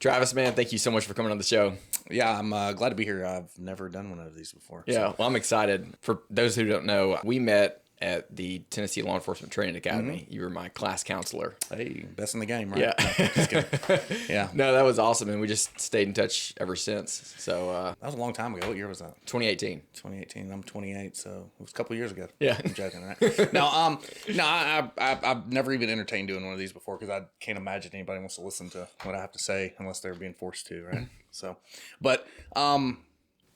Travis, man, thank you so much for coming on the show. Yeah, I'm glad to be here. I've never done one of these before. Yeah, well, I'm excited. For those who don't know, we met at the Tennessee Law Enforcement Training Academy. You were my class counselor. Hey, best in the game, right? Yeah. No, just kidding. Yeah. No, that was awesome, and we just stayed in touch ever since. So That was a long time ago. What year was that? 2018. 2018. I'm 28, so it was a couple years ago. Yeah. I'm joking, right? I've never even entertained doing one of these before because I can't imagine anybody wants to listen to what I have to say unless they're being forced to, right? So,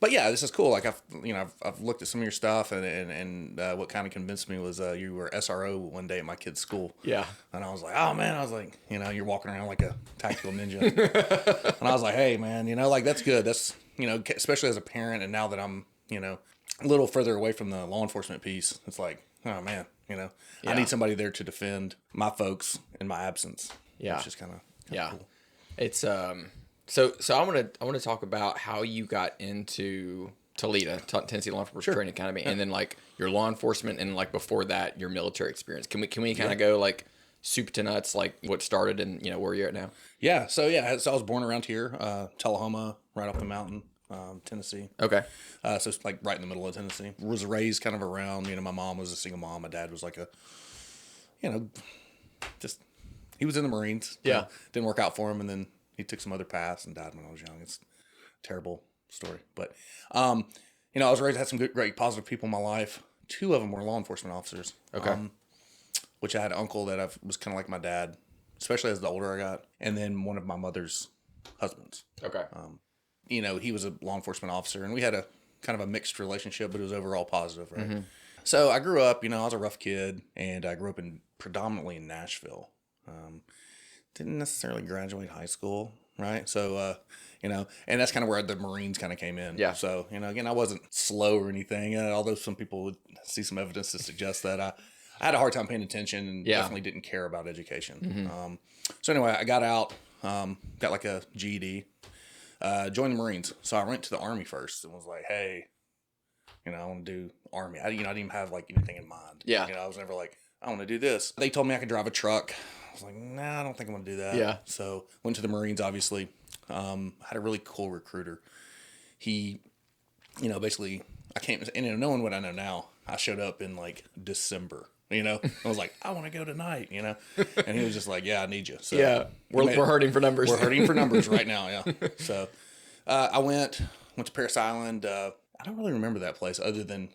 but yeah, this is cool. Like I've looked at some of your stuff, and what kind of convinced me was you were SRO one day at my kid's school. Yeah. And I was like, oh man, you're walking around like a tactical ninja. And I was like, hey man, like that's good. That's especially as a parent, and now that I'm a little further away from the law enforcement piece, it's like, oh man, I need somebody there to defend my folks in my absence. Yeah. Which is kind of cool. It's So I want to talk about how you got into Toledo, Tennessee Law Enforcement Training Academy, and then like your law enforcement, and like before that your military experience. Can we kind of go like soup to nuts, like what started and where you're at now? Yeah. So I was born around here, Tullahoma, right off the mountain, Tennessee. Okay. So it's like right in the middle of Tennessee. Was raised kind of around. My mom was a single mom. My dad was like just he was in the Marines. Yeah. Didn't work out for him, and then he took some other paths and died when I was young. It's a terrible story. But, I was raised, had some great, positive people in my life. Two of them were law enforcement officers. Okay. Which I had an uncle that was kind of like my dad, especially as the older I got. And then one of my mother's husbands. Okay. He was a law enforcement officer, and we had a kind of a mixed relationship, but it was overall positive, right? Mm-hmm. So I grew up, I was a rough kid, and I grew up predominantly in Nashville. Didn't necessarily graduate high school, right? So, and that's kind of where the Marines kind of came in. Yeah. So, again, I wasn't slow or anything, although some people would see some evidence to suggest that I had a hard time paying attention and definitely didn't care about education. Mm-hmm. So anyway, I got out, got like a GED, joined the Marines. So I went to the Army first and was like, hey, I want to do Army. I didn't even have like anything in mind. Yeah. I was never like, I want to do this. They told me I could drive a truck. I was like, nah, I don't think I'm going to do that. Yeah. So went to the Marines, obviously. Had a really cool recruiter. He, basically, I can't, knowing what I know now, I showed up in like December, I was like, I want to go tonight, and he was just like, yeah, I need you. So yeah. We're hurting for numbers. We're hurting for numbers right now. Yeah. So, I went to Paris Island. I don't really remember that place other than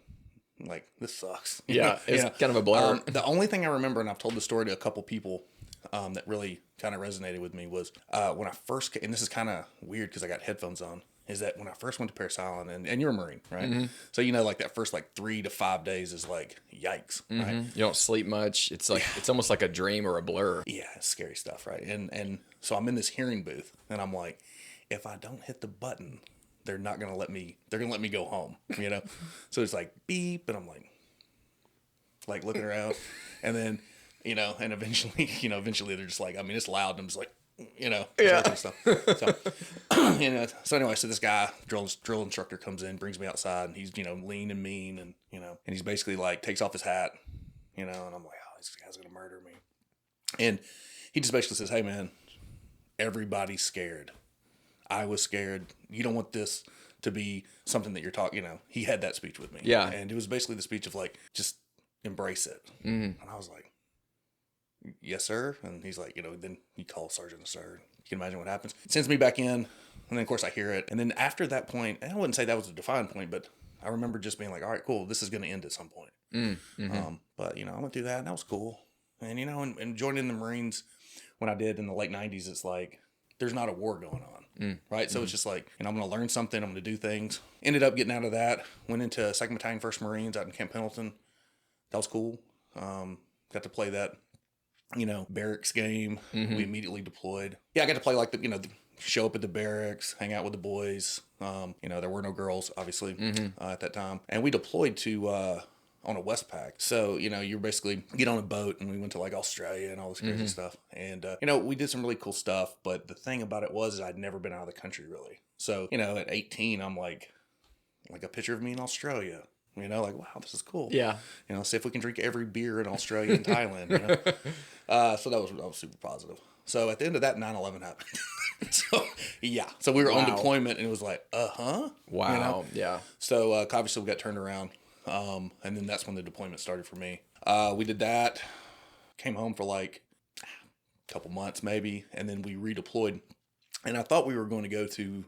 like, this sucks. Yeah. It's kind of a blur. The only thing I remember, and I've told the story to a couple people, that really kind of resonated with me was when I first came, and this is kind of weird because I got headphones on, is that when I first went to Paris Island, and you're a Marine, right? Mm-hmm. So, like that first like 3 to 5 days is like, yikes, mm-hmm. right? You don't sleep much. It's like, it's almost like a dream or a blur. Yeah, it's scary stuff, right? And so I'm in this hearing booth, and I'm like, if I don't hit the button, they're not going to let me go home, So it's like beep, and I'm like looking around, and then, and eventually they're just like, it's loud, and I'm just like, yeah. Stuff. So, so anyway, so this guy, drill instructor, comes in, brings me outside, and he's, lean and mean, and, and he's basically like, takes off his hat, and I'm like, oh, this guy's going to murder me. And he just basically says, hey man, everybody's scared. I was scared. You don't want this to be something that you're talking, he had that speech with me. Yeah. And it was basically the speech of like, just embrace it. Mm-hmm. And I was like, yes, sir. And he's like, then you call Sergeant, sir. You can imagine what happens. Sends me back in. And then, of course, I hear it. And then after that point, and I wouldn't say that was a defined point, but I remember just being like, all right, cool. This is going to end at some point. Mm-hmm. But, I went through that, and that was cool. And, and joining the Marines when I did in the late 90s, it's like, there's not a war going on, right? So it's just like, I'm going to learn something. I'm going to do things. Ended up getting out of that. Went into 2nd Battalion, 1st Marines out in Camp Pendleton. That was cool. Got to play that barracks game. Mm-hmm. We immediately deployed. Yeah, I got to play like show up at the barracks, hang out with the boys. There were no girls, obviously, at that time. And we deployed to on a Westpac. So, you basically get on a boat, and we went to like Australia and all this crazy stuff. And, we did some really cool stuff. But the thing about it was I'd never been out of the country really. So, at 18, I'm like a picture of me in Australia. Like, wow, this is cool. Yeah. See if we can drink every beer in Australia and Thailand. So that was super positive. So at the end of that, 9/11 happened. So yeah, so we were on deployment, and it was like, Wow, you know? yeah. So obviously we got turned around, and then that's when the deployment started for me. We did that, came home for like a couple months maybe, and then we redeployed. And I thought we were going to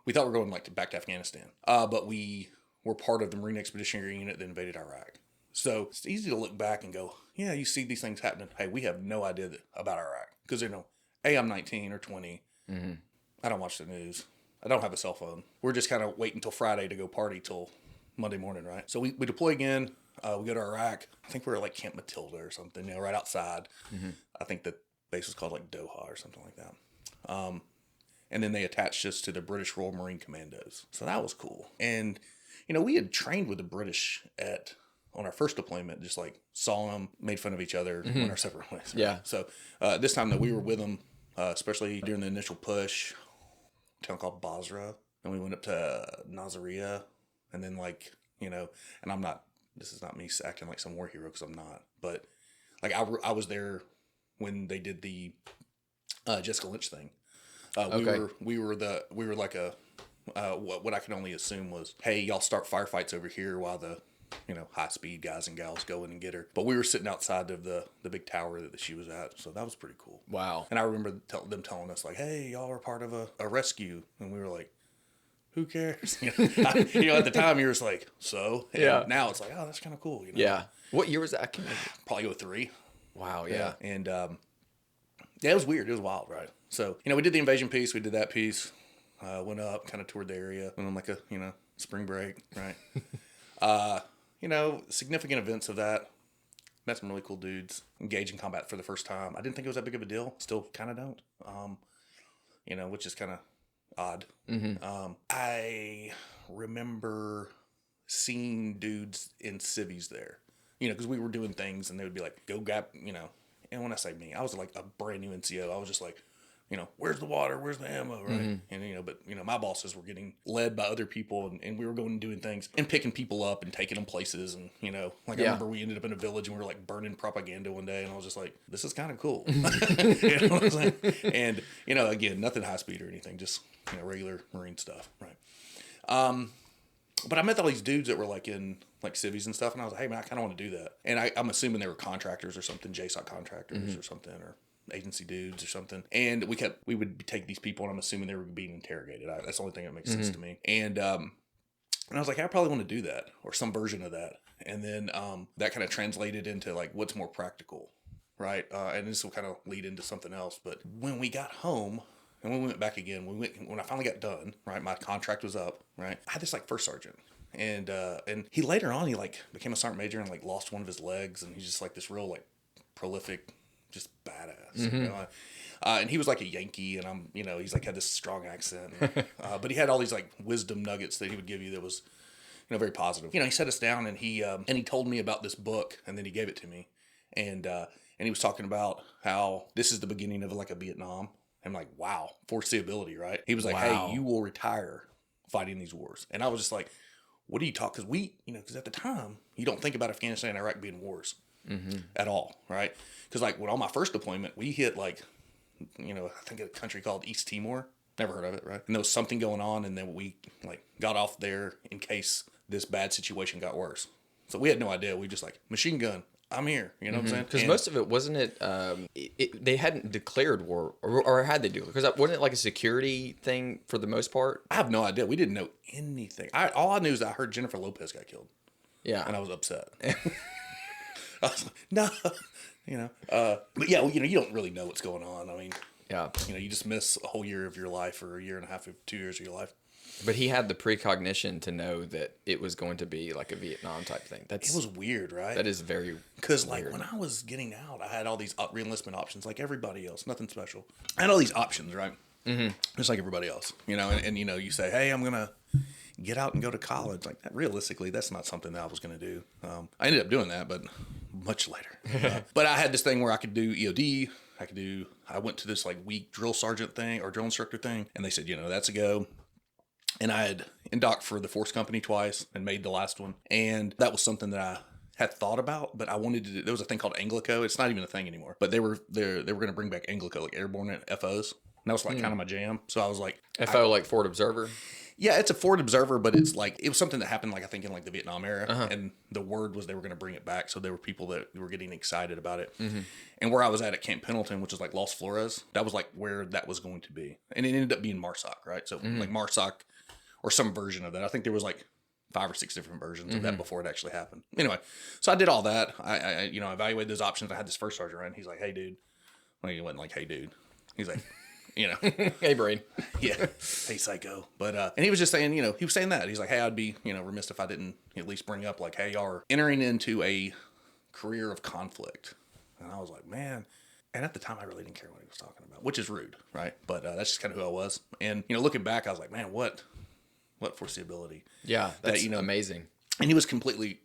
we thought we were going like back to Afghanistan, but we were part of the Marine Expeditionary Unit that invaded Iraq. So it's easy to look back and go, yeah, you see these things happening. Hey, we have no idea about Iraq because I'm 19 or 20. Mm-hmm. I don't watch the news. I don't have a cell phone. We're just kind of waiting until Friday to go party till Monday morning, right? So we deploy again. We go to Iraq. I think we were like Camp Matilda or something, right outside. Mm-hmm. I think the base was called like Doha or something like that. And then they attached us to the British Royal Marine Commandos. So that was cool. And, we had trained with the British on our first deployment, just like saw them, made fun of each other, went our separate ways. Right? Yeah. So this time that we were with them, especially during the initial push, a town called Basra, and we went up to Nasiriyah, and then and this is not me acting like some war hero because I'm not, but like I was there when they did the Jessica Lynch thing. We were like what I can only assume was, hey, y'all start firefights over here while the high speed guys and gals go in and get her. But we were sitting outside of the big tower that she was at, so that was pretty cool. Wow. And I remember them telling us like, hey, y'all are part of a rescue, and we were like, who cares? At the time you were just like, so. And yeah. Now it's like, oh, that's kind of cool. Yeah. What year was that? I can't remember. Probably 2003. Wow. Yeah. And it was weird. It was wild, right? So we did the invasion piece. We did that piece. Went up, kind of toured the area. Went on like a spring break, right? Significant events of that. Met some really cool dudes. Engaged in combat for the first time. I didn't think it was that big of a deal. Still kind of don't. Which is kind of odd. Mm-hmm. I remember seeing dudes in civvies there. Because we were doing things and they would be like, go grab, And when I say me, I was like a brand new NCO. I was just like, where's the water? Where's the ammo? Right. Mm-hmm. And, but my bosses were getting led by other people and we were going and doing things and picking people up and taking them places. And, I remember we ended up in a village and we were like burning propaganda one day and I was just like, this is kind of cool. You know what I'm saying? And, again, nothing high speed or anything, just, regular Marine stuff. Right. But I met all these dudes that were like in like civvies and stuff. And I was like, hey man, I kind of want to do that. And I'm assuming they were contractors or something, JSOC contractors or something, or agency dudes or something. And we would take these people and I'm assuming they were being interrogated. That's the only thing that makes sense to me. And I was like, I probably want to do that or some version of that. And then that kind of translated into like what's more practical, right? And this will kind of lead into something else. But when we got home and when we went back again, when I finally got done, right? My contract was up, right? I had this like first sergeant. And he later on, he like became a sergeant major and like lost one of his legs. And he's just like this real like prolific, just badass. Mm-hmm. And he was like a Yankee, and he's like had this strong accent, but he had all these like wisdom nuggets that he would give you that was, very positive. He sat us down and he told me about this book, and then he gave it to me, and he was talking about how this is the beginning of like a Vietnam. I'm like, wow, foreseeability, right? He was like, wow. Hey, you will retire fighting these wars, and I was just like, what are you talking? Because because at the time you don't think about Afghanistan and Iraq being wars. Mm-hmm. At all, right? Because like when on my first deployment, we hit like, I think a country called East Timor. Never heard of it, right? And there was something going on, and then we like got off there in case this bad situation got worse. So we had no idea. We just like machine gun. I'm here. You know what I'm saying? Because most of it wasn't it. They hadn't declared war, or had they do? Because wasn't it like a security thing for the most part? I have no idea. We didn't know anything. All I knew is I heard Jennifer Lopez got killed. Yeah, and I was upset. I was like, no, but yeah, you don't really know what's going on. I mean, yeah, you just miss a whole year of your life or a year and a half, 2 years of your life. But he had the precognition to know that it was going to be like a Vietnam type thing. It was weird, right? That is very because like when I was getting out, I had all these reenlistment options, like everybody else, nothing special. I had all these options, right? Mm-hmm. Just like everybody else, and you say, hey, I'm gonna get out and go to college. Like that, realistically, that's not something that I was gonna do. I ended up doing that, but much later. But I had this thing where I could do EOD. I went to this like week drill sergeant thing or drill instructor thing, and they said, that's a go. And I had in-docked for the force company twice and made the last one. And that was something that I had thought about, but I wanted to. There was a thing called Anglico. It's not even a thing anymore. But they were going to bring back Anglico, like airborne FOs. And that was like kind of my jam. So I was like, FO like Forward Observer. yeah, it's a forward observer, but it's like it was something that happened, like I think in like the Vietnam era, and the word was they were going to bring it back. So there were people that were getting excited about it. And where I was at Camp Pendleton, which is like Los Flores, that was like where that was going to be, and it ended up being MARSOC, right? So like MARSOC or some version of that. I think there was like 5 or 6 different versions of that before it actually happened. Anyway, so I did all that. I evaluated those options. I had this first sergeant run. He's like, "Hey, dude." Well, he wasn't like, "Hey, dude." He's like, Hey, brain. yeah, hey, psycho. But and he was just saying, he was saying that he's like, "Hey, I'd be, remiss if I didn't at least bring up like, hey, y'all are entering into a career of conflict." And I was like, man. And at the time, I really didn't care what he was talking about, which is rude, right? But that's just kind of who I was. And looking back, I was like, man, what foreseeability? Yeah, that's amazing. And he was completely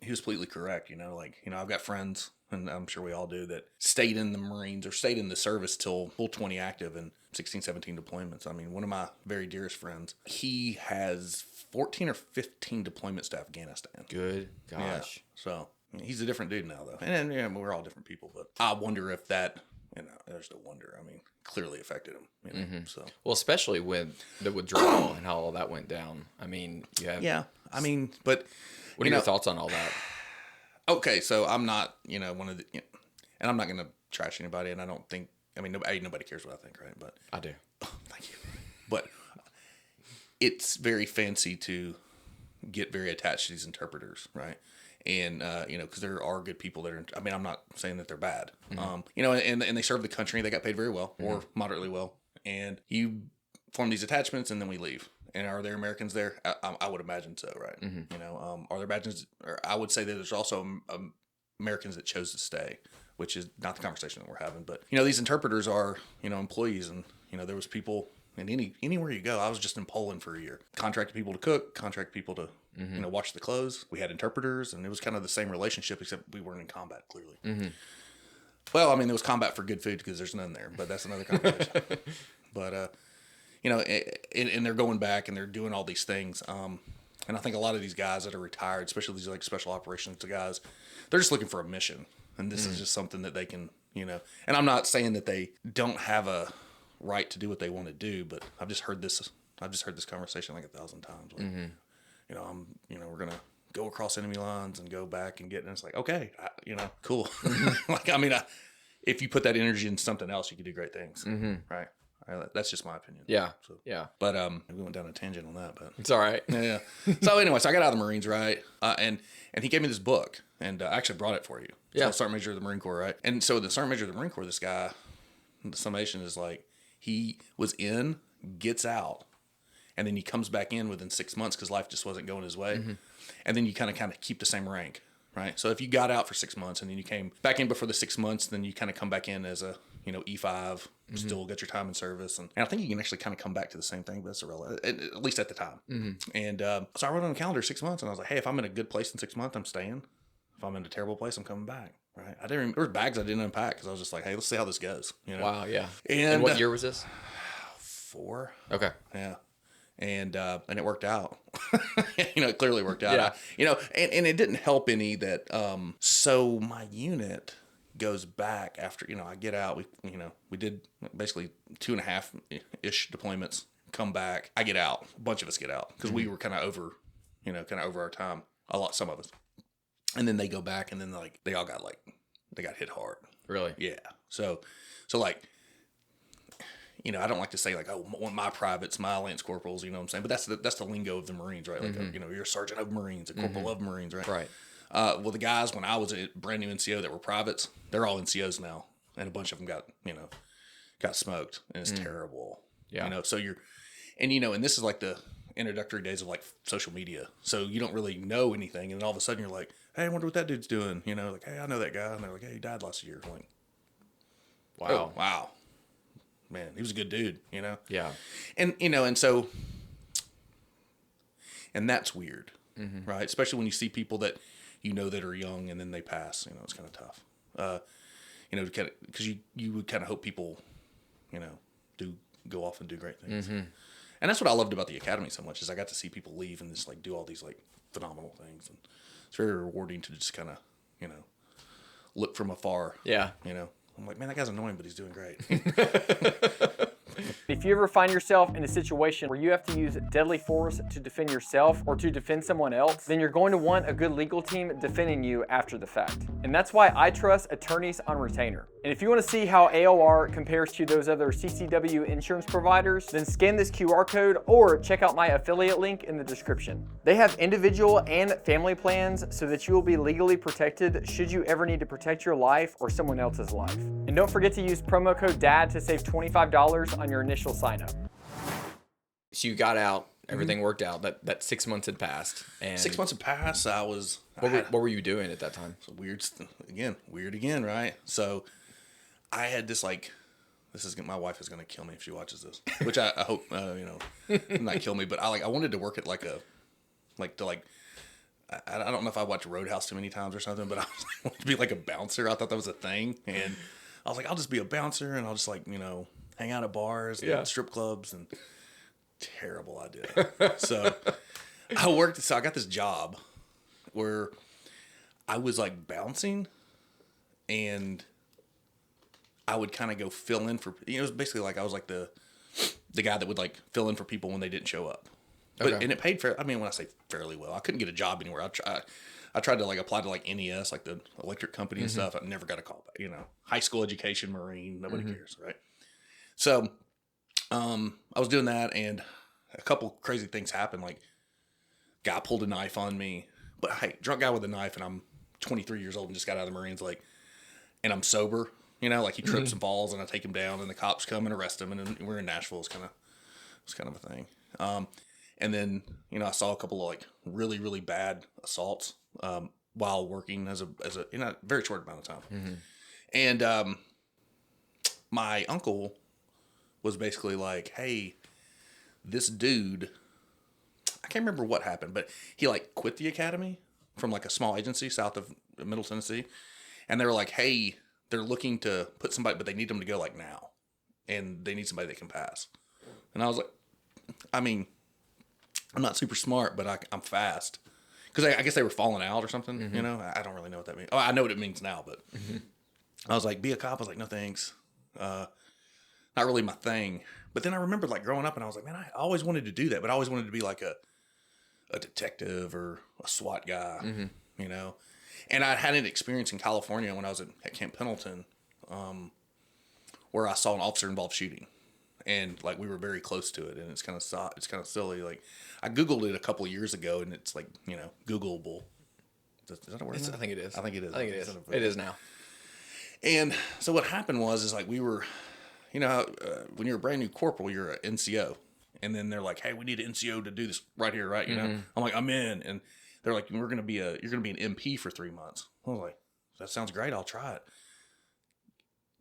correct. I've got friends, and I'm sure we all do, that stayed in the Marines or stayed in the service till full 20 active and 16, 17 deployments. I mean, one of my very dearest friends, he has 14 or 15 deployments to Afghanistan. Good gosh. Yeah. So he's a different dude now, though. And we're all different people, but I wonder if that, there's no wonder. I mean, clearly affected him. So well, especially with the withdrawal and how all that went down. I mean, you have. Yeah. I mean, but what are your thoughts on all that? Okay, so I'm not, one of the, and I'm not going to trash anybody, and I don't think, nobody cares what I think, right? But I do. Oh, thank you. But it's very fancy to get very attached to these interpreters, right? And, because there are good people that are, I'm not saying that they're bad, and they serve the country, they got paid very well or moderately well. And you form these attachments and then we leave. And are there Americans there? I would imagine so, right? Are there Americans? Or I would say that there's also Americans that chose to stay, which is not the conversation that we're having. But these interpreters are employees, and there was people, and anywhere you go. I was just in Poland for a year, contracted people to cook, contracted people to watch the clothes. We had interpreters, and it was kind of the same relationship, except we weren't in combat clearly. Well, there was combat for good food because there's none there, but that's another conversation. But and they're going back and they're doing all these things. And I think a lot of these guys that are retired, especially these like special operations guys, they're just looking for a mission. And this is just something that they can, and I'm not saying that they don't have a right to do what they want to do, but I've just heard this conversation like 1,000 times. Like, we're going to go across enemy lines and go back and get, and it's like, okay, cool. Like, if you put that energy into something else, you could do great things. Right. That's just my opinion. Yeah. So, yeah. But we went down a tangent on that, but it's all right. Yeah. So anyway, I got out of the Marines, right? And he gave me this book, and I actually brought it for you. So Sergeant Major of the Marine Corps, right? And so the Sergeant Major of the Marine Corps, this guy, the summation is like, he was in, gets out, and then he comes back in within 6 months because life just wasn't going his way. And then you kind of keep the same rank, right? So if you got out for 6 months and then you came back in before the 6 months, then you kind of come back in as a, E5, still get your time in service. And I think you can actually kind of come back to the same thing, but it's irrelevant, at least at the time. And so I wrote on the calendar 6 months, and I was like, hey, if I'm in a good place in 6 months, I'm staying. If I'm in a terrible place, I'm coming back, right? There were bags I didn't unpack because I was just like, hey, let's see how this goes. Wow, yeah. And what year was this? 4. Okay. Yeah. And it worked out. It clearly worked out. Yeah. And it didn't help any that, so my unit goes back after, I get out. We did basically 2.5-ish deployments, come back. I get out. A bunch of us get out because we were kind of over our time. Some of us. And then they go back, and then they all got they got hit hard. Really? Yeah. So I don't like to say my privates, my lance corporals, you know what I'm saying? But that's the lingo of the Marines, right? Like, you're a sergeant of Marines, a corporal of Marines, right? Right. Well, the guys, when I was a brand new NCO that were privates, they're all NCOs now. And a bunch of them got smoked, and it's terrible. Yeah. So and this is like the introductory days of social media. So you don't really know anything. And all of a sudden you're like, hey, I wonder what that dude's doing. Hey, I know that guy. And they're like, hey, he died last year. I'm like, wow. Oh, wow. Man, he was a good dude, Yeah. And, and so, and that's weird, right? Especially when you see people that that are young and then they pass, it's kind of tough. Because you would kind of hope people, do go off and do great things. And that's what I loved about the academy so much is I got to see people leave and just do all these phenomenal things. And it's very rewarding to just kind of, you know, look from afar. Yeah. You know, I'm like, man, that guy's annoying, but he's doing great. If you ever find yourself in a situation where you have to use deadly force to defend yourself or to defend someone else, then you're going to want a good legal team defending you after the fact. And that's why I trust attorneys on retainer. And if you want to see how AOR compares to those other CCW insurance providers, then scan this QR code or check out my affiliate link in the description. They have individual and family plans so that you will be legally protected should you ever need to protect your life or someone else's life. And don't forget to use promo code DAD to save $25 on your initial sign up. So you got out, everything worked out. That 6 months had passed, and 6 months had passed. What were you doing at that time? So weird again, right? So I had this like, my wife is gonna kill me if she watches this, which I hope not kill me, but I wanted to work at I don't know if I watched Roadhouse too many times or something, but I was like, wanted to be like a bouncer. I thought that was a thing, and I was like, I'll just be a bouncer and I'll just hang out at bars, and strip clubs, and terrible idea. So I got this job where I was like bouncing, and I would kind of go fill in for, it was basically like I was like the guy that would like fill in for people when they didn't show up. But and it paid fair. I mean, when I say fairly well, I couldn't get a job anywhere. I tried to like apply to like NES, like the electric company and stuff. I never got a call back. High school education, Marine, nobody cares, right? So, I was doing that, and a couple crazy things happened. Like, guy pulled a knife on me, but hey, drunk guy with a knife, and I'm 23 years old and just got out of the Marines, like, and I'm sober. Like he trips and falls, and I take him down, and the cops come and arrest him, and then we're in Nashville. It's kind of a thing. And then, I saw a couple of like really, really bad assaults while working as a in a very short amount of time. And my uncle was basically like, hey, this dude, I can't remember what happened, but he like quit the academy from like a small agency south of Middle Tennessee. And they were like, hey, they're looking to put somebody, but they need them to go like now. And they need somebody that can pass. And I was like, I mean, I'm not super smart, but I'm fast. Because I guess they were falling out or something, I don't really know what that means. Oh, I know what it means now, but I was like, be a cop? I was like, no thanks. Not really my thing. But then I remembered like growing up, and I was like, man, I always wanted to do that, but I always wanted to be like a detective or a SWAT guy, And I had an experience in California when I was at Camp Pendleton, where I saw an officer-involved shooting. And like we were very close to it, and it's kind of silly. Like I Googled it a couple of years ago, and it's like Googleable. Is that a word? I think it is. I think it is. It is now. And so what happened was like we were, when you're a brand new corporal, you're an NCO, and then they're like, hey, we need an NCO to do this right here, right? I'm like, I'm in, and they're like, you're gonna be an MP for 3 months. I was like, that sounds great. I'll try it.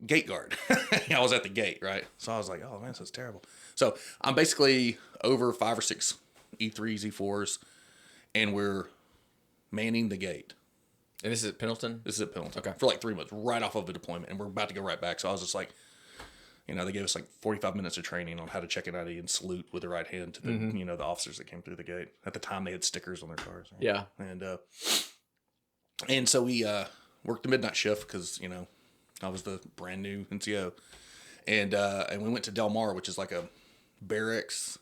Gate guard. I was at the gate, right? So I was like, oh man, this is terrible. So I'm basically over 5 or 6 E3s, E4s, and we're manning the gate. And this is at Pendleton? This is at Pendleton. Okay. For like 3 months, right off of a deployment, and we're about to go right back. So I was just like, they gave us like 45 minutes of training on how to check an ID and salute with the right hand to the, the officers that came through the gate. At the time, they had stickers on their cars. Right? Yeah. And so we worked the midnight shift because, I was the brand new NCO, and we went to Del Mar, which is like a barracks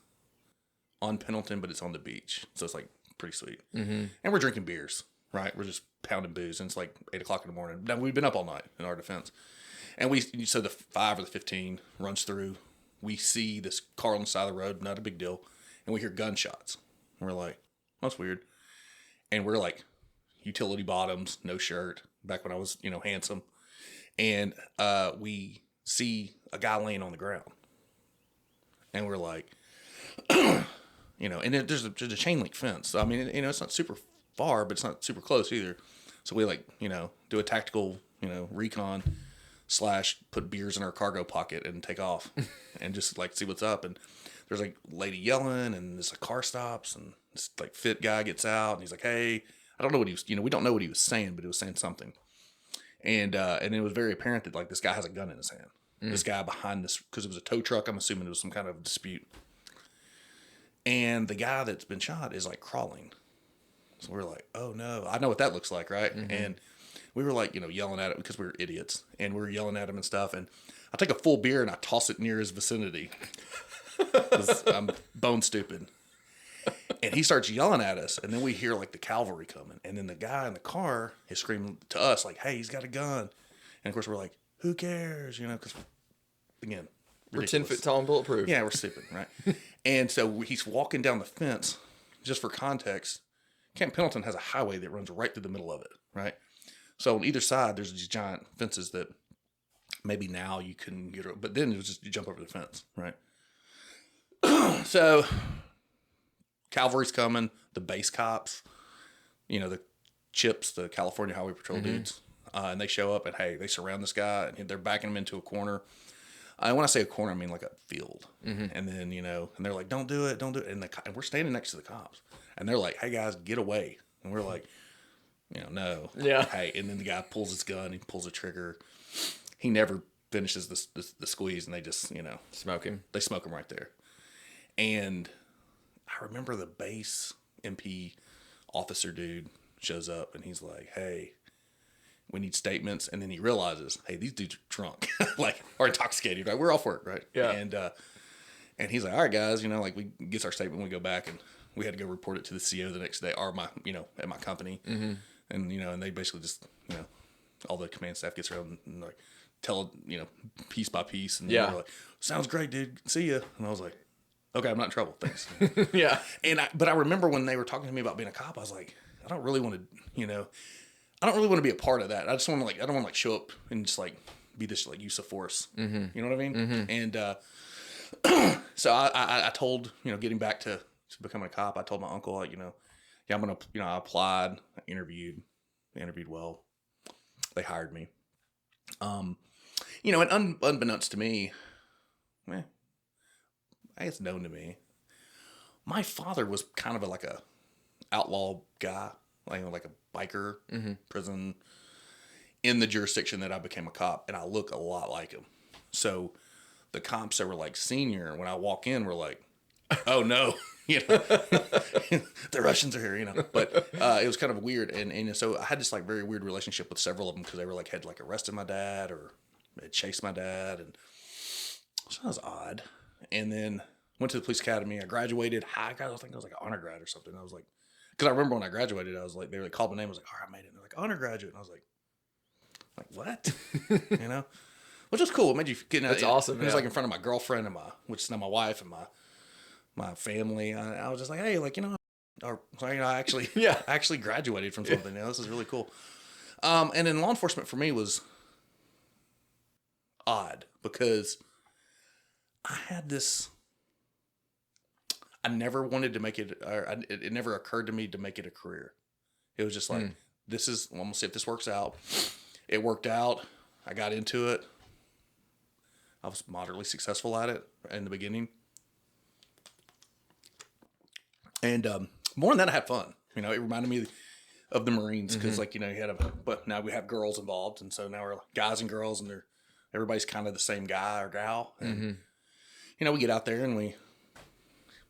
on Pendleton, but it's on the beach, so it's like pretty sweet. And we're drinking beers, right? We're just pounding booze, and it's like 8:00 in the morning. Now we've been up all night in our defense, and so the 5 or the 15 runs through. We see this car on the side of the road, not a big deal, and we hear gunshots. And we're like, that's weird, and we're like utility bottoms, no shirt. Back when I was, handsome. And we see a guy laying on the ground, and we're like, and there's a chain link fence. So, I mean, it's not super far, but it's not super close either. So we like, do a tactical, recon / put beers in our cargo pocket and take off and just like see what's up. And there's like a lady yelling, and this car stops, and this like fit guy gets out, and he's like, hey, I don't know what he was, we don't know what he was saying, but he was saying something. And it was very apparent that like this guy has a gun in his hand. This guy behind this, because it was a tow truck. I'm assuming it was some kind of dispute. And the guy that's been shot is like crawling. So we're like, oh no, I know what that looks like, right? And we were like, yelling at it because we were idiots, and we were yelling at him and stuff. And I take a full beer and I toss it near his vicinity. 'Cause I'm bone stupid. And he starts yelling at us, and then we hear like the cavalry coming, and then the guy in the car is screaming to us like, "Hey, he's got a gun!" And of course we're like, "Who cares?" Because again, We're ridiculous. 10 foot tall and bulletproof. Yeah, we're stupid, right? And so he's walking down the fence. Just for context, Camp Pendleton has a highway that runs right through the middle of it, right? So on either side, there's these giant fences that maybe now you can get, but then it was just you jump over the fence, right? So cavalry's coming, the base cops, the CHIPs, the California Highway Patrol dudes, and they show up and hey, they surround this guy and they're backing him into a corner. And when I say a corner, I mean like a field. And then, and they're like, don't do it. And we're standing next to the cops. And they're like, hey, guys, get away. And we're like, no. Yeah. Hey, and then the guy pulls his gun. He pulls the trigger. He never finishes the squeeze, and they just, Smoke him. They smoke him right there. And I remember the base MP officer dude shows up, and he's like, hey, we need statements. And then he realizes, hey, these dudes are drunk, or intoxicated, right? We're off work, right? Yeah. And he's like, all right, guys, we gets our statement, we go back, and we had to go report it to the CO the next day, or at my company. And, and they basically just, all the command staff gets around and like tell, piece by piece. And they're like, sounds great, dude. See ya. And I was like, okay, I'm not in trouble. Thanks. Yeah. But I remember when they were talking to me about being a cop, I was like, I don't really want to be a part of that. I just want to I don't want to show up and just be this use of force. You know what I mean? And so I told, getting back to becoming a cop, I told my uncle, I'm going to, I applied, I interviewed well. They hired me. And unbeknownst to me, I guess known to me, my father was kind of a outlaw guy, like a biker, prison, in the jurisdiction that I became a cop, and I look a lot like him. So the cops that were senior, when I walk in, were like, oh no, the Russians are here, but it was kind of weird. And so I had this very weird relationship with several of them because they were had arrested my dad or had chased my dad. And so that was odd. And then went to the police academy. I graduated. I think I was an honor grad or something. I was because I remember when I graduated, I was they called my name. I was all right, I made it. And they're honor graduate. And I was like what? Which was cool. It made you get That's awesome. It was in front of my girlfriend and which is now my wife and my family. I was just hey, I actually graduated from something. This is really cool. And then law enforcement for me was odd because I had this. I never wanted to make it, or it never occurred to me to make it a career. It was just this is, I'm going to see if this works out. It worked out. I got into it. I was moderately successful at it in the beginning. And more than that, I had fun. It reminded me of the Marines because, but now we have girls involved. And so now we're guys and girls, and everybody's kind of the same guy or gal. And, we get out there and we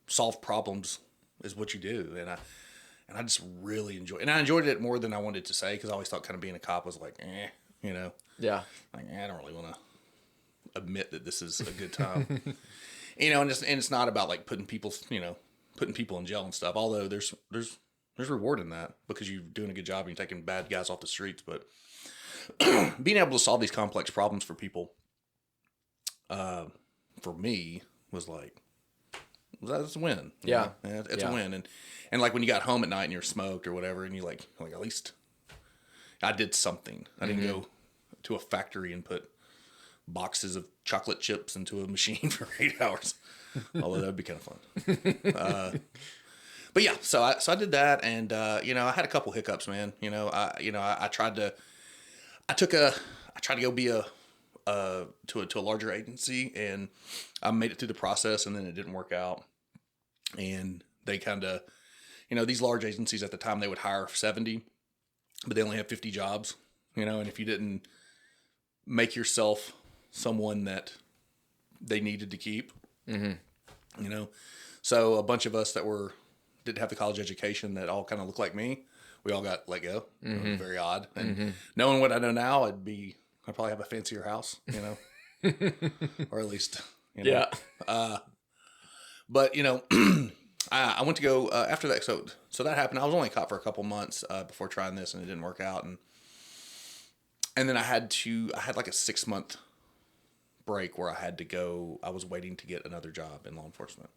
solve problems is what you do. And I just really enjoyed it. And I enjoyed it more than I wanted to say because I always thought kind of being a cop was Yeah. I don't really want to admit that this is a good time. And it's not about putting people in jail and stuff. Although there's reward in that because you're doing a good job and you're taking bad guys off the streets. But being able to solve these complex problems for people, for me was that's a win. Yeah. It's a win. And when you got home at night and you're smoked or whatever, and you at least I did something. I didn't go to a factory and put boxes of chocolate chips into a machine for 8 hours. Although that would be kind of fun. But yeah, so I did that, and I had a couple hiccups, man. I tried to go be to a larger agency, and I made it through the process, and then it didn't work out. And they kind of, these large agencies at the time, they would hire 70, but they only have 50 jobs, and if you didn't make yourself someone that they needed to keep, so a bunch of us that didn't have the college education that all kind of looked like me we all got let go. It was very odd. And knowing what I know now, I'd probably have a fancier house, you know, or at least, you know. Yeah. But, you know, I went to go after that. So that happened. I was only caught for a couple months before trying this, and it didn't work out. And then I had like a 6-month break where I had to go. I was waiting to get another job in law enforcement.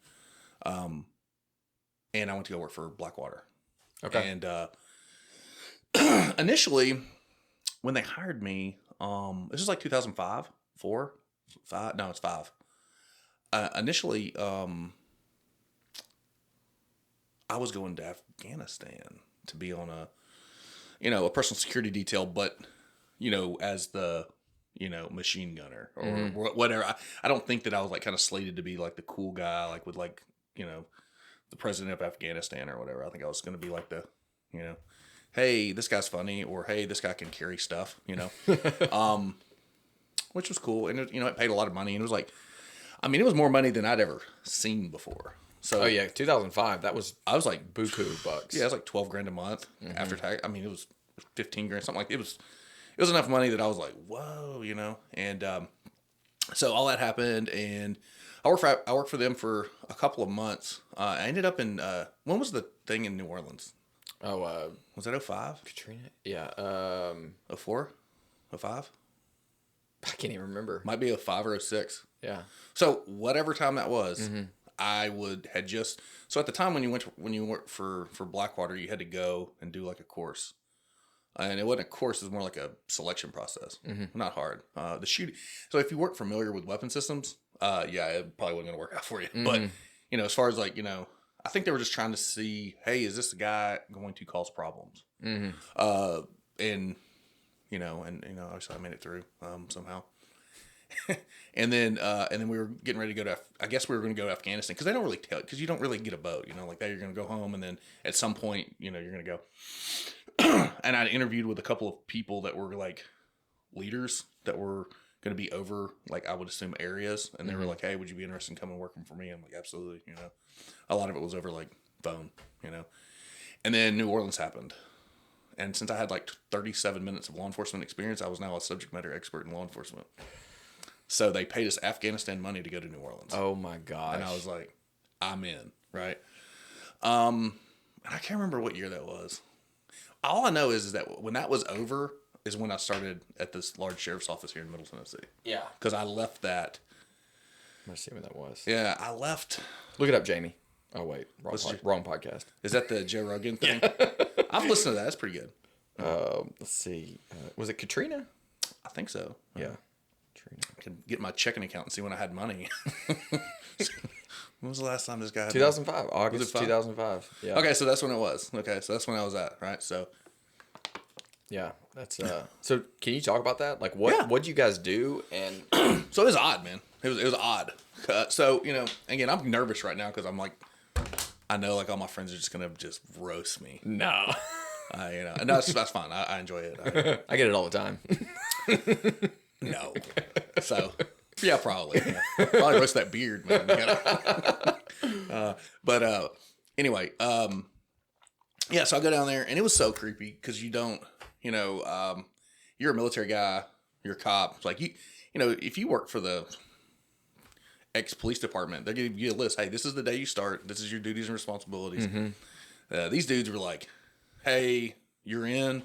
And I went to go work for Blackwater. Okay. And initially, when they hired me, this is like 2005, 4, 5. No, it's 5. Initially, I was going to Afghanistan to be on a personal security detail, but, you know, as the, you know, machine gunner or whatever. I don't think that I was like kind of slated to be like the cool guy, like with like, you know, the president of Afghanistan or whatever. I think I was going to be like the, you know, hey, this guy's funny, or hey, this guy can carry stuff, you know, which was cool. And, you know, it paid a lot of money, and it was like, I mean, it was more money than I'd ever seen before. So, oh yeah, 2005. I was like buku bucks. Yeah, it was like $12,000 a month after tax. I mean, it was $15,000, something like it was enough money that I was like, whoa, you know. And so all that happened, and I worked for them for a couple of months. I ended up in when was the thing in New Orleans? Oh, was that 05? Katrina? Yeah. 04? 05? I can't even remember. Might be 05 or 06. Yeah. So whatever time that was, so at the time when you worked for Blackwater, you had to go and do like a course. And it wasn't a course, it was more like a selection process. Not hard. So if you weren't familiar with weapon systems, it probably wasn't going to work out for you. But, you know, as far as like, you know, I think they were just trying to see, hey, is this guy going to cause problems? And, you know, obviously I made it through somehow. And then we were getting ready to go I guess we were going to go to Afghanistan, because they don't really tell, because you don't really get a boat, you know, like that you're going to go home, and then at some point, you know, you're going to go. And I interviewed with a couple of people that were like leaders that were going to be over, like, I would assume areas. And they were like, hey, would you be interested in coming working for me? I'm like, absolutely. You know, a lot of it was over like phone, you know. And then New Orleans happened. And since I had like 37 minutes of law enforcement experience, I was now a subject matter expert in law enforcement. So they paid us Afghanistan money to go to New Orleans. Oh my gosh. And I was like, I'm in, right? And I can't remember what year that was. All I know is that when that was over is when I started at this large sheriff's office here in Middle Tennessee. Yeah. Because I left that. I'm going to see when that was. Yeah, I left. Look it up, Jamie. Oh, wait. Wrong podcast. Is that the Joe Rogan thing? I've listened to that. That's pretty good. Let's see. Was it Katrina? I think so. Yeah. Katrina. I can get my checking account and see when I had money. When was the last time this guy had 2005. money? August 2005. Yeah. Okay, so that's when it was. Okay, so that's when I was at, right? So. Yeah, that's so can you talk about that? Like what'd you guys do? And so it was odd, man. It was odd. So, you know, again, I'm nervous right now because I'm like, I know like all my friends are just gonna just roast me. No. You know, and that's fine. I enjoy it. I get it all the time. No. So yeah, probably. Yeah. Probably roast that beard, man. But anyway, yeah, so I go down there, and it was so creepy because you don't, you know, you're a military guy, you're a cop. It's like you know, if you work for the ex-police department, they give you a list. Hey, this is the day you start. This is your duties and responsibilities. These dudes were like, hey, you're in.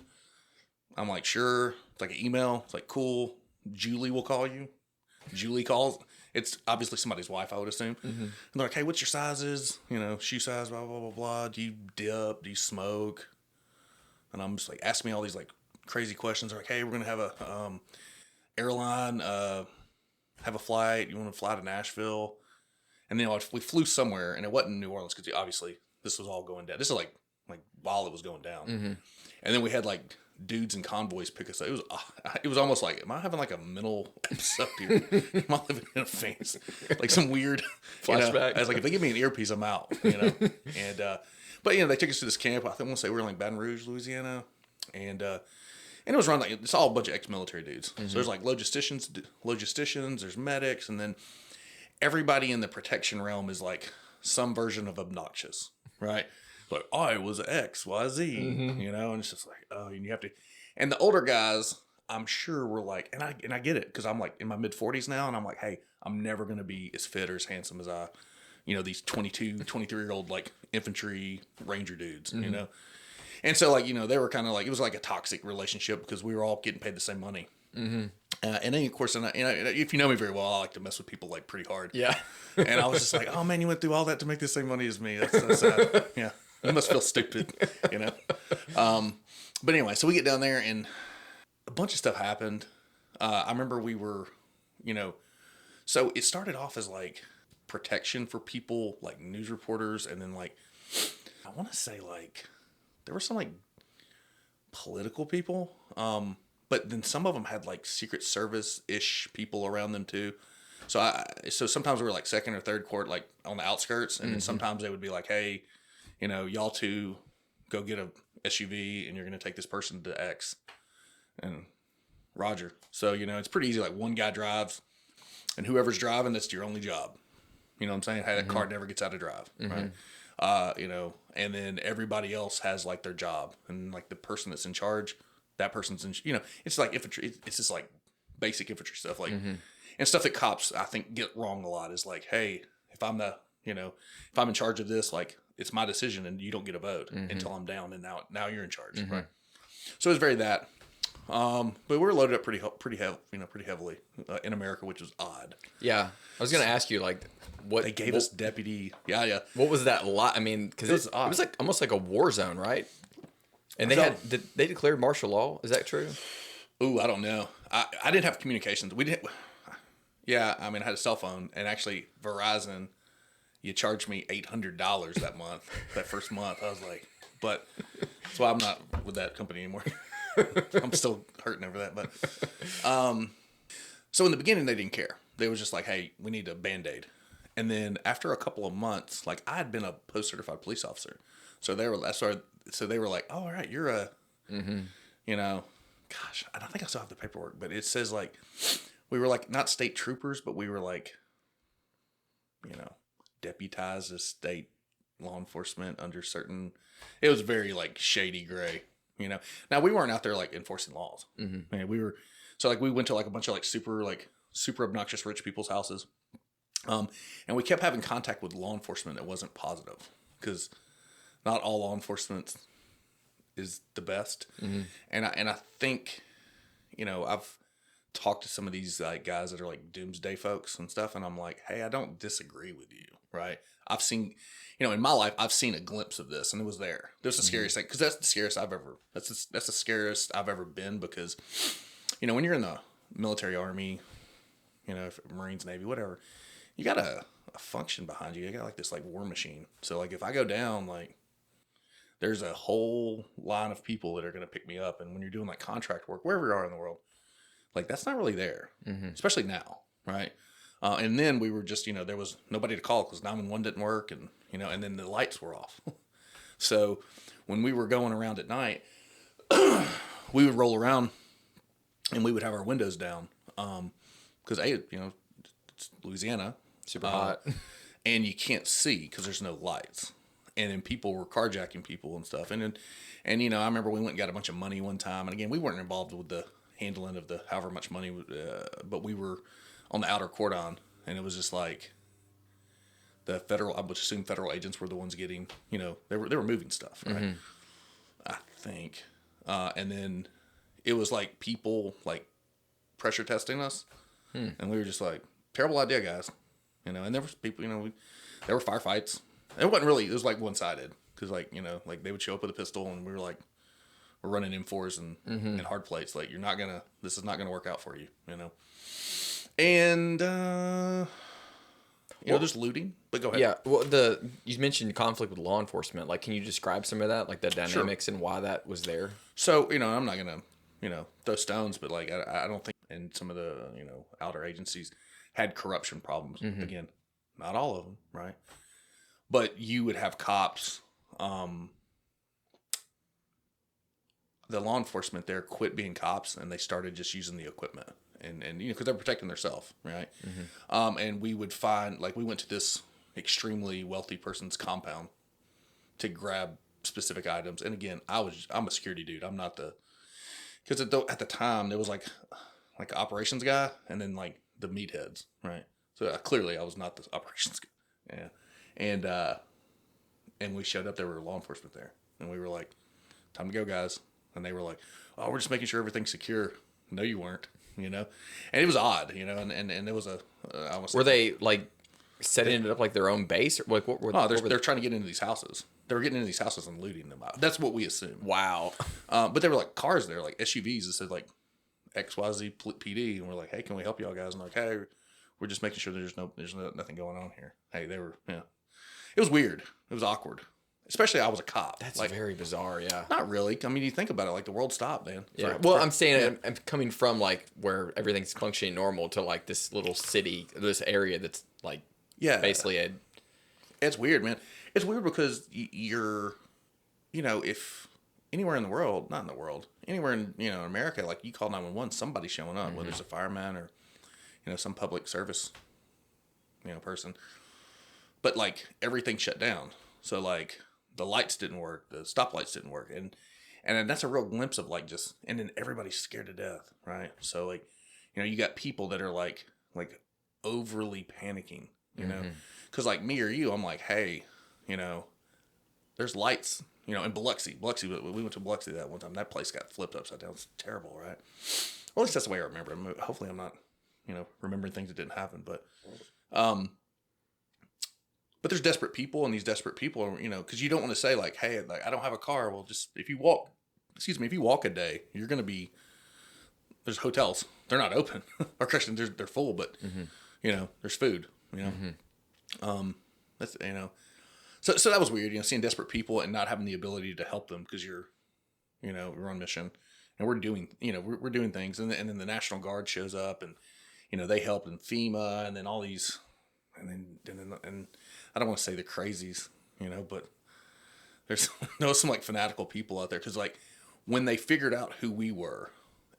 I'm like, sure. It's like an email. It's like, cool. Julie will call you. Julie calls. It's obviously somebody's wife, I would assume. And they're like, hey, what's your sizes? You know, shoe size, blah, blah, blah, blah. Do you dip? Do you smoke? And I'm just like, ask me all these like crazy questions. They're like, hey, we're going to have a airline, have a flight. You want to fly to Nashville? And then we flew somewhere, and it wasn't New Orleans because obviously this was all going down. This is like while it was going down. And then we had like dudes and convoys pick us up. It was almost like, am I having like a mental episode here? Am I living in a fantasy? Like some weird flashback. You know, I was like, if they give me an earpiece, I'm out. You know. And but you know, they took us to this camp. I think we'll say we were in like Baton Rouge, Louisiana, and it was run like it's all a bunch of ex-military dudes. So there's like logisticians, there's medics, and then everybody in the protection realm is like some version of obnoxious, right? like, I was X, Y, Z, you know, and it's just like, oh, and you have to, and the older guys, I'm sure were like, and I get it, because I'm like in my mid 40s now, and I'm like, hey, I'm never going to be as fit or as handsome as these 22, 23-year-old like infantry ranger dudes, you know? And so like, they were kind of like, it was like a toxic relationship because we were all getting paid the same money. And then of course, if you know me very well, I like to mess with people like pretty hard. Yeah. And I was just like, oh man, you went through all that to make the same money as me. That's sad. Yeah. You must feel stupid, you know? But anyway, so we get down there and a bunch of stuff happened. I remember we were, so it started off as like protection for people, like news reporters. And then like, I want to say like, there were some like political people. But then some of them had like Secret Service-ish people around them too. So sometimes we were like second or third court, like on the outskirts. And then sometimes they would be like, hey, y'all two go get a SUV and you're going to take this person to X. And Roger. So, it's pretty easy. Like one guy drives and whoever's driving, that's your only job. You know what I'm saying? Hey, that car never gets out of drive. Right. And then everybody else has like their job, and like the person that's in charge, that person's in, it's like infantry. It's just like basic infantry stuff. Like, and stuff that cops, I think, get wrong a lot is like, hey, if I'm if I'm in charge of this, like it's my decision and you don't get a vote until I'm down. And now you're in charge. Right. So it was very that. But we were loaded up pretty heavily in America, which was odd. Yeah, I was gonna ask you like what they gave us deputy. Yeah. What was that lot? I mean, because it was like almost like a war zone, right? And they declared martial law. Is that true? Ooh, I don't know. I didn't have communications. We didn't. Yeah, I mean, I had a cell phone, and actually Verizon, you charged me $800 that month, that first month. I was like, but that's why I'm not with that company anymore. I'm still hurting over that, but so in the beginning they didn't care. They was just like, hey, we need a Band-Aid. And then after a couple of months, like I had been a post-certified police officer, so they were like, oh, all right, you're a gosh, I don't think I still have the paperwork, but it says like we were like not state troopers, but we were like deputized as state law enforcement under certain. It was very like shady gray. Now we weren't out there like enforcing laws. Man, we were, so like we went to like a bunch of like super obnoxious rich people's houses, and we kept having contact with law enforcement that wasn't positive, because not all law enforcement is the best. And I think I've talked to some of these like guys that are like doomsday folks and stuff, and I'm like, hey, I don't disagree with you, right? I've seen, in my life, I've seen a glimpse of this, and it was there. That's the scariest thing, because that's the scariest that's the scariest I've ever been, because, when you're in the military, army, Marines, Navy, whatever, you got a function behind you. You got like this like war machine. So like if I go down, like there's a whole line of people that are going to pick me up. And when you're doing like contract work, wherever you are in the world, like that's not really there, especially now, right? And then we were just, there was nobody to call because 911 didn't work, and and then the lights were off. So when we were going around at night, we would roll around and we would have our windows down, because it's Louisiana, Super hot, and you can't see because there's no lights, and then people were carjacking people and stuff, and I remember we went and got a bunch of money one time, and again we weren't involved with the handling of the however much money, but we were on the outer cordon, and it was just like the federal, I would assume federal agents were the ones getting, they were moving stuff, right? I think. And then it was like people like pressure testing us, and we were just like, terrible idea, guys. And there was people, there were firefights. It wasn't really, it was like one-sided, because like, like they would show up with a pistol, and we were like, we're running M4s and hard plates. Like, this is not going to work out for you, And, there's looting, but go ahead. Yeah. Well, you mentioned conflict with law enforcement. Like, can you describe some of that, like the dynamics and why that was there? So, I'm not going to, throw stones, but like, I don't think, and some of the, outer agencies had corruption problems. Again, not all of them, right? But you would have cops, the law enforcement there quit being cops, and they started just using the equipment, and because they're protecting themselves, right? And we would find, like, we went to this extremely wealthy person's compound to grab specific items. And again, I'm a security dude. I'm not because at the time there was like operations guy and then like the meatheads, right? So clearly I was not the operations guy. Yeah. And we showed up, there were law enforcement there. And we were like, time to go, guys. And they were like, oh, we're just making sure everything's secure. No, you weren't, And it was odd, and it was were they like setting it up like their own base? Or like they're trying to get into these houses. They were getting into these houses and looting them out. That's what we assumed. Wow. But there were like cars there, like SUVs that said like XYZ PD. And we're like, hey, can we help y'all guys? And they're like, hey, we're just making sure there's nothing going on here. Hey, they were, It was weird. It was awkward. Especially I was a cop. That's like, very bizarre, yeah. Not really. I mean, you think about it, like the world stopped, man. Yeah. I'm saying I'm coming from like where everything's functioning normal to like this little city, this area that's like basically It's weird, man. It's weird because you're, if anywhere in the world, not in the world, anywhere in, America, like you call 911, somebody's showing up, whether it's a fireman or, some public service, person. But like everything shut down. So like the lights didn't work, the stoplights didn't work. And that's a real glimpse of like and then everybody's scared to death, right? So like, you got people that are like overly panicking, because like me or you, I'm like, hey, there's lights, in Biloxi, we went to Biloxi that one time. That place got flipped upside down. It's terrible, right? Or at least that's the way I remember it. Hopefully I'm not, remembering things that didn't happen, but there's desperate people, and these desperate people are, because you don't want to say like, hey, like I don't have a car. Well, just if you walk a day, you're going to be, there's hotels. They're not open. Or Christian, they're full, but there's food, that's, so that was weird, seeing desperate people and not having the ability to help them because you're, we're on mission and we're doing, we're doing things. And then the National Guard shows up and, they help in FEMA and then all these, and I don't want to say the crazies, but there's some like fanatical people out there. Cause like when they figured out who we were,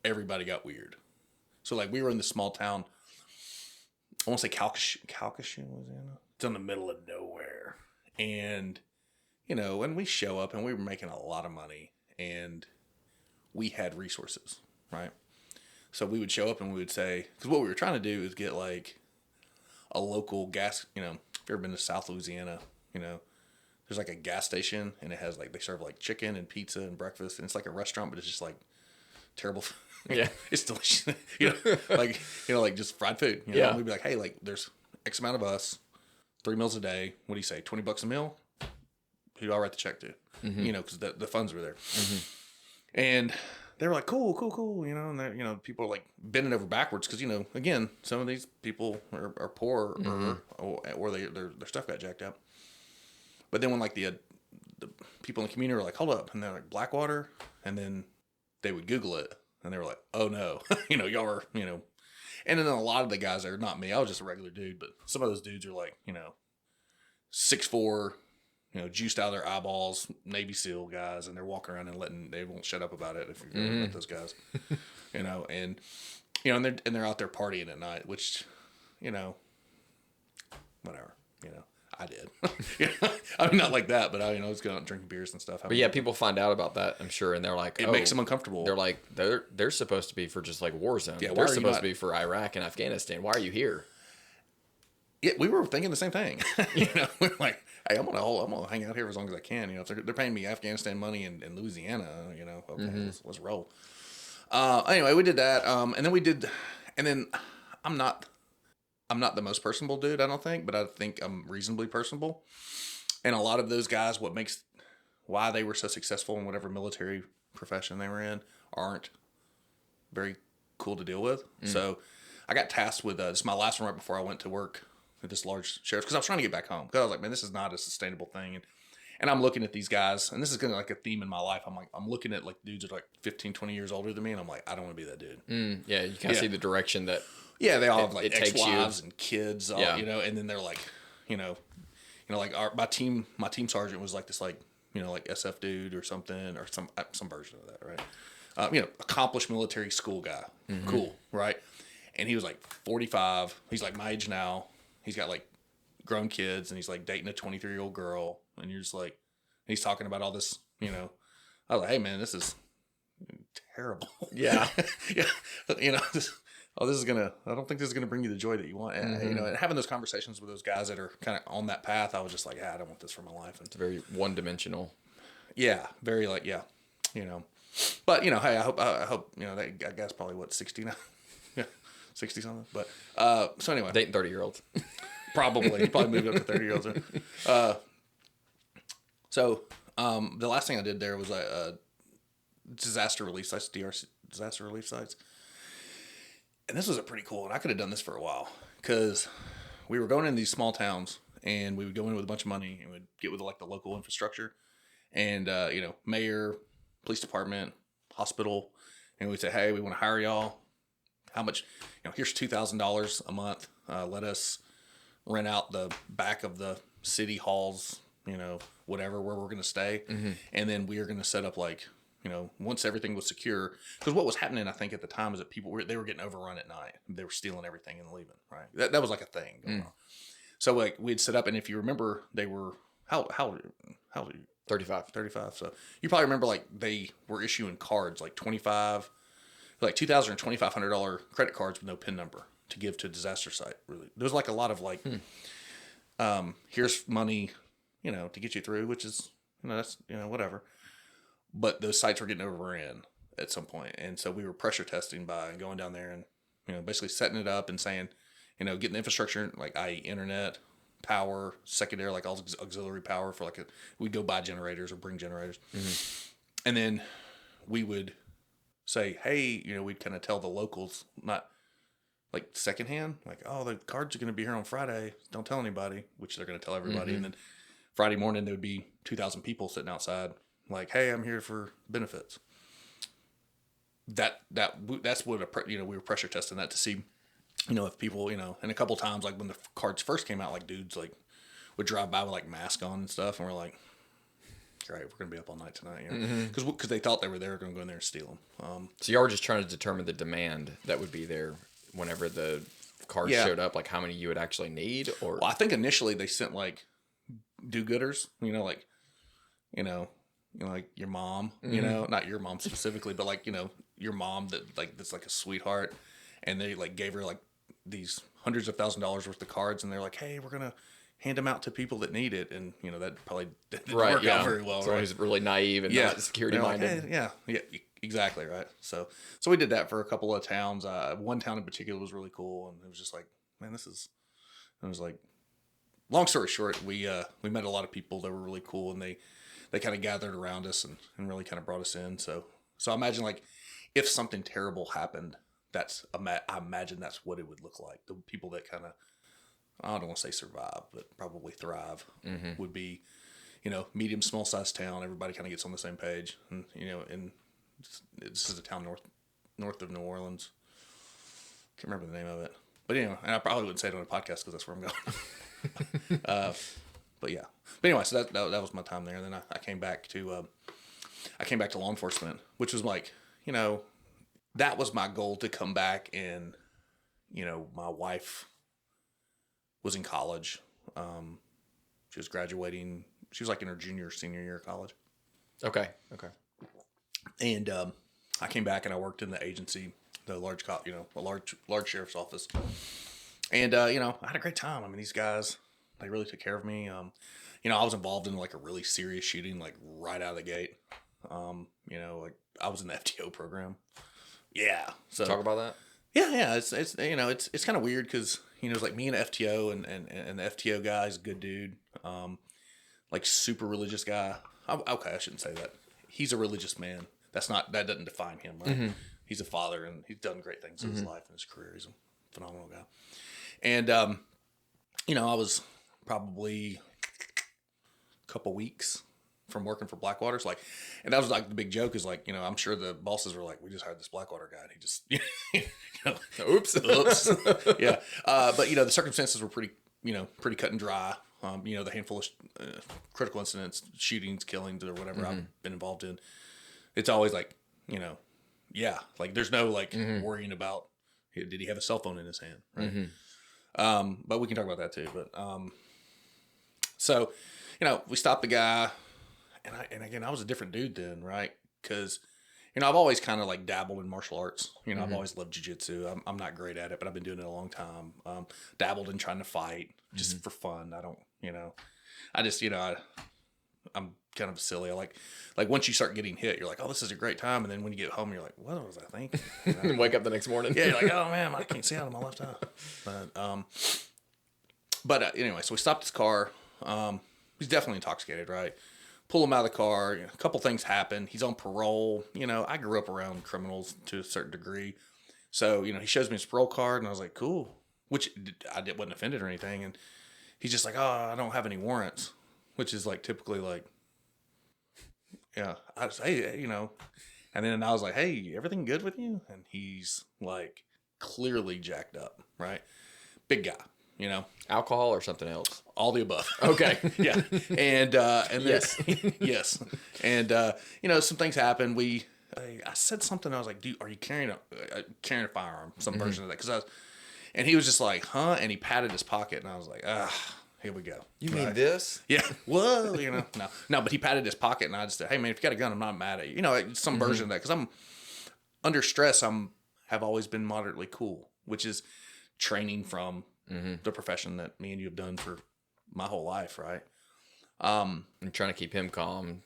everybody got weird. So like we were in this small town, I want to say Calcasieu, Louisiana. It's in the middle of nowhere. And, and we show up and we were making a lot of money and we had resources, right? So we would show up and we would say, because what we were trying to do is get like a local gas, if you've ever been to South Louisiana, there's like a gas station and it has like, they serve like chicken and pizza and breakfast and it's like a restaurant, but it's just like terrible. Yeah. It's delicious. Like just fried food. Yeah. And we'd be like, hey, like there's X amount of us, 3 meals a day. What do you say? $20 a meal? Who do I write the check to? Because the funds were there. And they were like, cool. And people are like bending over backwards because, again, some of these people are poor or their stuff got jacked up. But then when like the people in the community were like, hold up. And they're like, Blackwater. And then they would Google it. And they were like, oh no, y'all are, and then a lot of the guys are not me. I was just a regular dude, but some of those dudes are like, 6'4", juiced out of their eyeballs, Navy SEAL guys, and they're walking around and they won't shut up about it if you're with those guys, and they're out there partying at night, which, whatever, I did. I mean, not like that, but I was going out and drinking beers and stuff. But yeah, people find out about that, I'm sure, and they're like, it makes them uncomfortable. They're like, they're supposed to be for just like war zones. Yeah, they're supposed to be for Iraq and Afghanistan. Why are you here? Yeah, we were thinking the same thing. We're like, hey, I'm gonna hang out here as long as I can. If they're paying me Afghanistan money in Louisiana, okay, let's roll. Anyway, we did that, and then I'm not the most personable dude, I don't think, but I think I'm reasonably personable. And a lot of those guys, why they were so successful in whatever military profession they were in, aren't very cool to deal with. So I got tasked with, this is my last one right before I went to work at this large sheriff's, because I was trying to get back home. Because I was like, man, this is not a sustainable thing. And I'm looking at these guys, and this is kind of like a theme in my life. I'm looking at like dudes that are like 15, 20 years older than me, and I'm like, I don't want to be that dude. Yeah, you kind of see the direction that. Yeah, they all have like ex-wives and kids, and then they're like, like my team sergeant was like this, like, like SF dude or something, or some version of that, right? Accomplished military school guy, cool, right? And he was like 45. He's like my age now. He's got like grown kids, and he's like dating a 23-year-old girl, and you're just like, he's talking about all this, you know, I was like, hey man, this is terrible. Yeah. Yeah. You know, this is I don't think this is gonna bring you the joy that you want. And, you know, and having those conversations with those guys that are kind of on that path, I was just like, I don't want this for my life. And It's very one-dimensional. yeah, very like, yeah, you know, but you know, hey, I hope, you know, that guy's probably what, 60 now? Yeah, 60 something. But, so anyway. Dating 30-year-olds. Probably. He probably moved up to 30-year-olds. So, the last thing I did there was disaster relief sites, DRC, disaster relief sites. And this was a pretty cool, and I could have done this for a while, because we were going in these small towns, and we would go in with a bunch of money, and we'd get with like the local infrastructure, and, you know, mayor, police department, hospital, and we'd say, hey, we want to hire y'all. How much, you know, here's $2,000 a month. Let us rent out the back of the city halls, you know, whatever, where we're going to stay. And then we are going to set up like, you know, once everything was secure, because what was happening, I think at the time, is that they were getting overrun at night. They were stealing everything and leaving. Right. That was like a thing going on. So like we'd set up, and if you remember, they were, how old are you? 35. 35. So you probably remember like they were issuing cards like $2,000 or $2,500 credit cards with no PIN number to give to a disaster site. Really, there was like a lot of like, here's money, you know, to get you through, which is, you know, that's, you know, whatever. But those sites were getting overran at some point, and so we were pressure testing by going down there and, you know, basically setting it up and saying, you know, getting the infrastructure, like i.e. internet, power, secondary, like all auxiliary power for like we'd go buy generators or bring generators, and then we would say, hey, you know, we'd kind of tell the locals, not like secondhand, like, oh, the cards are going to be here on Friday, don't tell anybody, which they're going to tell everybody. And then Friday morning there would be 2,000 people sitting outside like, hey, I'm here for benefits. That's what you know, we were pressure testing that to see, you know, if people, you know, and a couple times, like when the cards first came out, like dudes like would drive by with like mask on and stuff, and we're like, all right, we're gonna be up all night tonight, you know, because they thought they were there, gonna go in there and steal them. So y'all were just trying to determine the demand that would be there whenever the cards showed up, like how many you would actually need, or well, I think initially they sent like do-gooders, you know, like, you know, like your mom, you know, not your mom specifically, but like, you know, your mom that's like a sweetheart, and they like gave her like these hundreds of $1,000s worth of cards, and they're like, hey, we're gonna hand them out to people that need it, and you know that probably didn't work out very well. So he's really naive and not security minded. Like, hey, yeah, exactly right. So we did that for a couple of towns. One town in particular was really cool, and it was just like, man, it was like, long story short, we met a lot of people that were really cool, and they kind of gathered around us and really kind of brought us in. So I imagine like if something terrible happened, I imagine that's what it would look like. The people that kind of, I don't want to say survive, but probably thrive would be, you know, medium, small size town. Everybody kind of gets on the same page, and you know, and this is a town north of New Orleans. Can't remember the name of it, but anyway, and I probably wouldn't say it on a podcast because that's where I'm going. But yeah, but anyway, so that was my time there. And then I came back to law enforcement, which was like, you know, that was my goal, to come back. And you know, my wife was in college. She was graduating. She was like in her senior year of college. Okay. And I came back and I worked in the agency, the large sheriff's office. And you know, I had a great time. I mean, these guys, they really took care of me. You know, I was involved in like a really serious shooting, like right out of the gate. You know, like I was in the FTO program. Yeah. So talk about that. Yeah. It's you know, it's kind of weird because, you know, it's like me and FTO and the FTO guy is a good dude. Like super religious guy. Okay, I shouldn't say that. He's a religious man. That doesn't define him, right? He's a father, and he's done great things in his life and his career. He's a phenomenal guy. And you know, I was probably a couple weeks from working for Blackwater's, like, and that was like the big joke is like, you know, I'm sure the bosses were like, we just hired this Blackwater guy, and he just, you know, oops, yeah. But you know, the circumstances were pretty cut and dry. You know, the handful of critical incidents, shootings, killings, or whatever I've been involved in, it's always like, you know, yeah, like there's no like worrying about, did he have a cell phone in his hand, right? But we can talk about that too. But so, you know, we stopped the guy, and again, I was a different dude then, right? Because, I've always kind of like dabbled in martial arts. I've always loved jiu-jitsu. I'm not great at it, but I've been doing it a long time. Dabbled in trying to fight just for fun. I don't, I just, I'm kind of silly. I like once you start getting hit, you're like, oh, this is a great time. And then when you get home, you're like, what was I thinking? Wake up the next morning. Yeah, you're like, oh man, I can't see out of my left eye. But anyway, so we stopped his car. He's definitely intoxicated, right? Pull him out of the car. A couple things happen. He's on parole. I grew up around criminals to a certain degree. So, he shows me his parole card, and I was like, cool. Which wasn't offended or anything. And he's just like, oh, I don't have any warrants. Which is like typically like, yeah. I was, hey, And then I was like, hey, everything good with you? And he's like clearly jacked up, right? Big guy. Alcohol or something else? All the above. Okay. Yeah. And yes. Yes. And, some things happen. I said something. I was like, dude, are you carrying a firearm? Some version of that. And he was just like, huh? And he patted his pocket. And I was like, here we go. You mean this? Yeah. Whoa. No, but he patted his pocket. And I just said, hey man, if you got a gun, I'm not mad at you. Some version of that. Cause I'm under stress. Have always been moderately cool, which is training from the profession that me and you have done for my whole life, right? I'm trying to keep him calm.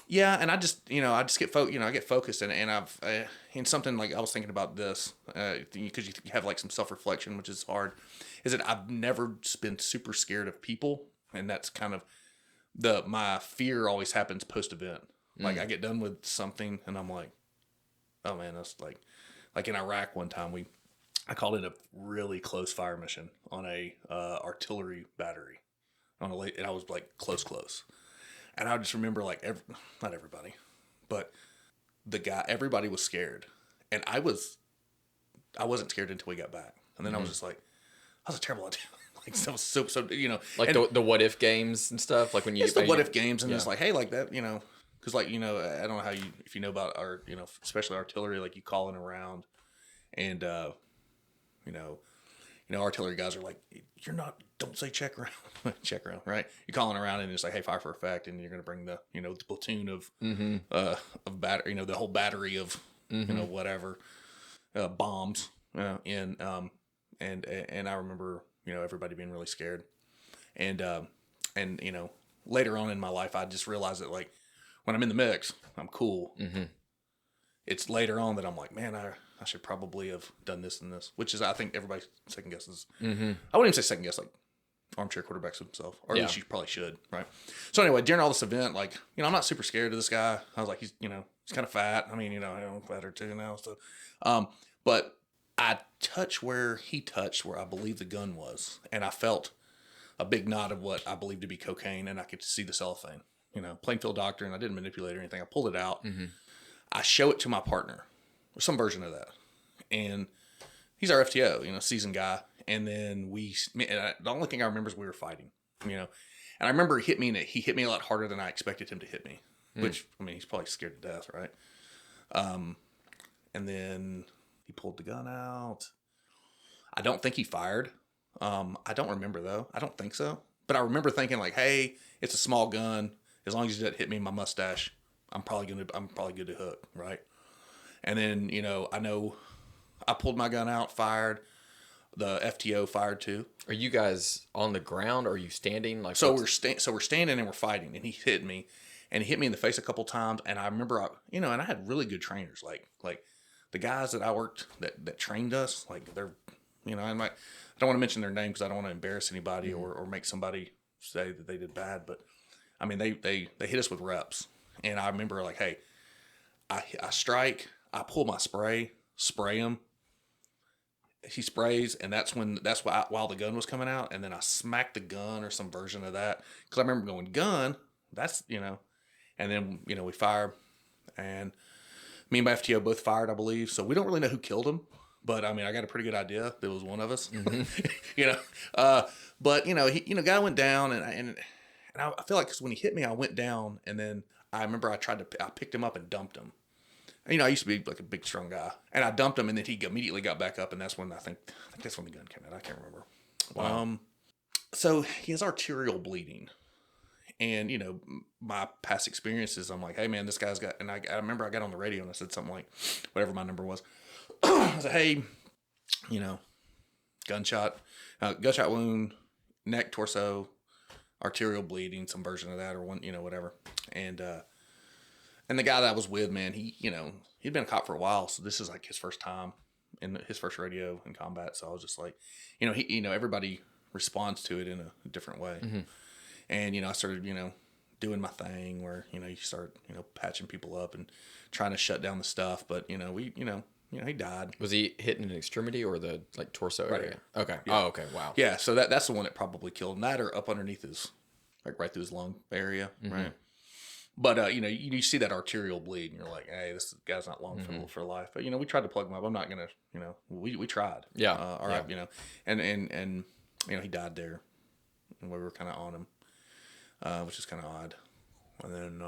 Yeah, and I just get I get focused, and I've in something like I was thinking about this because you have like some self reflection, which is hard. Is that I've never been super scared of people, and that's kind of my fear always happens post event. Like I get done with something, and I'm like, oh man, that's like in Iraq one time I called in a really close fire mission on a artillery battery and I was like close. And I just remember like not everybody, but everybody was scared. And I wasn't scared until we got back. And then I was just like, that was a terrible idea. Like so like the what if games and stuff. Like when you it's the what if games and it's like, hey, like that, because like, I don't know if you know about our, especially artillery, like you call in around and, artillery guys are like, don't say check around, right? You're calling around and it's like, hey, fire for effect. And you're going to bring the, the platoon of battery, the whole battery of, whatever, bombs, in, and I remember, everybody being really scared. And later on in my life, I just realized that like when I'm in the mix, I'm cool. It's later on that I'm like, man, I should probably have done this and this, which is, I think everybody second guesses. I wouldn't even say second guess, like armchair quarterbacks himself, or at least you probably should, right? So anyway, during all this event, like, I'm not super scared of this guy. I was like, he's kind of fat. I mean, I'm fatter too now. So, but I touched where he touched, where I believe the gun was, and I felt a big knot of what I believed to be cocaine, and I could see the cellophane, plain field doctor, and I didn't manipulate or anything. I pulled it out. I show it to my partner, or some version of that. And he's our FTO, seasoned guy. And then the only thing I remember is we were fighting, and I remember he hit me a lot harder than I expected him to hit me, which, he's probably scared to death. Right. And then he pulled the gun out. I don't think he fired. I don't remember though. I don't think so, but I remember thinking like, hey, it's a small gun. As long as he doesn't hit me in my mustache, I'm probably good to hook. Right. And then, I know I pulled my gun out, fired. The FTO fired too. Are you guys on the ground or are you standing? Like we're standing and we're fighting, and he hit me in the face a couple times. And I remember, and I had really good trainers, like the guys that I worked that trained us. Like they're, I don't want to mention their name because I don't want to embarrass anybody or make somebody say that they did bad. But I mean, they hit us with reps, and I remember like, hey, I strike, I pull my spray him. He sprays, and that's while the gun was coming out, and then I smacked the gun or some version of that, because I remember going, gun, that's, and then, we fired, and me and my FTO both fired, I believe, so we don't really know who killed him, but, I got a pretty good idea that it was one of us, but, guy went down, and I feel like, because when he hit me, I went down, and then I remember I picked him up and dumped him. I used to be like a big, strong guy, and I dumped him, and then he immediately got back up, and that's when I think that's when the gun came out. I can't remember. Wow. So he has arterial bleeding, And, you know, my past experiences, I'm like, hey, man, this guy's got, and I remember I got on the radio and I said something like, whatever my number was. I said, hey, you know, gunshot wound, neck, torso, arterial bleeding, some version of that, or one, you know, whatever. And the guy that I was with, man, he, you know, he'd been a cop for a while. So this is like his first time in his first rodeo in combat. So I was just like, you know, everybody responds to it in a different way. Mm-hmm. And, you know, I started, you know, doing my thing where, you know, you start, you know, patching people up and trying to shut down the stuff. But, you know, he died. Was he hitting an extremity or the like torso area? Here. Okay. Yeah. Oh, okay. Wow. Yeah. So that's the one that probably killed him. That or up underneath his, like right through his lung area. Mm-hmm. Right. But, you know, you see that arterial bleed and you're like, hey, this guy's not long for life. But, you know, we tried to plug him up. I'm not going to, you know, we tried. Yeah. All right. You know, and, you know, he died there and we were kind of on him. Which is kind of odd. And then,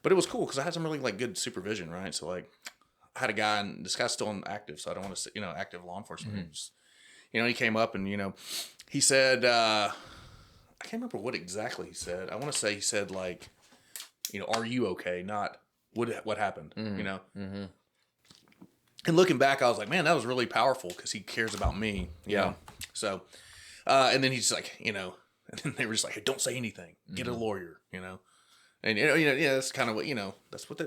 but it was cool because I had some really like good supervision, right? So like, I had a guy, and this guy's still active, so I don't want to say, you know, active law enforcement. Mm-hmm. Just, you know, he came up and, you know, he said, I can't remember what exactly he said. I want to say he said like, you know, are you okay? Not what happened, you know? Mm-hmm. And looking back, I was like, man, that was really powerful because he cares about me. You know? So, and then he's like, you know, and then they were just like, hey, don't say anything. Get a lawyer, you know? And, you know, yeah, that's kind of what, you know, that's what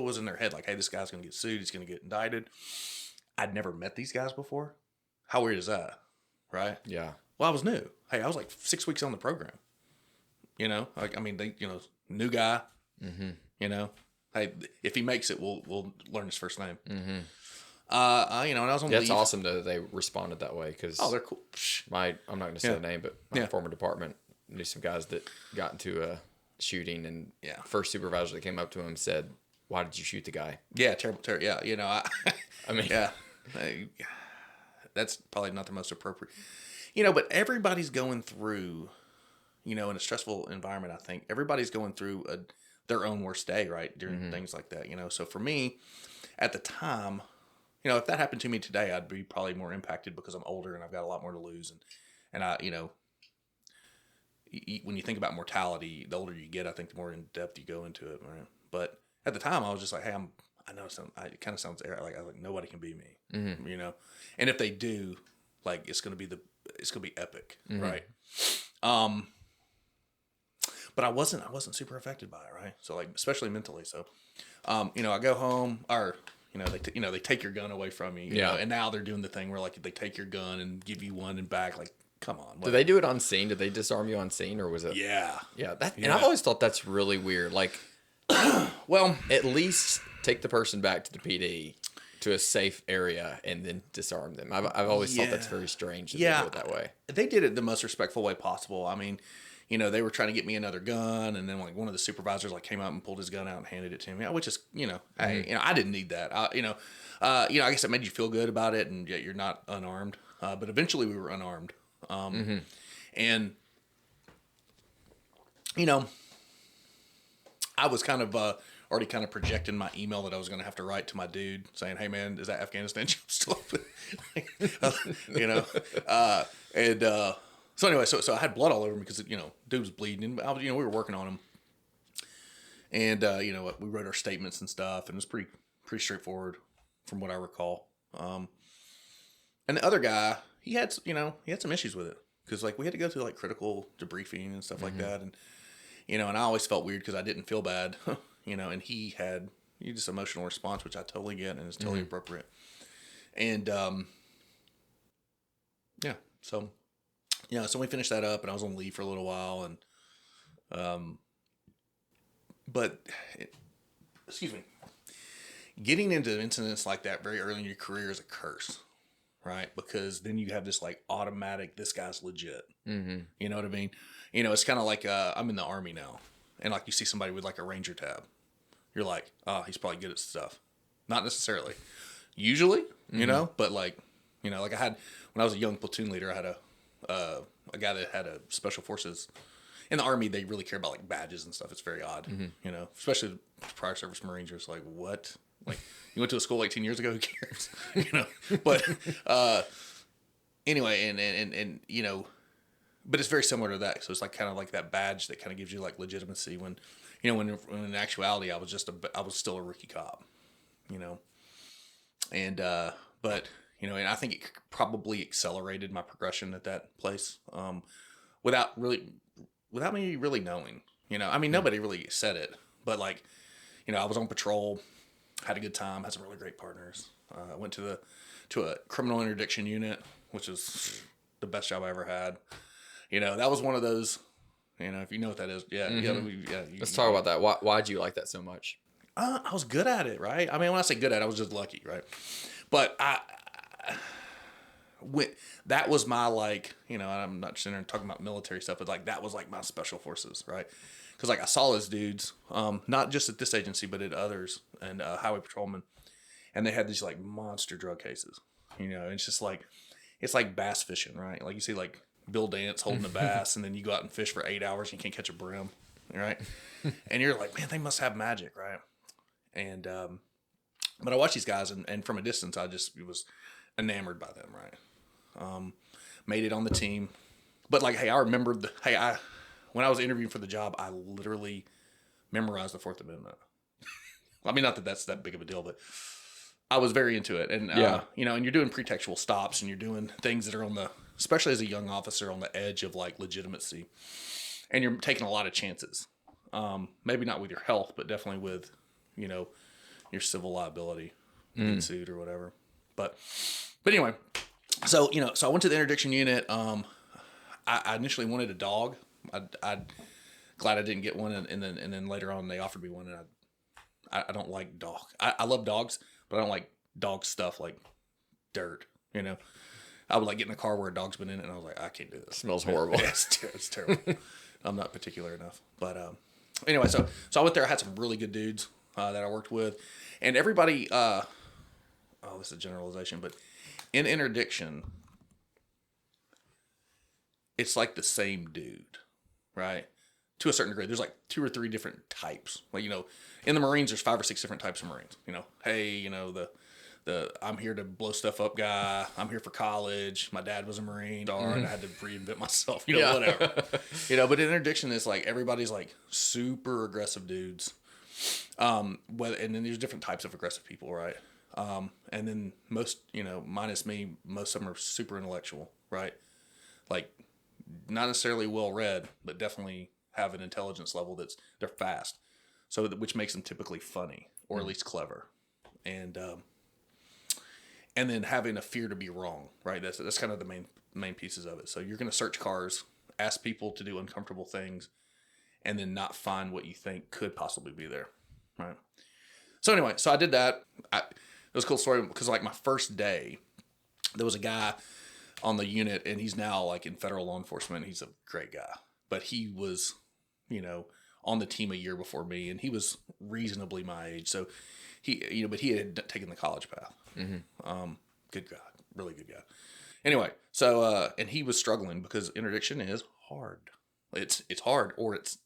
was in their head. Like, hey, this guy's going to get sued. He's going to get indicted. I'd never met these guys before. How weird is that? Right? Yeah. Well, I was new. Hey, I was like 6 weeks on the program. You know? Like, I mean, they, you know, new guy, you know? Hey, if he makes it, we'll learn his first name. Mm-hmm. You know, and I was on leave. That's awesome that they responded that way because they're cool. I'm not going to say the name, but my former department knew some guys that got into a shooting, and first supervisor that came up to him said, "Why did you shoot the guy?" Yeah, terrible. Yeah, you know, I mean, that's probably not the most appropriate. You know, but everybody's going through, you know, in a stressful environment. I think everybody's going through their own worst day, right, during things like that. You know, so for me, at the time. You know, if that happened to me today, I'd be probably more impacted because I'm older and I've got a lot more to lose. And I, you know, when you think about mortality, the older you get, I think the more in depth you go into it. Right? But at the time, I was just like, hey, I know it kind of sounds like nobody can be me, you know. And if they do, like it's gonna be epic, right? But I wasn't super affected by it, right? So like, especially mentally. So, you know, I go home or. You know, they take your gun away from you, you know, and now they're doing the thing where like they take your gun and give you one and back. Like, come on. Did they do it on scene? Did they disarm you on scene, or was it? Yeah. And I've always thought that's really weird. Like, well, at least take the person back to the PD to a safe area and then disarm them. I've always thought that's very strange that they do it that way. They did it the most respectful way possible. I mean, you know, they were trying to get me another gun, and then like one of the supervisors like came out and pulled his gun out and handed it to me, which is, you know, I didn't need that. I guess it made you feel good about it, and yet you're not unarmed. But eventually we were unarmed, and you know, I was kind of already kind of projecting my email that I was going to have to write to my dude saying, "Hey man, is that Afghanistan job still open?" You know, So anyway, so I had blood all over him because, you know, dude was bleeding. And we were working on him. And, you know, we wrote our statements and stuff. And it was pretty straightforward from what I recall. And the other guy, he had some issues with it. Because, like, we had to go through, like, critical debriefing and stuff like that. And, you know, and I always felt weird because I didn't feel bad. You know, and he had just emotional response, which I totally get and is totally appropriate. And, so... Yeah, so we finished that up, and I was on leave for a little while, and, excuse me, getting into incidents like that very early in your career is a curse, right? Because then you have this like automatic, this guy's legit. You know what I mean? You know, it's kind of like I'm in the Army now, and like you see somebody with like a Ranger tab, you're like, oh, he's probably good at stuff. Not necessarily, usually, you know, but like, you know, like I had when I was a young platoon leader, I had a guy that had a special forces in the Army. They really care about like badges and stuff. It's very odd, you know, especially prior service Marines. You're just like, what? Like you went to a school 18 years ago, who cares? You know, but, anyway, and, you know, but it's very similar to that. So it's like kind of like that badge that kind of gives you like legitimacy when, you know, when in actuality I was still a rookie cop, you know, and but you know, and I think it probably accelerated my progression at that place, without me really knowing, you know. I mean, nobody really said it, but you know, I was on patrol, had a good time, had some really great partners. I went to a criminal interdiction unit, which was the best job I ever had. You know, that was one of those, you know, if you know what that is. Yeah. Let's talk about that. Why'd you like that so much? I was good at it, right? I mean, when I say good at it, I was just lucky, right? But that was my, like, you know, I'm not sitting there talking about military stuff, but like that was like my special forces, right? Because like I saw those dudes, not just at this agency, but at others, and highway patrolmen, and they had these like monster drug cases. You know, it's just like, it's like bass fishing, right? Like you see like Bill Dance holding a bass, and then you go out and fish for 8 hours and you can't catch a brim, right? And you're like, man, they must have magic, right? And but I watched these guys, and from a distance, I just was enamored by them, right? Made it on the team, but like, hey, I remembered when I was interviewing for the job, I literally memorized the Fourth Amendment. I mean, not that that's that big of a deal, but I was very into it. And, you know, and you're doing pretextual stops, and you're doing things that are especially as a young officer, on the edge of like legitimacy, and you're taking a lot of chances. Maybe not with your health, but definitely with, you know, your civil liability, getting sued or whatever. But anyway, so, you know, so I went to the interdiction unit. I initially wanted a dog. I glad I didn't get one, and then later on they offered me one, and I don't like dog. I love dogs, but I don't like dog stuff like dirt, you know. I would like get in a car where a dog's been in it, and I was like, I can't do this. It smells horrible. Yeah, it's terrible. I'm not particular enough. But anyway, so I went there. I had some really good dudes that I worked with, and everybody. This is a generalization, but in interdiction, it's like the same dude, right? To a certain degree. There's like 2 or 3 different types. Like, you know, in the Marines, there's 5 or 6 different types of Marines. You know, hey, you know, the I'm here to blow stuff up guy. I'm here for college. My dad was a Marine, and I had to reinvent myself. You know, whatever. You know, but interdiction is like everybody's like super aggressive dudes. And then there's different types of aggressive people, right? And then most, you know, minus me, most of them are super intellectual, right? Like, not necessarily well read, but definitely have an intelligence level they're fast, so which makes them typically funny, or at least clever, and then having a fear to be wrong, right? That's kind of the main pieces of it. So you're going to search cars, ask people to do uncomfortable things, and then not find what you think could possibly be there, right? So anyway, so I did that. It was a cool story because like my first day, there was a guy on the unit, and he's now like in federal law enforcement. He's a great guy, but he was, you know, on the team a year before me, and he was reasonably my age. So but he had taken the college path. Mm-hmm. Good guy, really good guy. Anyway, so and he was struggling because interdiction is hard. It's hard, or it's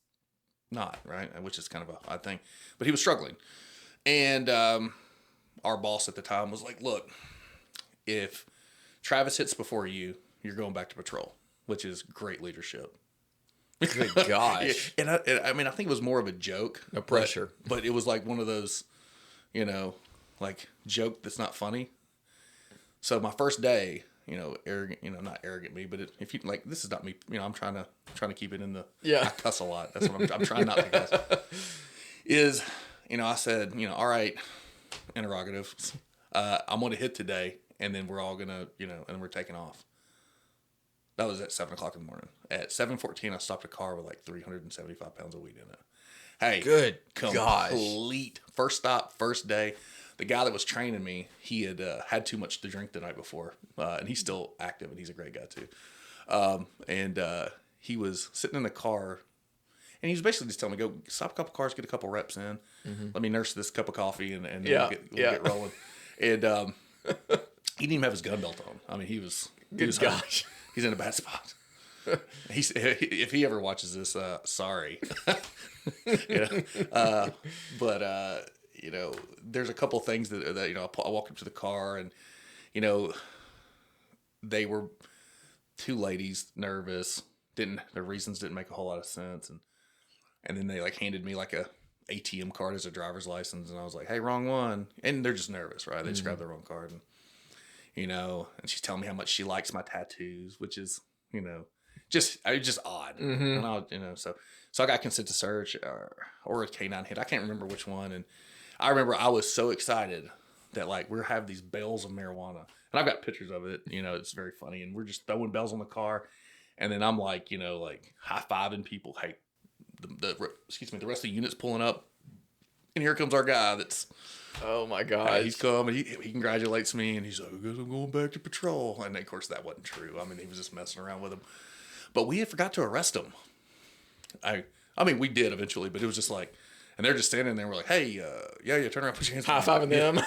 not, right? Which is kind of a odd thing. But he was struggling, and our boss at the time was like, "Look, if Travis hits before you, you're going back to patrol," which is great leadership. Good gosh. And I mean, I think it was more of a joke. No pressure. But it was like one of those, you know, like joke that's not funny. So my first day, you know, arrogant, you know, not arrogant me, but if you like, this is not me, you know, I'm trying to keep it in the, I cuss a lot. That's what I'm trying not to cuss. Is, you know, I said, you know, all right, interrogative, I'm going to hit today, and then we're all going to, you know, and we're taking off. That was at 7 o'clock in the morning. At 7:14, I stopped a car with like 375 pounds of weed in it. Hey, good complete gosh. First stop, first day. The guy that was training me, he had too much to drink the night before, and he's still active, and he's a great guy too. And he was sitting in the car, and he was basically just telling me, "Go stop a couple cars, get a couple reps in. Mm-hmm. Let me nurse this cup of coffee, and we'll get rolling." And he didn't even have his gun belt on. I mean, he was gosh. He's in a bad spot. If he ever watches this, sorry. You know? But you know, there's a couple things that you know, I walked up to the car, and you know, they were 2 ladies, nervous, the reasons didn't make a whole lot of sense. And then they like handed me like a ATM card as a driver's license. And I was like, hey, wrong one. And they're just nervous, right? They just grab the wrong card. And, and she's telling me how much she likes my tattoos, which is, just odd. And so I got consent to search or a canine hit. I can't remember which one. And I remember I was so excited that like we have these bales of marijuana, and I've got pictures of it. It's very funny, and we're just throwing bells on the car, and then I'm like, like high fiving people. Hey, the rest of the unit's pulling up, and here comes our guy. That's oh my god, he's come and he congratulates me, and he's like, I guess I'm going back to patrol. And of course that wasn't true. I mean, he was just messing around with him, but we had forgot to arrest him. I mean, we did eventually, but it was just like. And they're just standing there. And we're like, "Hey, yeah, turn around, put your hands." High-fiving them.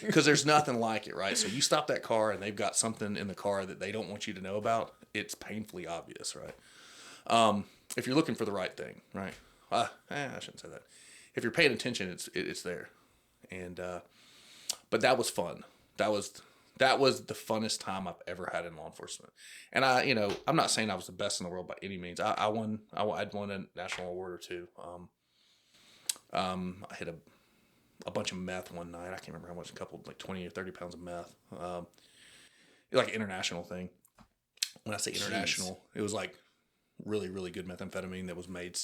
Because there's nothing like it, right? So you stop that car, and they've got something in the car that they don't want you to know about. It's painfully obvious, right? If you're looking for the right thing, right? I shouldn't say that. If you're paying attention, it's there. And but that was fun. That was the funnest time I've ever had in law enforcement. And I'm not saying I was the best in the world by any means. I'd won a national award or two. I hit a bunch of meth one night. I can't remember how much, like 20 or 30 pounds of meth. Like an international thing. When I say international, it was like really, really good methamphetamine that was made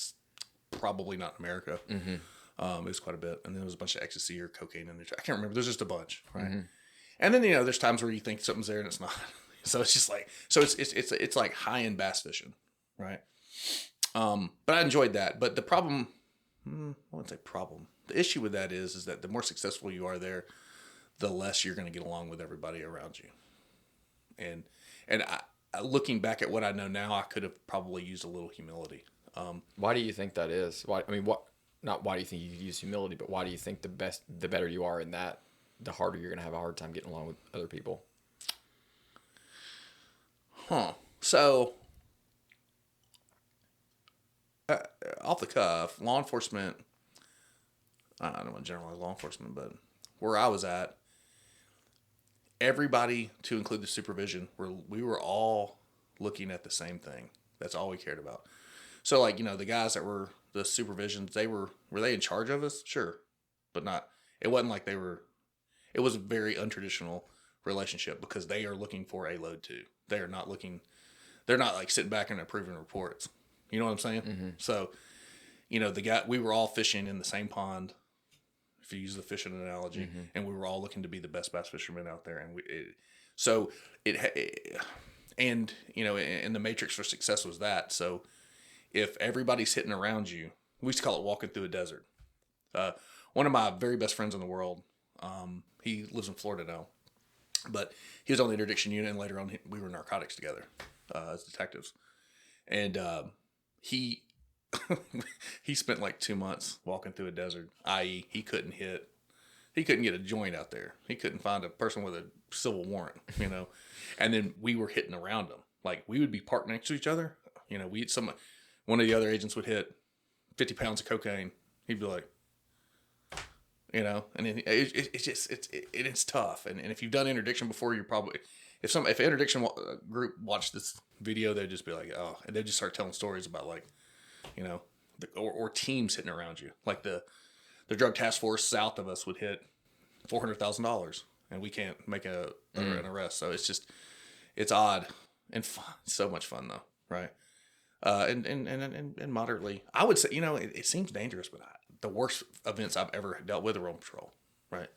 probably not in America. Mm-hmm. It was quite a bit. And then there was a bunch of ecstasy or cocaine in there. I can't remember. There's just a bunch, right? Mm-hmm. And then, there's times where you think something's there and it's not. So it's just like, it's like high-end bass fishing, right? But I enjoyed that. But the problem, I wouldn't say problem. The issue with that is that the more successful you are there, the less you're going to get along with everybody around you. And looking back at what I know now, I could have probably used a little humility. Why do you think that is? Not why do you think you could use humility, but why do you think the better you are in that, the harder you're going to have a hard time getting along with other people? So, off the cuff, law enforcement, I don't want to generalize law enforcement, but where I was at, everybody, to include the supervision, we were all looking at the same thing. That's all we cared about. So, like, the guys that were the supervisions, were they in charge of us? Sure. But it wasn't like it was a very untraditional relationship because they are looking for a load too. They're not like sitting back and approving reports. You know what I'm saying? Mm-hmm. So, we were all fishing in the same pond, if you use the fishing analogy, mm-hmm. and we were all looking to be the best bass fishermen out there. And and the matrix for success was that. So if everybody's hitting around you, we used to call it walking through a desert. One of my very best friends in the world, he lives in Florida now, but he was on the interdiction unit, and later on we were narcotics together as detectives. And he spent like 2 months walking through a desert, i.e. he couldn't get a joint out there. He couldn't find a person with a civil warrant, and then we were hitting around him. Like, we would be parked next to each other. One of the other agents would hit 50 pounds of cocaine. He'd be like, and it's tough. And if you've done interdiction before, you're probably, if an interdiction group watched this video, they'd just be like, oh, and they'd just start telling stories about like, or teams hitting around you. Like the drug task force south of us would hit $400,000 and we can't make an arrest. So it's odd and fun. So much fun though. Right. And moderately, I would say, it seems dangerous, but the worst events I've ever dealt with are on patrol, right?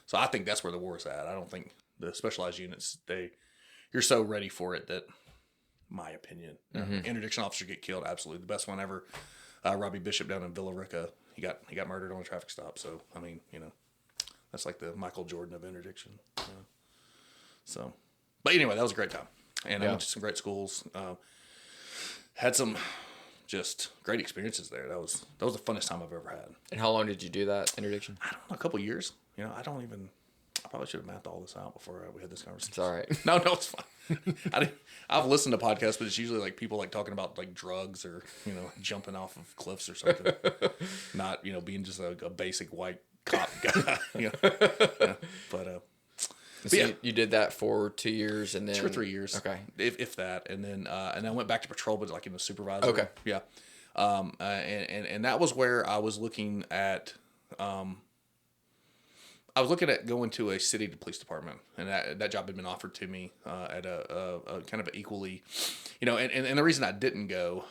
So I think that's where the war is at. I don't think the specialized units, you're so ready for it that, my opinion, interdiction officers get killed. Absolutely. The best one ever, Robbie Bishop down in Villa Rica, he got murdered on a traffic stop. So, I mean, that's like the Michael Jordan of interdiction. So, but anyway, that was a great time. And I went to some great schools. Had some just great experiences there. That was the funnest time I've ever had. And how long did you do that interdiction? I don't know, a couple years. I probably should have mapped all this out before we had this conversation. It's all right. No, it's fine. I've listened to podcasts, but it's usually like people like talking about like drugs or, jumping off of cliffs or something. Not, being just a basic white cop guy. But So yeah, you did that for 2 years and then 2 or 3 years. Okay. If that. And I went back to patrol, but like in the supervisor. Okay. Yeah. And that was where I was looking at, going to a city police department, and that job had been offered to me at a kind of equally, and the reason I didn't go,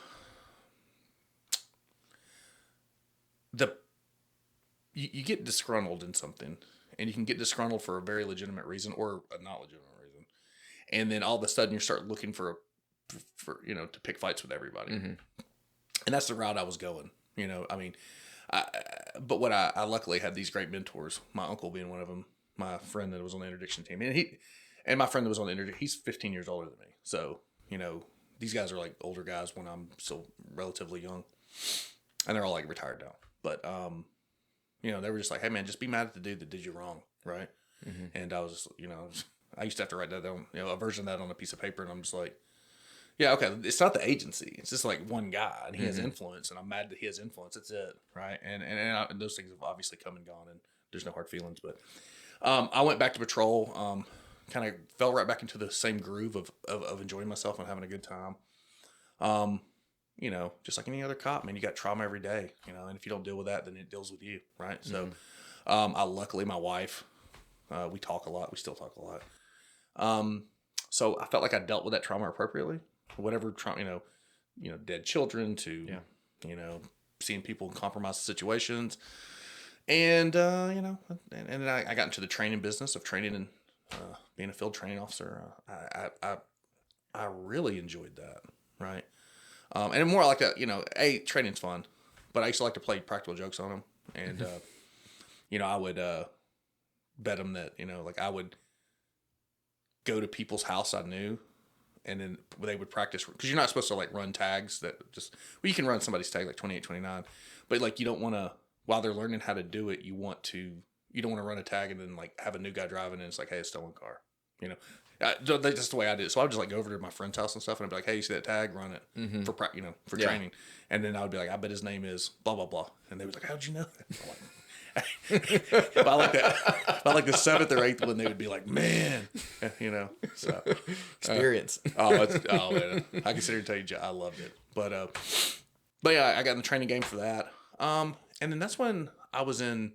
you get disgruntled in something, and you can get disgruntled for a very legitimate reason or a not legitimate reason, and then all of a sudden you start looking for to pick fights with everybody, and that's the route I was going. I mean. But what I luckily had these great mentors, my uncle being one of them, my friend that was on the interdiction team, and my friend that was on the interdiction, he's 15 years older than me. So, these guys are like older guys when I'm still relatively young, and they're all like retired now. But, they were just like, hey man, just be mad at the dude that did you wrong. Right. And I was just, I used to have to write that down, a version of that on a piece of paper. And I'm just like, yeah, okay. It's not the agency. It's just like one guy, and he has influence, and I'm mad that he has influence. That's it, right? And those things have obviously come and gone, and there's no hard feelings. But I went back to patrol. Kind of fell right back into the same groove of enjoying myself and having a good time. Just like any other cop, man, you got trauma every day. And if you don't deal with that, then it deals with you, right? So, luckily my wife, we talk a lot. We still talk a lot. So I felt like I dealt with that trauma appropriately. Whatever trauma, dead children to, seeing people in compromised situations. And, and then I got into the training business of training and being a field training officer. I really enjoyed that. Right. And more like training's fun, but I used to like to play practical jokes on them. And, I would bet them that, I would go to people's house I knew, and then they would practice, because you're not supposed to like run tags that just, you can run somebody's tag like 28, 29, but like you don't want to, while they're learning how to do it, you don't want to run a tag and then like have a new guy driving and it's like, hey, it's stolen car, that's just the way I did it. So I would just like go over to my friend's house and stuff, and I'd be like, hey, you see that tag, run it for training. And then I would be like, I bet his name is blah, blah, blah. And they was like, how'd you know that? By like the 7th or 8th one, they would be like, man, so Experience. Man, I can sit here and tell you, I loved it. But yeah, I got in the training game for that. And then that's when I was doing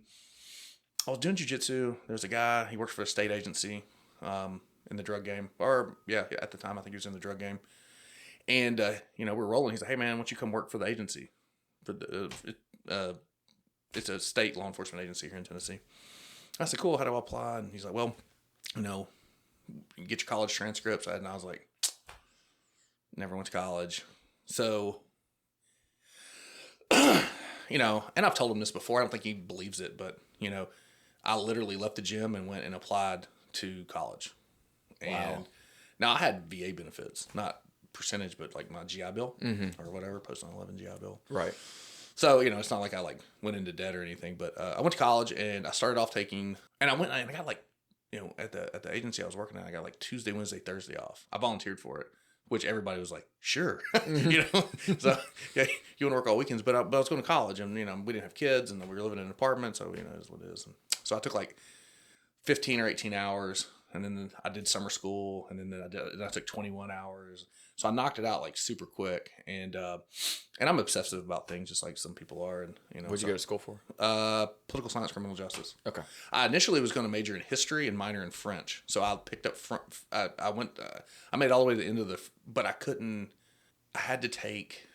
jiu-jitsu. There's a guy, he works for a state agency, in the drug game, or yeah, at the time, I think he was in the drug game. And, we're rolling. He's like, hey man, why don't you come work for the agency? It's a state law enforcement agency here in Tennessee. I said, cool, how do I apply? And he's like, well, you get your college transcripts. And I was like, never went to college. So, and I've told him this before. I don't think he believes it, but, I literally left the gym and went and applied to college. And wow. Now I had VA benefits, not percentage, but like my GI Bill or whatever, post 9/11 GI Bill. Right. So, it's not like I like went into debt or anything, but I went to college and I started off taking, and I got like, at the agency I was working at, I got like Tuesday, Wednesday, Thursday off. I volunteered for it, which everybody was like, sure, so yeah, you want to work all weekends, but I was going to college, and, we didn't have kids, and we were living in an apartment. So, it is what it is. And so I took like 15 or 18 hours, and then I did summer school, and then I took 21 hours. So I knocked it out like super quick, and I'm obsessive about things, just like some people are. And What'd you go to school for? Political science, criminal justice. Okay. I initially was going to major in history and minor in French, so I picked up I made it all the way to the end of but I couldn't. I had to take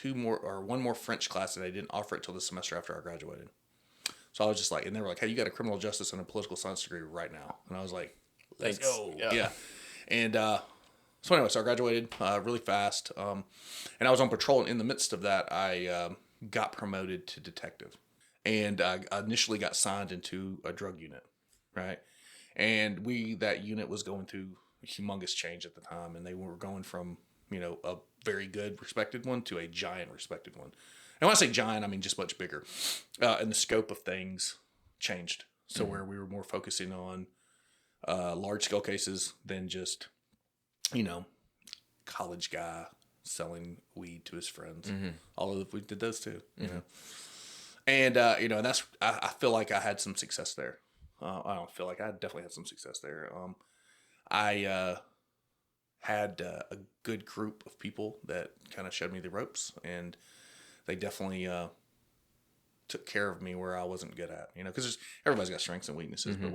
one more French class, and they didn't offer it till the semester after I graduated. So I was just like, and they were like, hey, you got a criminal justice and a political science degree right now, and I was like, let's go. Yeah. And so anyway, so I graduated really fast, and I was on patrol, and in the midst of that, I got promoted to detective, and I initially got signed into a drug unit, right? And that unit was going through a humongous change at the time, and they were going from, a very good respected one to a giant respected one. And when I say giant, I mean just much bigger, and the scope of things changed. So where we were more focusing on large scale cases than just, college guy selling weed to his friends. Although we did those too, and, and that's, I feel like I had some success there. I don't feel like I definitely had some success there. I had a good group of people that kind of showed me the ropes, and they definitely took care of me where I wasn't good at, because everybody's got strengths and weaknesses, but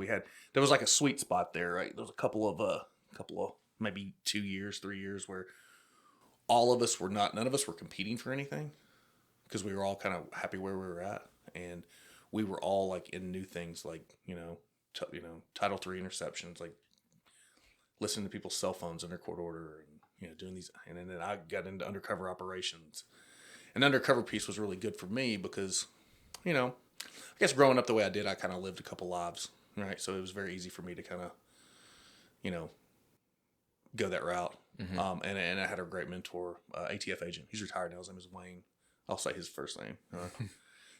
there was like a sweet spot there, right? There was a couple of maybe 2 years, 3 years where none of us were competing for anything, because we were all kind of happy where we were at, and we were all like in new things, like Title III interceptions, like listening to people's cell phones in their court order, and doing these, and then I got into undercover operations, and the undercover piece was really good for me because, I guess growing up the way I did, I kind of lived a couple lives, right? So it was very easy for me to kind of, go that route. And I had a great mentor, ATF agent. He's retired now. His name is Wayne. I'll say his first name.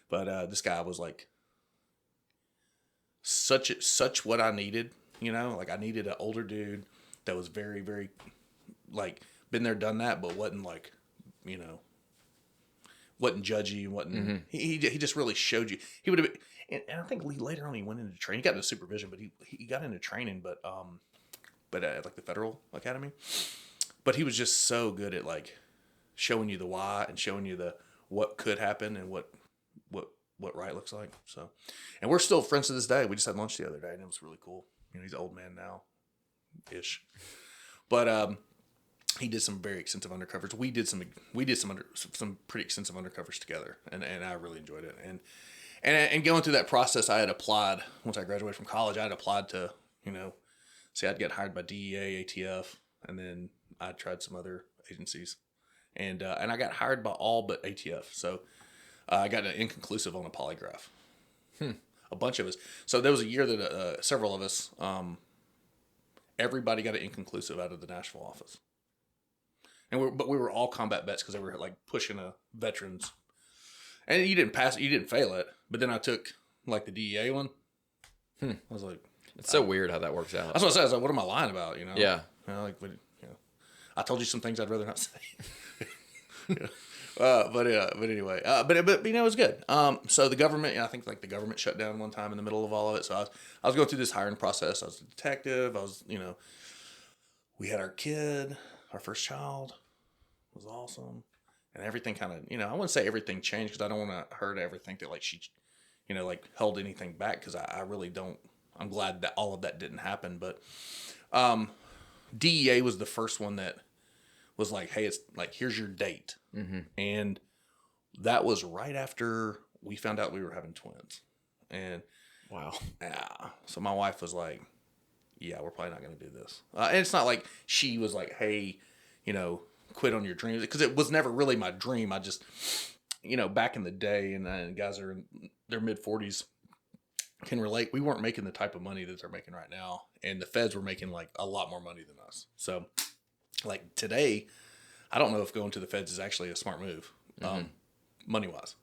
But this guy was like such what I needed, like I needed an older dude that was very, very like been there, done that, but wasn't like, wasn't judgy, wasn't, he just really showed you. He would have been, and I think later on he went into training. He got into supervision, but he got into training, but at like the Federal Academy. But he was just so good at like showing you the why and showing you the what could happen and what right looks like. So, and we're still friends to this day. We just had lunch the other day, and it was really cool. He's an old man now, ish. But he did some very extensive undercovers. We did some pretty extensive undercovers together, and I really enjoyed it. And going through that process, I had applied once I graduated from college. I had applied to see, I'd get hired by DEA, ATF, and then I tried some other agencies, and I got hired by all but ATF. So I got an inconclusive on a polygraph. A bunch of us. So there was a year that several of us, everybody got an inconclusive out of the Nashville office, but we were all combat vets because they were like pushing a veterans, and you didn't pass it, you didn't fail it. But then I took like the DEA one. I was like, it's so weird how that works out. That's what I said. I was like, what am I lying about? Yeah. I told you some things I'd rather not say. But anyway, but it was good. So the government, I think like the government shut down one time in the middle of all of it. So I was going through this hiring process. I was a detective. I was, we had our kid, our first child. It was awesome. And everything kind of, I wouldn't say everything changed because I don't want her to ever think that like she, like held anything back, because I really don't. I'm glad that all of that didn't happen. But DEA was the first one that was like, hey, it's like, here's your date. And that was right after we found out we were having twins. And wow. Yeah. So my wife was like, yeah, we're probably not going to do this. And it's not like she was like, hey, quit on your dreams. Because it was never really my dream. I just, back in the day, and guys are in their mid-40s can relate. We weren't making the type of money that they're making right now. And the feds were making like a lot more money than us. So like today, I don't know if going to the feds is actually a smart move, money-wise.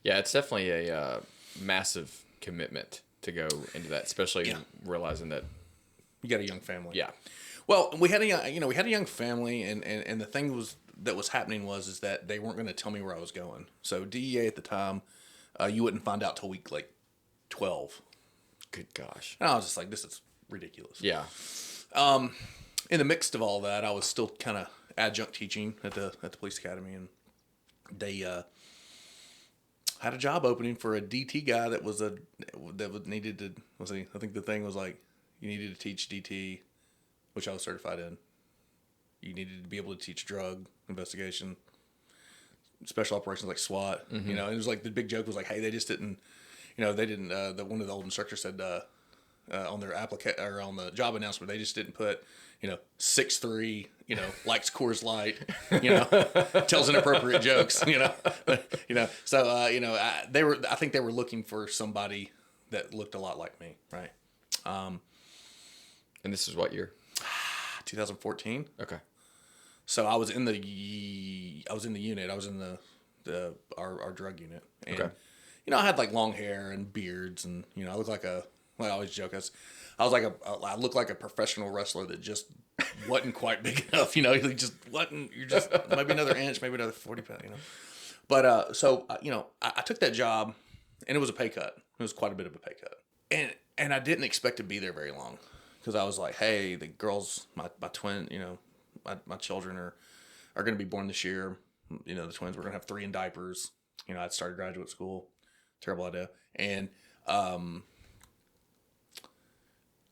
Yeah, it's definitely a massive commitment to go into that, especially realizing that you got a young family. Yeah. Well, we had a young family, and the thing that was happening is that they weren't going to tell me where I was going. So DEA at the time, you wouldn't find out till week like 12. Good gosh. And I was just like, this is ridiculous. Yeah. In the midst of all that, I was still kind of adjunct teaching at the police academy, and they had a job opening for a DT guy needed to. I think the thing was like, you needed to teach DT, which I was certified in. You needed to be able to teach drug investigation, special operations like SWAT. And it was like the big joke was like, hey, they just didn't. They didn't. One of the old instructors said on their or on the job announcement, they just didn't put 6'3", likes Coors Light, tells inappropriate jokes, So I think they were looking for somebody that looked a lot like me, right? And this is what year? 2014. Okay. So I was in the unit. I was in our drug unit. And, okay. I had like long hair and beards, and I looked like I always joke. I looked like a professional wrestler that just wasn't quite big enough. He just wasn't. You're just maybe another inch, maybe another 40 pounds. But so I took that job, and it was a pay cut. It was quite a bit of a pay cut. and I didn't expect to be there very long, because I was like, hey, the girls, my twin, my children are going to be born this year. The twins, we're going to have 3 in diapers. I'd started graduate school. Terrible idea. And I'm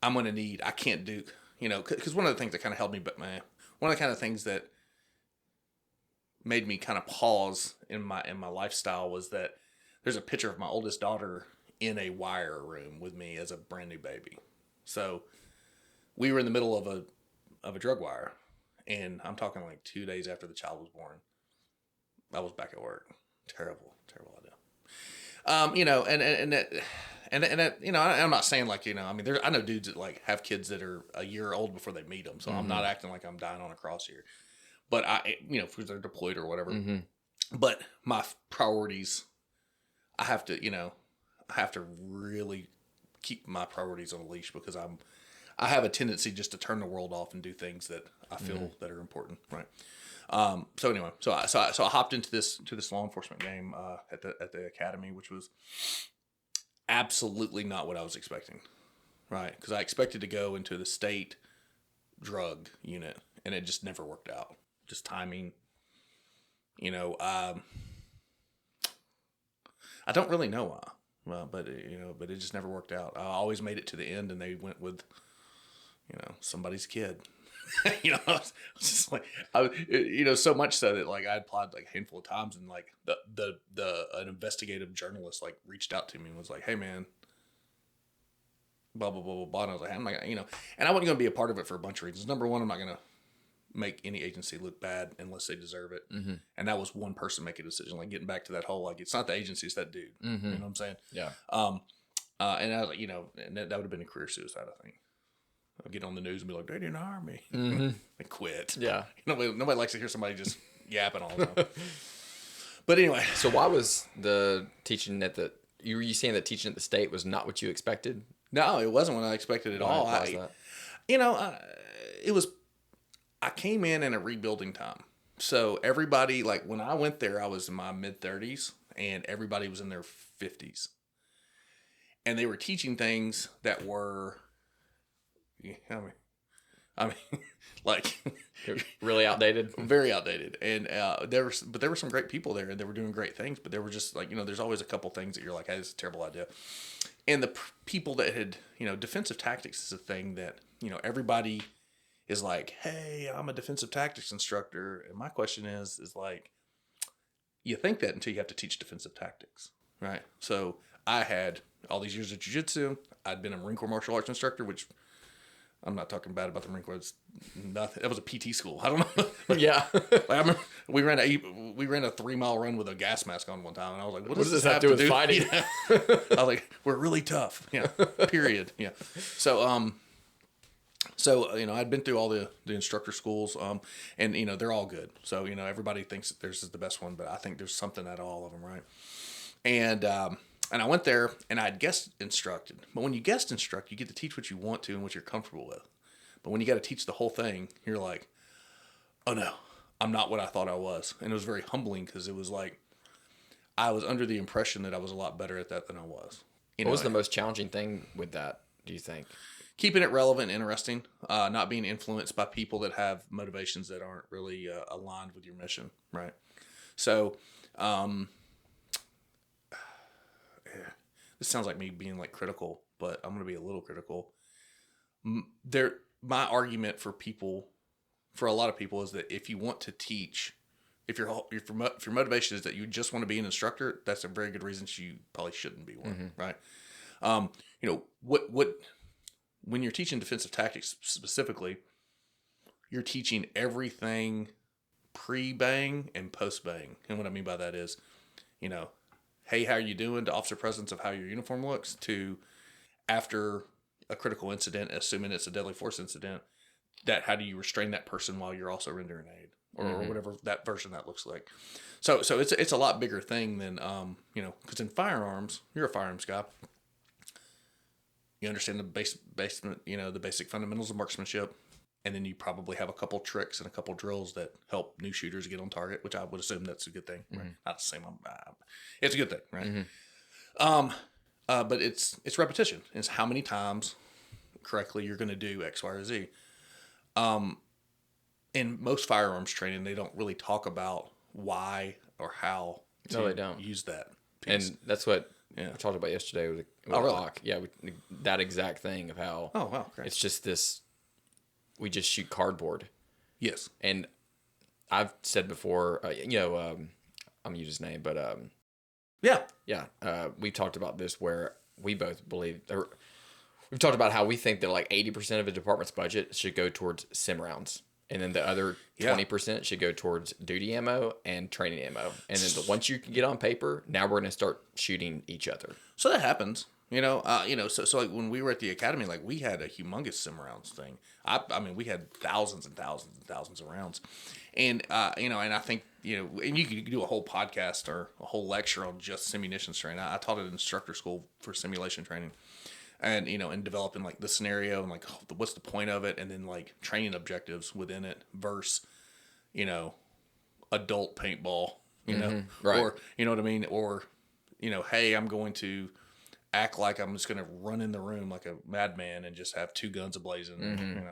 going to need, I can't do, because one of the things that kind of held me, one of the kind of things that made me kind of pause in my lifestyle was that there's a picture of my oldest daughter in a wire room with me as a brand new baby. So we were in the middle of a drug wire, and I'm talking like 2 days after the child was born. I was back at work. Terrible idea. I'm not saying like, I know dudes that like have kids that are a year old before they meet them. So I'm not acting like I'm dying on a cross here, but if they're deployed or whatever, but my priorities, I have to really keep my priorities on a leash, because I have a tendency just to turn the world off and do things that I feel that are important. Right. So anyway, so I hopped into this law enforcement game at the academy, which was absolutely not what I was expecting, right? Because I expected to go into the state drug unit, and it just never worked out. Just timing, I don't really know why, but it just never worked out. I always made it to the end, and they went with, somebody's kid. It's just like, so much so that like I applied like a handful of times, and like an investigative journalist like reached out to me and was like, hey man, blah blah blah blah blah. And I was like, I'm not gonna, and I wasn't gonna be a part of it for a bunch of reasons. Number one, I'm not gonna make any agency look bad unless they deserve it. And that was one person making a decision. Like, getting back to that whole, like, it's not the agency, it's that dude. You know what I'm saying? Yeah. And I was like, and that would have been a career suicide, I think. I'd get on the news and be like, they didn't hire me. And quit. Yeah. Nobody likes to hear somebody just yapping all the time. But anyway. So why was the teaching at the, you saying that teaching at the state was not what you expected? No, it wasn't what I expected at all. It was, I came in a rebuilding time. So everybody, like when I went there, I was in my mid 30s and everybody was in their 50s. And they were teaching things that were, like really outdated, very outdated. And there were some great people there, and they were doing great things. But they were just like, there's always a couple things that you're like, hey, this is a terrible idea. And the people that had, defensive tactics is a thing that, everybody is like, hey, I'm a defensive tactics instructor. And my question is like, you think that until you have to teach defensive tactics, right? So I had all these years of jiu-jitsu. I'd been a Marine Corps martial arts instructor, which I'm not talking bad about the Marine Corps. It's nothing. That was a PT school. I don't know. Yeah. I remember we ran a 3-mile run with a gas mask on one time, and I was like, "What does this have to do with fighting?" Yeah. I was like, "We're really tough." Yeah. Period. Yeah. So I'd been through all the instructor schools, and they're all good. So everybody thinks that theirs is the best one, but I think there's something at all of them, right? And I went there and I'd guest instructed. But when you guest instruct, you get to teach what you want to and what you're comfortable with. But when you got to teach the whole thing, you're like, oh no, I'm not what I thought I was. And it was very humbling, because it was like, I was under the impression that I was a lot better at that than I was. What was the most challenging thing with that, do you think? Keeping it relevant and interesting, not being influenced by people that have motivations that aren't really aligned with your mission, right? So, this sounds like me being like critical, but I'm going to be a little critical. My argument for a lot of people is that if you want to teach, if your motivation is that you just want to be an instructor, that's a very good reason you probably shouldn't be one, right? When you're teaching defensive tactics specifically, you're teaching everything pre-bang and post-bang. And what I mean by that is, hey, how are you doing, to officer presence of how your uniform looks, to after a critical incident, assuming it's a deadly force incident, that how do you restrain that person while you're also rendering aid, or whatever that version that looks like. So it's a lot bigger thing than, because in firearms, you're a firearms guy. You understand the the basic fundamentals of marksmanship. And then you probably have a couple tricks and a couple drills that help new shooters get on target, which I would assume that's a good thing. Right? Not the same. It's a good thing, right? But it's repetition. It's how many times correctly you're going to do X, Y, or Z. In most firearms training, they don't really talk about why or how they don't use that piece. And that's what we talked about yesterday with really? Hawk. Yeah, that exact thing of how Oh, wow, great. it's just this. We just shoot cardboard. Yes. And I've said before, I'm gonna use his name, but Yeah. we've talked about this where we both believe, or we've talked about how we think that like 80% of a department's budget should go towards sim rounds, and then the other 20% should go towards duty ammo and training ammo. And then once you can get on paper, now we're gonna start shooting each other. So that happens. So like when we were at the academy, like we had a humongous sim rounds thing. I mean, we had thousands and thousands and thousands of rounds, and and I think and you could do a whole podcast or a whole lecture on just simunitions training. I taught at an instructor school for simulation training, and and developing like the scenario and like what's the point of it, and then like training objectives within it versus adult paintball, right. or you know what I mean, or hey, I'm going to act like I'm just going to run in the room like a madman and just have two guns ablazing.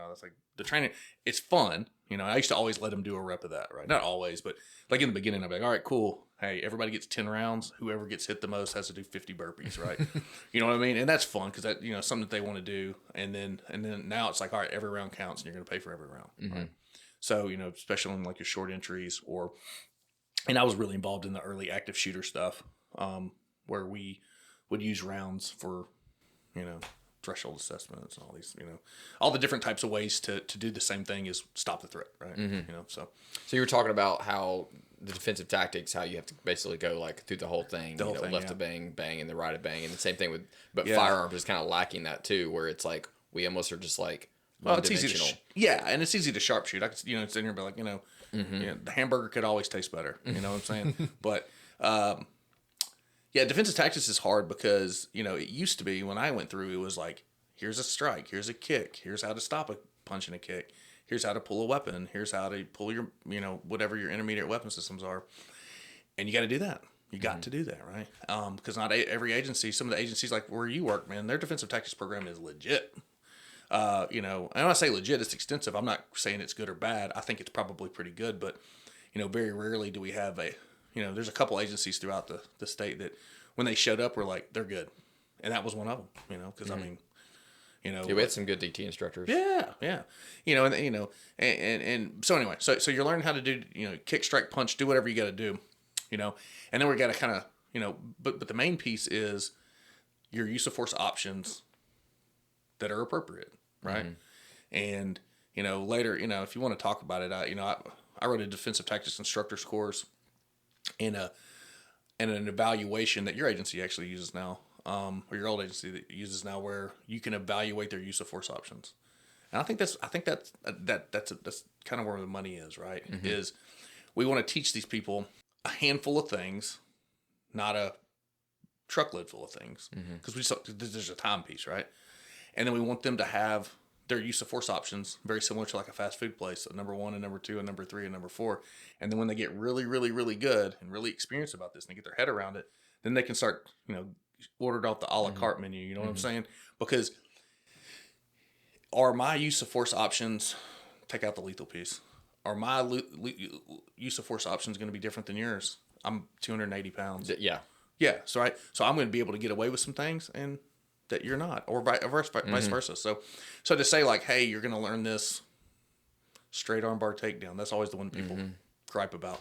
That's like the training. It's fun. I used to always let them do a rep of that, right? Not always, but like in the beginning, I'd be like, all right, cool. Hey, everybody gets 10 rounds. Whoever gets hit the most has to do 50 burpees, right? You know what I mean? And that's fun because that, something that they want to do. And then now it's like, all right, every round counts and you're going to pay for every round, right? So, especially in like your short entries and I was really involved in the early active shooter stuff, where we would use rounds for, threshold assessments and all these, all the different types of ways to do the same thing is stop the threat, right? So you were talking about how the defensive tactics, how you have to basically go like through the whole thing, left to bang, bang, and the right to bang, and the same thing but firearms is kind of lacking that too, where it's like we almost are just like it's easy to and it's easy to sharpshoot. I could sit here and be like, the hamburger could always taste better. You know what I'm saying? But defensive tactics is hard because, it used to be when I went through, it was like, here's a strike, here's a kick, here's how to stop a punch and a kick, here's how to pull a weapon, here's how to pull your, whatever your intermediate weapon systems are. And you got to do that. You got to do that, right? Because not every agency, some of the agencies like where you work, man, their defensive tactics program is legit. And when I say legit, it's extensive. I'm not saying it's good or bad. I think it's probably pretty good, but, very rarely do we have there's a couple agencies throughout the state that when they showed up, we're like, they're good. And that was one of them, because I mean, we had some good DT instructors. Yeah. And so anyway, so you're learning how to do, kick, strike, punch, do whatever you got to do, and then we got to kind of, but the main piece is your use of force options that are appropriate. Right. And, later, if you want to talk about it, I wrote a defensive tactics instructor's course and an evaluation that your agency actually uses now, or your old agency that uses now, where you can evaluate their use of force options. And I think that's kind of where the money is, right? Is we want to teach these people a handful of things, not a truckload full of things, because there's a time piece, right? And then we want them to have their use of force options very similar to like a fast food place, so number 1 and number 2 and number 3 and number 4. And then when they get really, really, really good and really experienced about this and they get their head around it, then they can start, ordered off the a la carte menu. You know what I'm saying? Because are my use of force options, take out the lethal piece, are my use of force options going to be different than yours? I'm 280 pounds. Yeah. Yeah. So I'm going to be able to get away with some things and that you're not, or vice versa. So to say like, hey, you're going to learn this straight arm bar takedown. That's always the one people gripe about.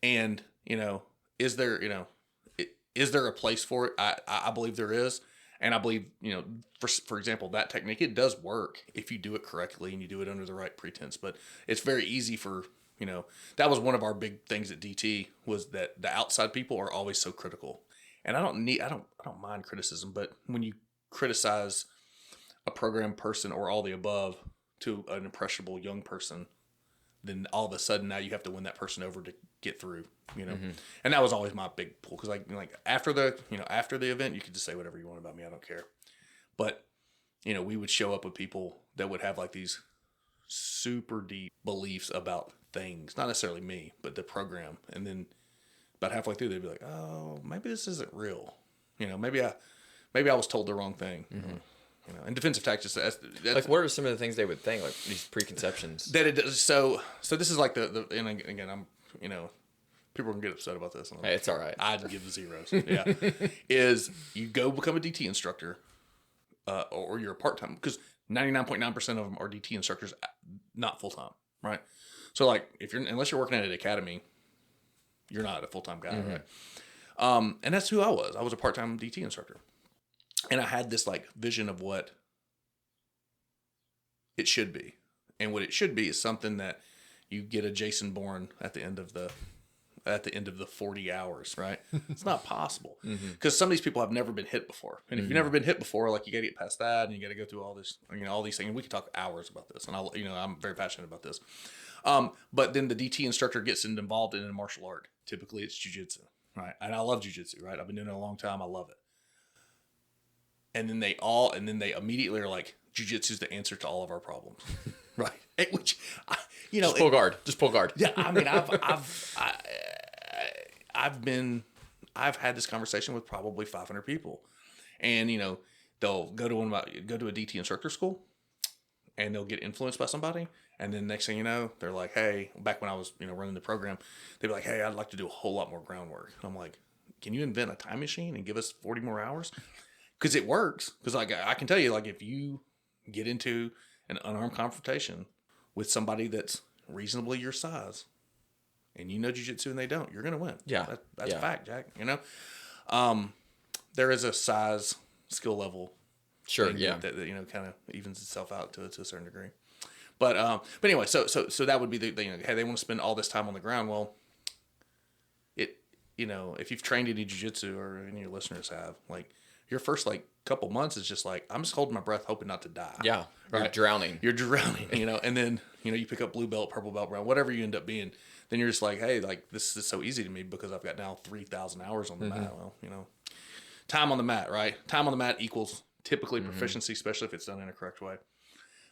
And, is there a place for it? I believe there is. And I believe, for example, that technique, it does work if you do it correctly and you do it under the right pretense. But it's very easy for, that was one of our big things at DT, was that the outside people are always so critical. And I don't mind criticism, but when you criticize a program person or all the above to an impressionable young person, then all of a sudden now you have to win that person over to get through, And that was always my big pull, because like after the event, you could just say whatever you want about me, I don't care. But we would show up with people that would have like these super deep beliefs about things, not necessarily me, but the program, and then about halfway through, they'd be like, "Oh, maybe this isn't real. Maybe maybe I was told the wrong thing. And defensive tactics, that's like, what are some of the things they would think, like these preconceptions? that it does. So this is like the and again, I'm, people are gonna get upset about this. Hey, it's all right. I'd give zeros. Yeah, is you go become a DT instructor, or you're a part time, because 99.9% of them are DT instructors, not full time, right? So like unless you're working at an academy, you're not a full time guy, right? And that's who I was. I was a part time DT instructor, and I had this like vision of what it should be, and what it should be is something that you get a Jason Bourne at the end of the 40 hours, right? It's not possible because some of these people have never been hit before. And if you've never been hit before, like, you got to get past that and you got to go through all this, all these things. And we could talk hours about this. And I'm very passionate about this. But then the DT instructor gets involved in a martial art. Typically it's jiu-jitsu, right? And I love jiu-jitsu, right? I've been doing it a long time. I love it. And then they immediately are like, jiu-jitsu is the answer to all of our problems. Right. Which, just pull guard. Just pull guard. Yeah. I mean, I've had this conversation with probably 500 people, and they'll go to a DT instructor school, and they'll get influenced by somebody, and then next thing you know, they're like, hey, back when I was running the program, they'd be like, hey, I'd like to do a whole lot more groundwork. I'm like, can you invent a time machine and give us 40 more hours? Because it works. Because like I can tell you, like, if you get into an unarmed confrontation with somebody that's reasonably your size, and jiu-jitsu and they don't, you're going to win. Yeah. That's a fact, Jack. There is a size skill level. Sure. That, Yeah. That kind of evens itself out to a certain degree. But anyway, so that would be the thing. Hey, they want to spend all this time on the ground. Well, if you've trained any jiu-jitsu, or any of your listeners have, like, your first like couple months is just like, I'm just holding my breath, hoping not to die. Yeah. Right? You're drowning, and then, you pick up blue belt, purple belt, brown, whatever you end up being. Then you're just like, hey, like, this is so easy to me because I've got now 3,000 hours on the mat. Well, time on the mat, right? Time on the mat equals typically proficiency, especially if it's done in a correct way.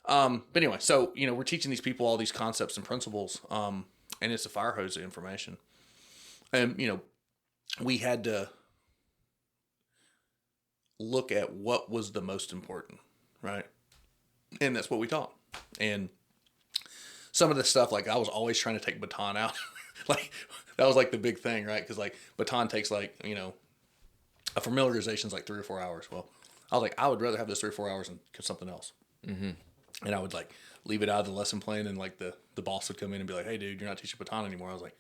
But anyway, so, we're teaching these people all these concepts and principles, and it's a fire hose of information. And, we had to look at what was the most important, right? And that's what we taught. And some of the stuff, like, I was always trying to take baton out. Like, that was like the big thing, right? Because like baton takes like, a familiarization is like 3 or 4 hours. Well, I was like, I would rather have this 3 or 4 hours than something else. And I would like leave it out of the lesson plan, and like the boss would come in and be like, hey dude, you're not teaching baton anymore. I was like,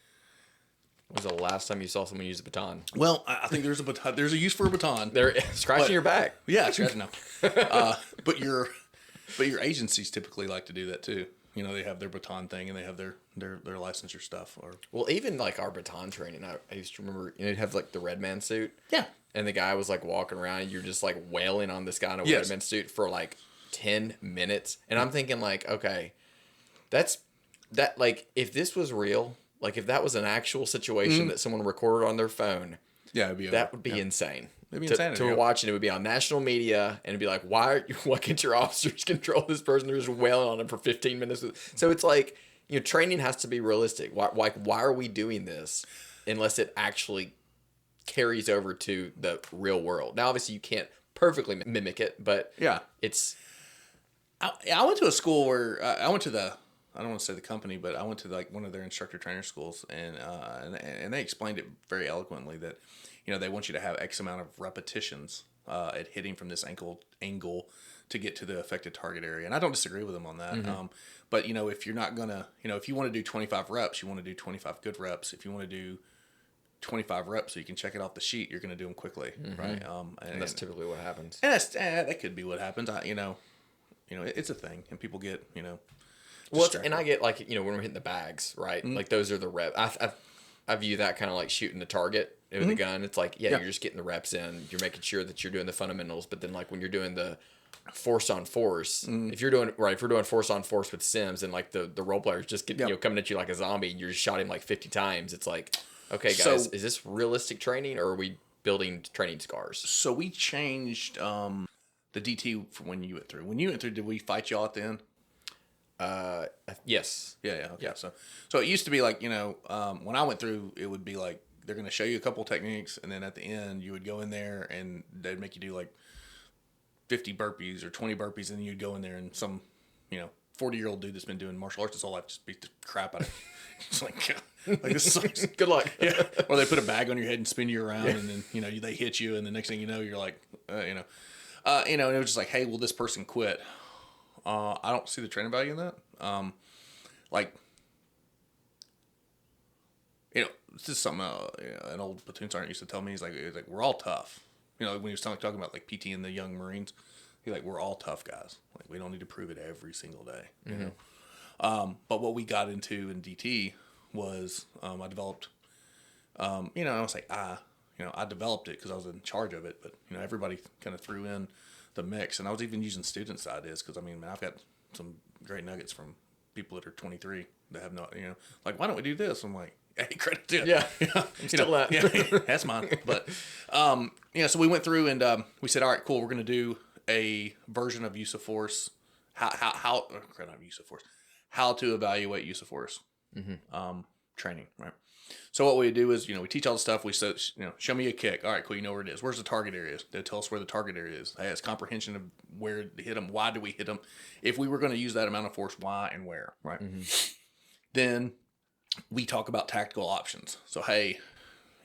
when was the last time you saw someone use a baton? well, I think there's a baton. There's a use for a baton. They're scratching your back. Yeah, scratching. No. But your agencies typically like to do that too. They have their baton thing, and they have their licensure stuff. Or, well, even like our baton training, I used to remember, you'd have like the red man suit. Yeah. And the guy was like walking around, and you're just like wailing on this guy in a red man suit for like 10 minutes. And I'm thinking like, okay, that like, if this was real, like if that was an actual situation that someone recorded on their phone, that would be insane. It'd be insane to watch, and it would be on national media, and it'd be like, why can't your officers control this person? They're just wailing on him for 15 minutes. So it's like, training has to be realistic. Why are we doing this unless it actually carries over to the real world? Now, obviously, you can't perfectly mimic it, but it's. I went to a school where I went to I don't want to say the company, but I went to like one of their instructor trainer schools, and they explained it very eloquently that, they want you to have X amount of repetitions at hitting from this angle to get to the affected target area. And I don't disagree with them on that. But if you're not gonna, if you want to do 25 reps, you want to do 25 good reps. If you want to do 25 reps so you can check it off the sheet, you're going to do them quickly, right? And that's typically what happens. And that could be what happens. It's a thing, and people get, well, and I get like, when we're hitting the bags, right? Like those are the reps. I view that kind of like shooting the target with a gun. It's like, you're just getting the reps in. You're making sure that you're doing the fundamentals. But then like when you're doing the force on force, if we're doing force on force with Sims, and like the role players just get, coming at you like a zombie, and you're just shot him like 50 times. It's like, okay, guys, is this realistic training, or are we building training scars? So we changed the DT from when you went through. When you went through, did we fight y'all at the end? Yes. Yeah. Okay. Yeah. So it used to be like, when I went through, it would be like they're going to show you a couple techniques, and then at the end you would go in there and they'd make you do like 50 burpees or 20 burpees, and then you'd go in there and some, 40-year-old dude that's been doing martial arts his whole life just beat the crap out of you. It's like this sucks. Good luck. Yeah. Or they put a bag on your head and spin you around, and then they hit you, and the next thing you know, you're like, and it was just like, hey, will this person quit? I don't see the training value in that. This is something an old platoon sergeant used to tell me. He's like, we're all tough. When he was talking about like PT and the young Marines, he's like, we're all tough guys. Like, we don't need to prove it every single day. But what we got into in DT was I developed, I was like, I developed it because I was in charge of it. But everybody kind of threw in the mix, and I was even using students' ideas because I've got some great nuggets from people that are 23 that have not, like, why don't we do this? I'm like, hey, credit to it. Yeah. I'm still that. Yeah, that's mine. But, so we went through and we said, all right, cool. We're going to do a version of use of force. Not use of force. How to evaluate use of force training, right? So what we do is, we teach all the stuff. We said, show me a kick. All right, cool. You know where it is. Where's the target area? They tell us where the target area is. Hey, it's comprehension of where to hit them. Why do we hit them? If we were going to use that amount of force, why and where, right? Then we talk about tactical options. So, hey,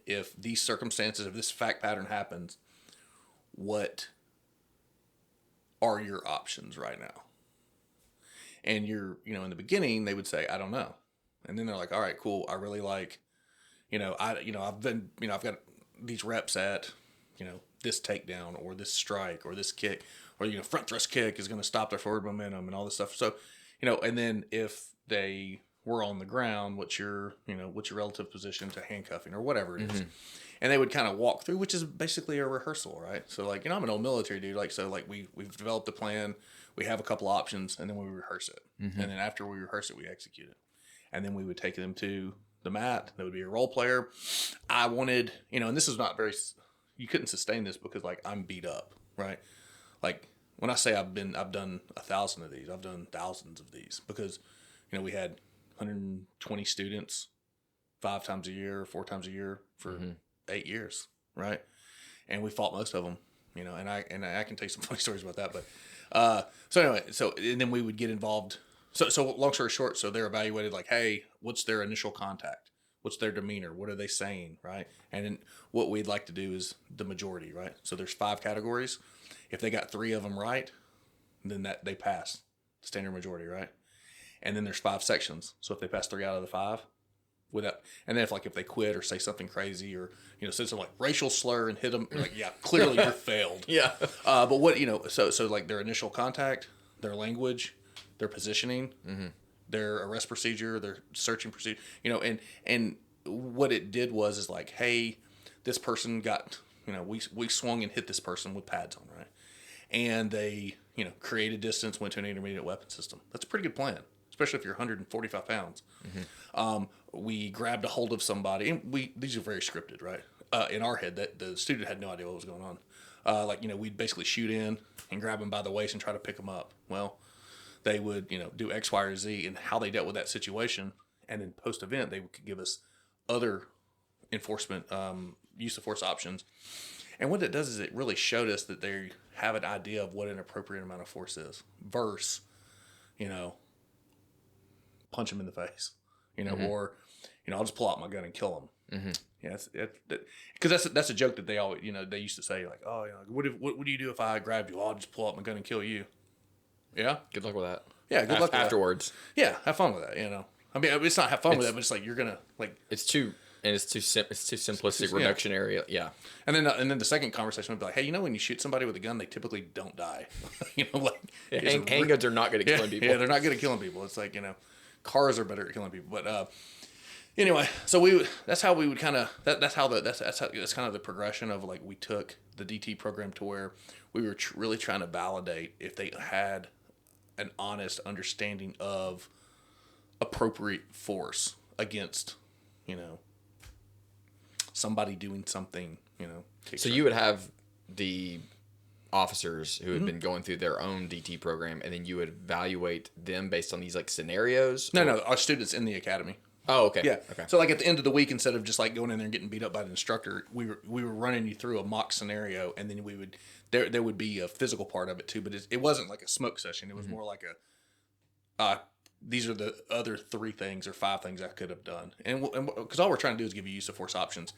if these circumstances, if this fact pattern happens, what are your options right now? And in the beginning, they would say, I don't know. And then they're like, all right, cool. I really like, I've got these reps at, this takedown or this strike or this kick or, front thrust kick is going to stop their forward momentum and all this stuff. So, and then if they were on the ground, what's your relative position to handcuffing or whatever it is. And they would kind of walk through, which is basically a rehearsal, right? So like, I'm an old military dude. Like, so like we've developed a plan, we have a couple options, and then we rehearse it. And then after we rehearse it, we execute it. And then we would take them to the mat. There would be a role player. I wanted, and this is not very, you couldn't sustain this because like I'm beat up, right? Like when I say I've done 1,000 of these, I've done thousands of these because, we had 120 students 5 times a year, 4 times a year for 8 years, right? And we fought most of them, and I can tell you some funny stories about that. But and then we would get involved. So long story short, so they're evaluated like, hey, what's their initial contact? What's their demeanor? What are they saying, right? And then what we'd like to do is the majority, right? So there's 5 categories. If they got 3 of them right, then that they pass standard majority, right? And then there's 5 sections. So if they pass 3 out of the 5, and then if they quit or say something crazy or say something like racial slur and hit them, like, yeah, clearly you're failed. Yeah. But what so like their initial contact, their language, their positioning, their arrest procedure, their searching procedure, and what it did is like, hey, this person got, we swung and hit this person with pads on, right? And they, created distance, went to an intermediate weapon system. That's a pretty good plan, especially if you're 145 pounds. We grabbed a hold of somebody, and these are very scripted, right? In our head, that the student had no idea what was going on. We'd basically shoot in and grab them by the waist and try to pick them up. Well, they would, do X, Y, or Z and how they dealt with that situation. And then post-event, they could give us other enforcement, use of force options. And what it does is it really showed us that they have an idea of what an appropriate amount of force is versus, punch them in the face, or, I'll just pull out my gun and kill them. Yeah, because that's a joke that they always, they used to say like, oh, what do you do if I grab you? Oh, I'll just pull out my gun and kill you. Yeah. Good luck with that. Yeah. Good luck with afterwards. That. Yeah. Have fun with that. I mean, it's not have fun with that, but it's like, you're going to like, it's too simplistic reduction area. Yeah. And then the second conversation would be like, hey, when you shoot somebody with a gun, they typically don't die. Handguns are not good at killing people. Yeah. They're not good at killing people. It's like, cars are better at killing people. But, anyway, so that's how we would kind of, that's kind of the progression of like, we took the DT program to where we were really trying to validate if they had an honest understanding of appropriate force against, somebody doing something, So you would have the officers who had been going through their own DT program, and then you would evaluate them based on these like scenarios? No, our students in the academy. Oh, okay. Yeah. Okay. So like at the end of the week, instead of just like going in there and getting beat up by the instructor, we were running you through a mock scenario, and then we would there would be a physical part of it too, but it wasn't like a smoke session. It was more like these are the other 3 things or 5 things I could have done, and because all we're trying to do is give you use of force options,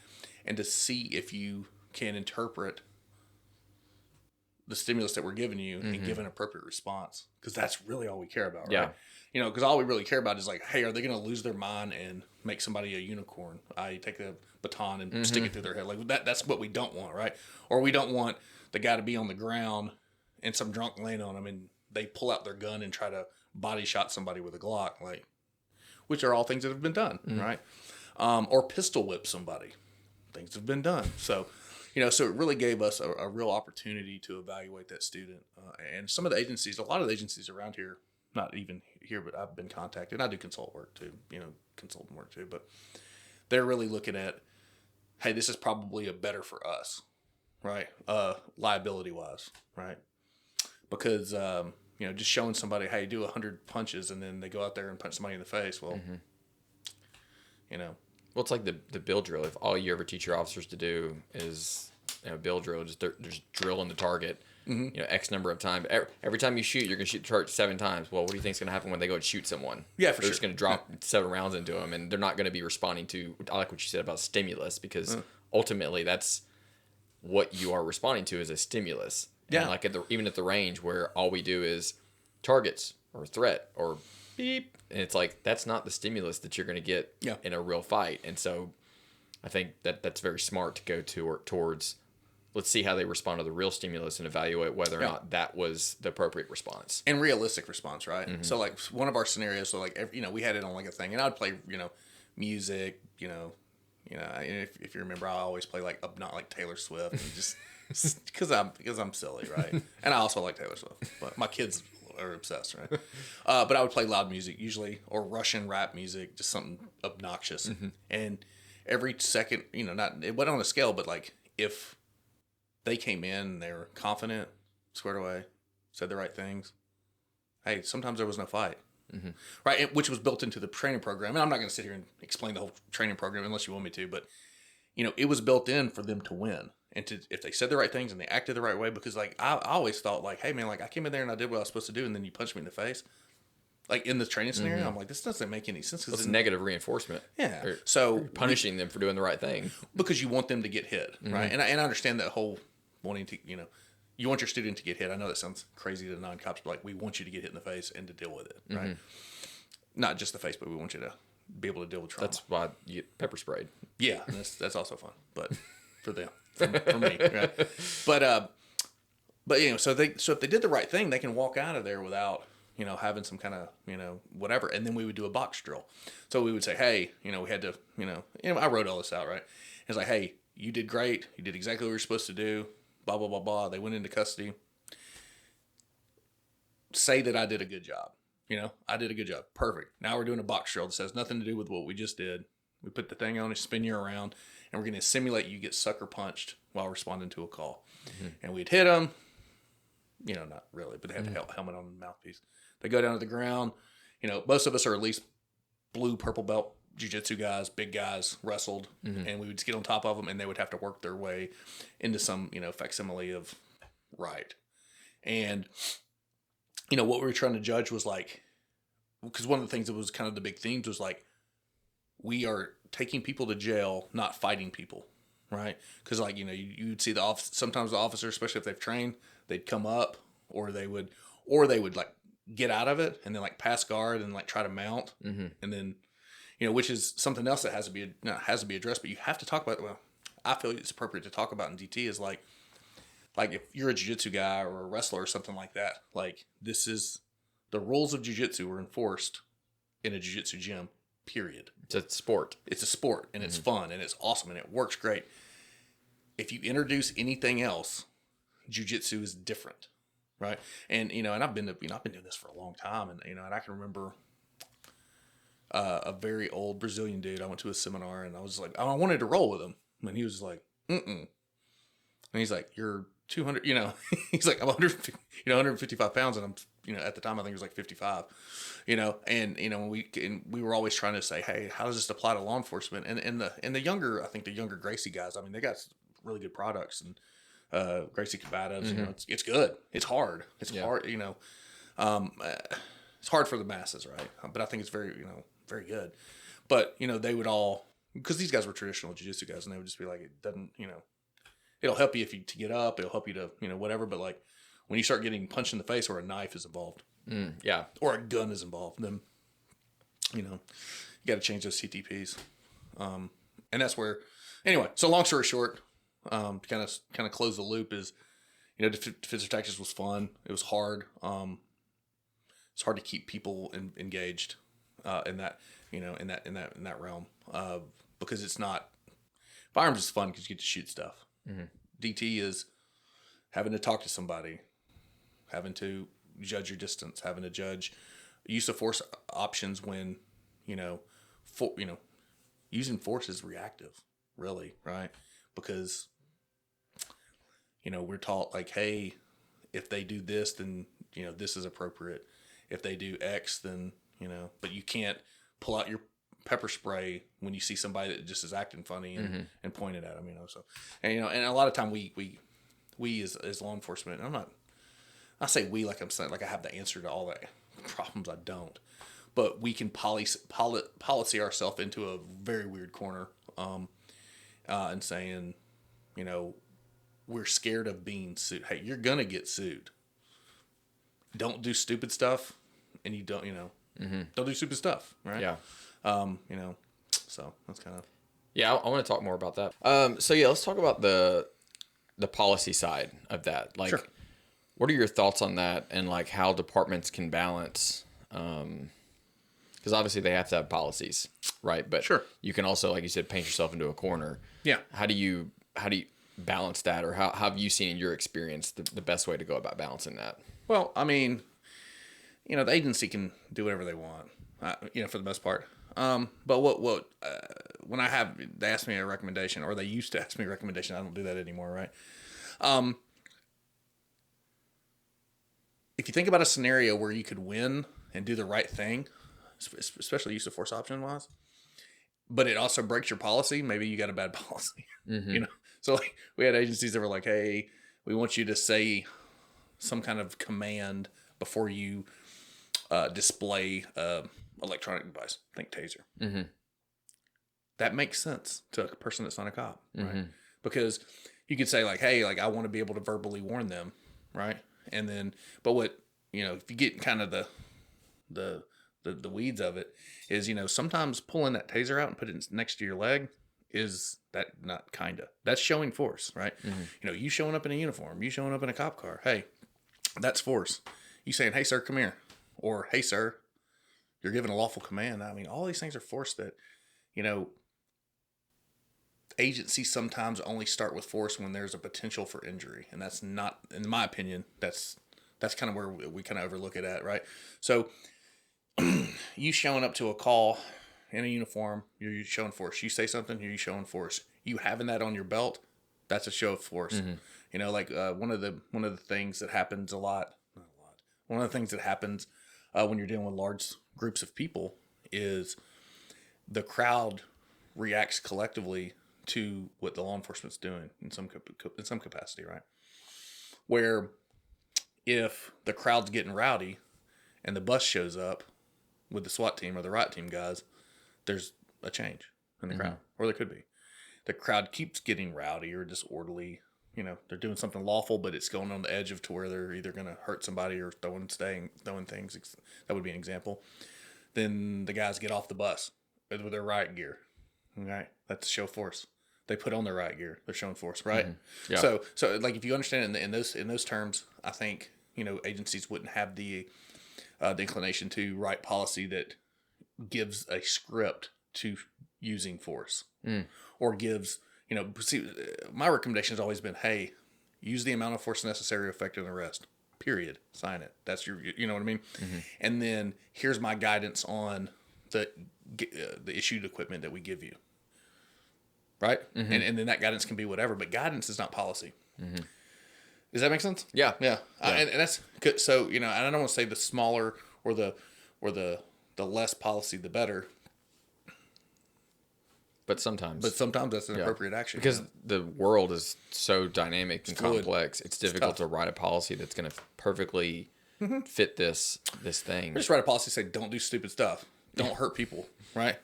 and to see if you can interpret the stimulus that we're giving you and give an appropriate response, because that's really all we care about, right? Yeah. Because all we really care about is like, hey, are they going to lose their mind and make somebody a unicorn? I take a baton and stick it through their head. Like that's what we don't want, right? Or we don't want the guy to be on the ground and some drunk land on him and they pull out their gun and try to body shot somebody with a Glock, like, which are all things that have been done, right? Or pistol whip somebody. Things have been done. So, so it really gave us a real opportunity to evaluate that student. And some of the agencies, a lot of the agencies around here, not even here, but I've been contacted. I do consult work too, consultant work too, but they're really looking at, hey, this is probably a better for us, right? Liability wise, right? Because, just showing somebody, hey, do 100 punches and then they go out there and punch somebody in the face. Well, Well, it's like the bill drill. If all you ever teach your officers to do is bill drill, just drilling the target, X number of times. Every time you shoot, you're going to shoot the target 7 times. Well, what do you think is going to happen when they go and shoot someone? Yeah, for They're sure. just going to drop 7 rounds into them, and they're not going to be responding to. I like what you said about stimulus, because ultimately that's what you are responding to is a stimulus. Yeah. And like even at the range where all we do is targets or threat or beep, and it's like that's not the stimulus that you're going to get in a real fight. And so I think that's very smart to go towards. Let's see how they respond to the real stimulus and evaluate whether or not that was the appropriate response and realistic response, right? So like one of our scenarios, so like we had it on like a thing, and I'd play music, if you remember, I always play like not like Taylor Swift, and just because I'm silly, right? And I also like Taylor Swift, but my kids are obsessed, right? But I would play loud music usually, or Russian rap music, just something obnoxious, and every second, it went on a scale, but like if they came in and they were confident, squared away, said the right things, hey, sometimes there was no fight. Right, which was built into the training program. And I'm not going to sit here and explain the whole training program unless you want me to, but it was built in for them to win, and if they said the right things and they acted the right way. Because like I always thought like, hey man, like I came in there and I did what I was supposed to do, and then you punched me in the face, like in the training scenario. I'm like, this doesn't make any sense. It's negative reinforcement. Yeah, or so punishing them for doing the right thing because you want them to get hit, right? And I understand that whole wanting to, you want your student to get hit. I know that sounds crazy to non-cops, but like we want you to get hit in the face and to deal with it, right? Not just the face, but we want you to be able to deal with trauma. That's why you get pepper sprayed. Yeah, that's also fun, but for them, for me, right? But so if they did the right thing, they can walk out of there without having some kind of whatever. And then we would do a box drill. So we would say, hey, we had to I wrote all this out, right? It's like, hey, you did great, you did exactly what you were supposed to do, blah blah blah blah. They went into custody. Say that I did a good job. I did a good job. Perfect. Now we're doing a box drill. This has nothing to do with what we just did. We put the thing on and spin you around, and we're going to simulate you get sucker punched while responding to a call. And we'd hit them, not really, but they had the helmet on the mouthpiece. They go down to the ground. Most of us are at least blue, purple belt jiu-jitsu guys, big guys, wrestled, and we would just get on top of them, and they would have to work their way into some, facsimile of right. And what we were trying to judge was like, because one of the things that was kind of the big themes was like, we are taking people to jail, not fighting people, right? Because like, you'd see sometimes the officers, especially if they've trained, they'd come up, or they would like get out of it and then like pass guard and like try to mount, and then, which is something else that has to be addressed, but you have to talk about. Well, I feel it's appropriate to talk about in DT is like if you're a jiu-jitsu guy or a wrestler or something like that, like this is the rules of jiu-jitsu are enforced in a jiu-jitsu gym, period. It's a sport. It's a sport, and it's fun, and it's awesome, and it works great. If you introduce anything else, jiu-jitsu is different, right? And, and I've been doing this for a long time, and, and I can remember a very old Brazilian dude. I went to a seminar, and I was like, I wanted to roll with him, and he was like, And he's like, you're 200, he's like, I'm 150, 155 pounds, and I'm at the time I think it was like 55, and we were always trying to say, hey, how does this apply to law enforcement? And the younger, I think the younger Gracie guys, I mean, they got really good products, and Gracie combatives, it's good. It's hard. It's hard, it's hard for the masses, right? But I think it's very, very good. But, they would all, because these guys were traditional jiu-jitsu guys, and they would just be like, it doesn't, it'll help you to get up, it'll help you to, whatever. But like when you start getting punched in the face or a knife is involved, or a gun is involved, then, you got to change those CTPs. And that's where, anyway, so long story short, to kind of close the loop is, Defensive Tactics was fun. It was hard. It's hard to keep people engaged in that, in that realm, because it's not, firearms is fun because you get to shoot stuff. Mm-hmm. DT is having to talk to somebody, having to judge your distance, having to judge use of force options when, using force is reactive, really, right? Because, we're taught like, hey, if they do this, then, this is appropriate. If they do X, then, but you can't pull out your pepper spray when you see somebody that just is acting funny and point it at them, so, and, and a lot of time we as law enforcement, and I say we, like I'm saying, like I have the answer to all the problems. I don't, but we can policy ourselves into a very weird corner, and saying, we're scared of being sued. Hey, you're going to get sued. Don't do stupid stuff. And you don't, don't do stupid stuff. Right. Yeah. So that's kind of. Yeah. I want to talk more about that. So yeah, let's talk about the policy side of that. Like, sure. What are your thoughts on that, and like how departments can balance, because obviously they have to have policies, right? But sure. You can also, like you said, paint yourself into a corner. Yeah. How do you balance that, or how have you seen in your experience the best way to go about balancing that? Well, I mean, the agency can do whatever they want, for the most part. But when they ask me a recommendation, or they used to ask me a recommendation, I don't do that anymore, right? If you think about a scenario where you could win and do the right thing, especially use of force option wise, but it also breaks your policy, maybe you got a bad policy, So like we had agencies that were like, hey, we want you to say some kind of command before you display electronic device, think taser. Mm-hmm. That makes sense to a person that's not a cop, right? Because you could say like, hey, like I want to be able to verbally warn them, right? And then, but what, if you get kind of the weeds of it is, sometimes pulling that taser out and put it next to your leg is that not kinda. That's showing force, right? Mm-hmm. You showing up in a uniform, you showing up in a cop car, hey, that's force. You saying, hey, sir, come here. Or, hey, sir, you're giving a lawful command. I mean, all these things are force that, agencies sometimes only start with force when there's a potential for injury. And that's not, in my opinion, that's kind of where we kind of overlook it at, right? So you showing up to a call in a uniform, you're showing force. You say something, you're showing force. You having that on your belt, that's a show of force. Mm-hmm. One of the things that happens one of the things that happens when you're dealing with large groups of people is the crowd reacts collectively to what the law enforcement's doing in some capacity, right? Where if the crowd's getting rowdy and the bus shows up with the SWAT team or the riot team guys, there's a change in the crowd, or there could be. The crowd keeps getting rowdy or disorderly. They're doing something lawful, but it's going on the edge of to where they're either going to hurt somebody or throwing things. That would be an example. Then the guys get off the bus with their riot gear. Okay, that's show force. They put on their riot gear. They're showing force, right? Mm-hmm. Yeah. So like if you understand in those terms, I think agencies wouldn't have the inclination to write policy that gives a script to using force, or gives. See, my recommendation has always been, hey, use the amount of force necessary to effect an arrest. Period. Sign it. That's your, you know what I mean? Mm-hmm. And then here's my guidance on the issued equipment that we give you. Right? Mm-hmm. And then that guidance can be whatever, but guidance is not policy. Mm-hmm. Does that make sense? Yeah. Yeah. And that's good. So, and I don't want to say the smaller or the less policy, the better. But sometimes that's an appropriate action. Because the world is so dynamic and fluid. complex. It's difficult to write a policy that's going to perfectly fit this thing. Just write a policy say don't do stupid stuff. Don't hurt people, right?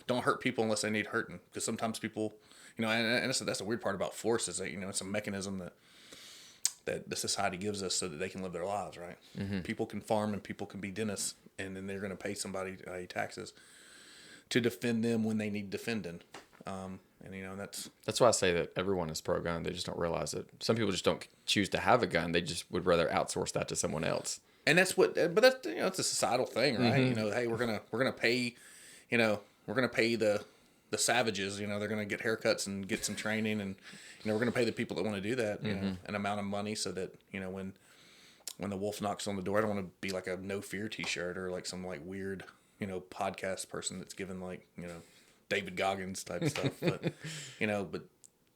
Don't hurt people unless they need hurting. Because sometimes people, and that's the weird part about force is that, it's a mechanism that the society gives us so that they can live their lives, right? Mm-hmm. People can farm and people can be dentists, and then they're going to pay somebody taxes to defend them when they need defending. That's why I say that everyone is pro-gun. They just don't realize it. Some people just don't choose to have a gun. They just would rather outsource that to someone else. And that's it's a societal thing, right? Mm-hmm. Hey, we're gonna pay, we're gonna pay the savages. They're gonna get haircuts and get some training, and we're gonna pay the people that want to do that, an amount of money so that when the wolf knocks on the door, I don't want to be like a no fear T-shirt or like some like weird podcast person that's given like David Goggins type stuff, but but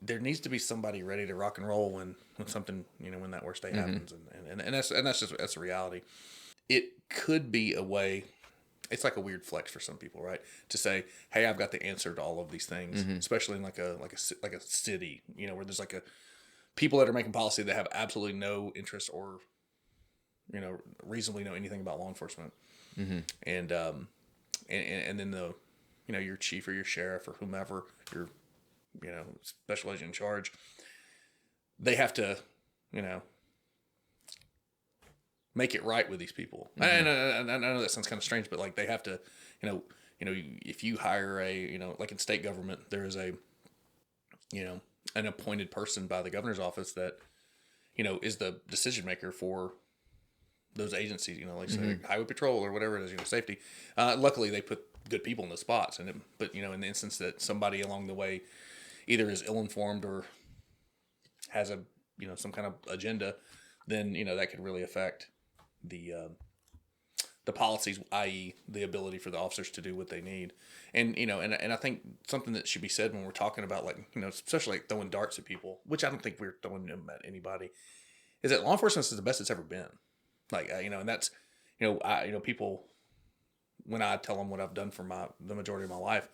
there needs to be somebody ready to rock and roll when something when that worst day happens, and that's a reality. It could be a way. It's like a weird flex for some people, right? To say, hey, I've got the answer to all of these things, especially in like a city, where there's like people that are making policy that have absolutely no interest or reasonably know anything about law enforcement. Mm-hmm. And then the your chief or your sheriff or whomever, your special agent in charge, they have to make it right with these people. Mm-hmm. And I know that sounds kind of strange, but like they have to if you hire like in state government, there is a an appointed person by the governor's office that is the decision maker for those agencies, like say highway patrol or whatever it is, safety. Luckily they put good people in the spots, but in the instance that somebody along the way either is ill-informed or has a some kind of agenda, then that could really affect the policies, i.e. the ability for the officers to do what they need. And and I think something that should be said when we're talking about like especially like throwing darts at people, which I don't think we're throwing them at anybody, is that law enforcement is the best it's ever been. Like, and that's, people, when I tell them what I've done for the majority of my life,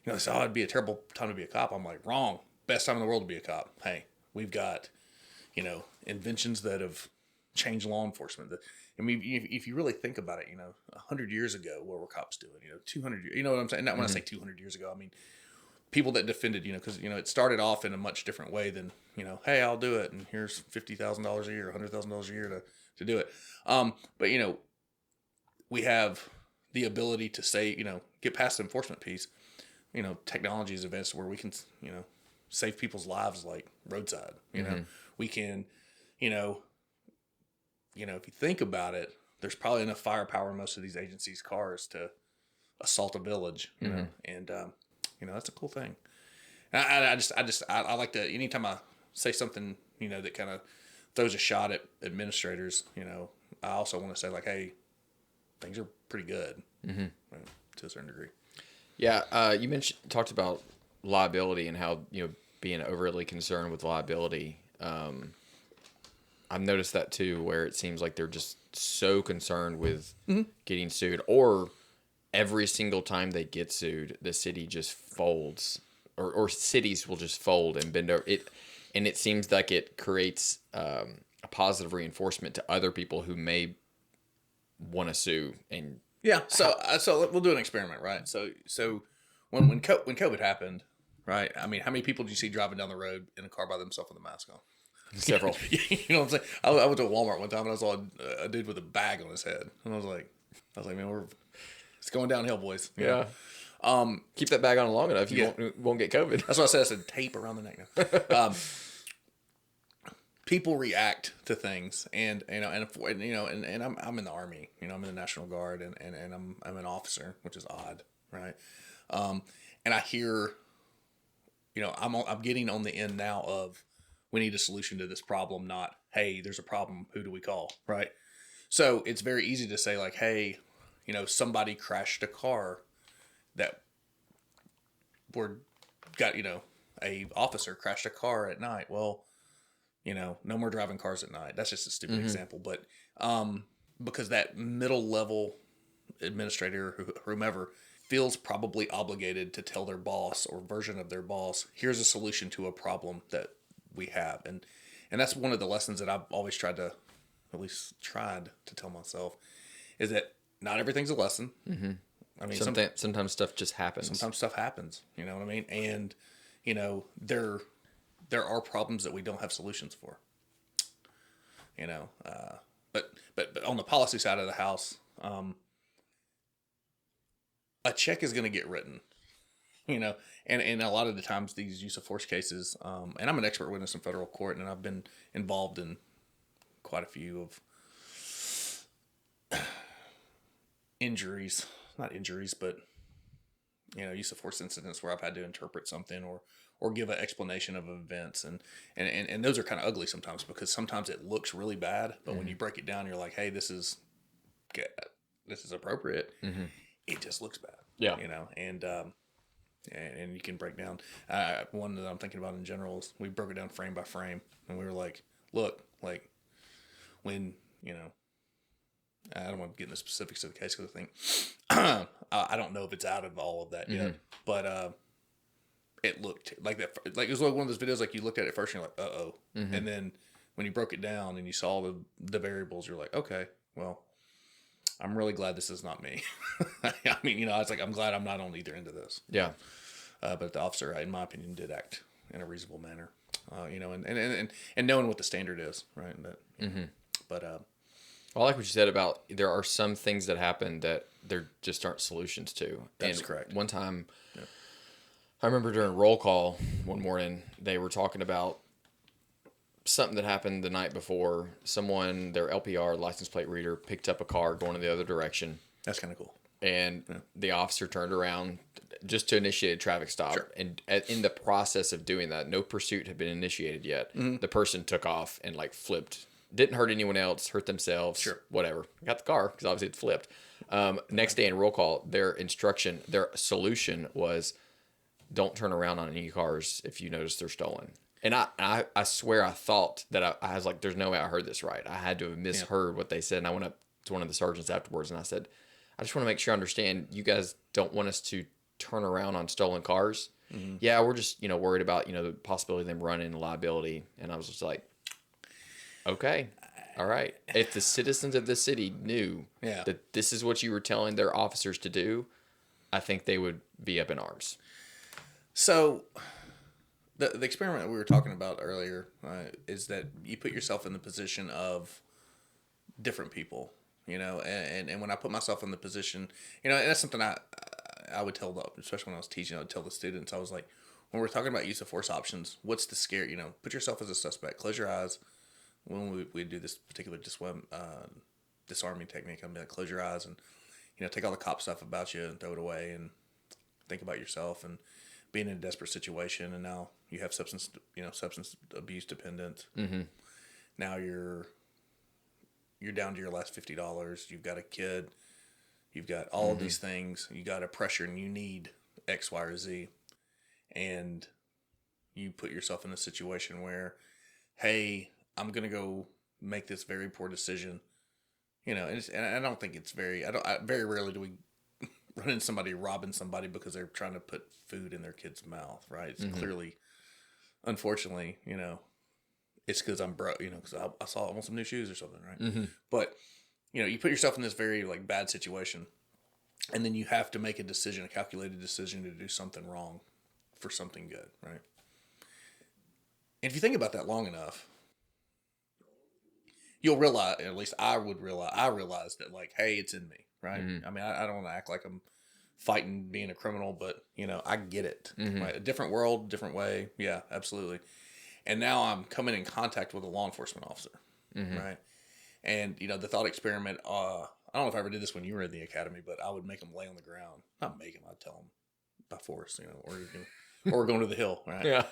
they say, oh, it'd be a terrible time to be a cop. I'm like, wrong. Best time in the world to be a cop. Hey, we've got, inventions that have changed law enforcement. If you really think about it, 100 years ago, what were cops doing? 200 years, you know what I'm saying? Not when I say 200 years ago, I mean, people that defended, because, it started off in a much different way than, hey, I'll do it. And here's $50,000 a year, $100,000 a year to do it. But we have the ability to say, get past the enforcement piece. Technology is advanced where we can, save people's lives like roadside. We can, if you think about it, there's probably enough firepower in most of these agencies' cars to assault a village. And that's a cool thing. And I like to, anytime I say something, that kind of throws a shot at administrators, I also want to say like, hey, things are pretty good to a certain degree. Yeah. You talked about liability and how, being overly concerned with liability. I've noticed that too, where it seems like they're just so concerned with getting sued, or every single time they get sued, the city just folds, or cities will just fold and bend over it. And it seems like it creates a positive reinforcement to other people who may want to sue. And yeah, so we'll do an experiment, right? So when COVID happened, right? I mean, how many people did you see driving down the road in a car by themselves with a mask on? Several. You know what I'm saying? I went to Walmart one time and I saw a dude with a bag on his head, and I was like, man, it's going downhill, boys. Yeah. Keep that bag on long enough, you won't get COVID. That's what I said. I said tape around the neck now. People react to things, and I'm in the Army. I'm in the National Guard, and I'm an officer, which is odd, right? And I hear, I'm getting on the end now of, we need a solution to this problem, not, hey, there's a problem, who do we call, right? So it's very easy to say like, hey, somebody crashed a car that a officer crashed a car at night. Well, no more driving cars at night. That's just a stupid example, but because that middle level administrator, whomever, feels probably obligated to tell their boss or version of their boss, here's a solution to a problem that we have. And that's one of the lessons that I've always tried to tell myself, is that not everything's a lesson. Mm-hmm. I mean, sometimes stuff just happens. Sometimes stuff happens, you know what I mean? And, there are problems that we don't have solutions for, but on the policy side of the house, a check is going to get written, and a lot of the times these use of force cases, and I'm an expert witness in federal court, and I've been involved in quite a few of not injuries, but, use of force incidents where I've had to interpret something or give an explanation of events. And those are kind of ugly sometimes, because sometimes it looks really bad, but when you break it down, you're like, hey, this is appropriate. Mm-hmm. It just looks bad. Yeah. And you can break down, one that I'm thinking about in general is we broke it down frame by frame, and we were like, look, like when, I don't want to get into specifics of the case because I think I don't know if it's out of all of that yet, but it looked like that. Like it was like one of those videos, like you looked at it first and you're like, uh-oh. Mm-hmm. And then when you broke it down and you saw the variables, you're like, okay, well, I'm really glad this is not me. I mean, I was like, I'm glad I'm not on either end of this. Yeah. But the officer, in my opinion, did act in a reasonable manner, and knowing what the standard is, right? But I like what you said about there are some things that happen that there just aren't solutions to. That's correct. One time, I remember during roll call one morning, they were talking about something that happened the night before. Someone, their LPR, license plate reader, picked up a car going in the other direction. That's kind of cool. And the officer turned around just to initiate a traffic stop. Sure. And in the process of doing that, no pursuit had been initiated yet. Mm-hmm. The person took off and flipped. Didn't hurt anyone else, hurt themselves, sure. Whatever. Got the car because obviously it flipped. Next day in roll call, their solution was, don't turn around on any cars if you notice they're stolen. And I swear I thought that I was like, there's no way I heard this right. I had to have misheard what they said. And I went up to one of the sergeants afterwards and I said, I just want to make sure I understand, you guys don't want us to turn around on stolen cars? Mm-hmm. Yeah, we're just, worried about, the possibility of them running liability. And I was just like, okay, all right. If the citizens of the city knew that this is what you were telling their officers to do, I think they would be up in arms. So the experiment we were talking about earlier is that you put yourself in the position of different people, and when I put myself in the position, and that's something I would tell especially when I was teaching, I would tell the students, I was like, when we're talking about use of force options, what's the scare, put yourself as a suspect, close your eyes. When we do this particular disarming technique, I'm like, close your eyes and, take all the cop stuff about you and throw it away and think about yourself and being in a desperate situation. And now you have substance abuse dependence. Mm-hmm. Now you're down to your last $50. You've got a kid. You've got all of these things. You got a pressure and you need X, Y, or Z. And you put yourself in a situation where, hey, I'm going to go make this very poor decision, and I don't think it's very rarely do we run into somebody robbing somebody because they're trying to put food in their kid's mouth, right? It's clearly, unfortunately, it's because I'm broke, because I want some new shoes or something, right? Mm-hmm. But, you put yourself in this very bad situation, and then you have to make a calculated decision to do something wrong for something good, right? And if you think about that long enough, you'll realize, at least I realized that, hey, it's in me, right? Mm-hmm. I mean, I don't want to act like I'm fighting being a criminal, but, I get it. Mm-hmm. Right? A different world, different way. Yeah, absolutely. And now I'm coming in contact with a law enforcement officer, right? And, the thought experiment, I don't know if I ever did this when you were in the academy, but I would make them lay on the ground. Not make them, I'd tell them by force, or we're going to the hill, right? Yeah.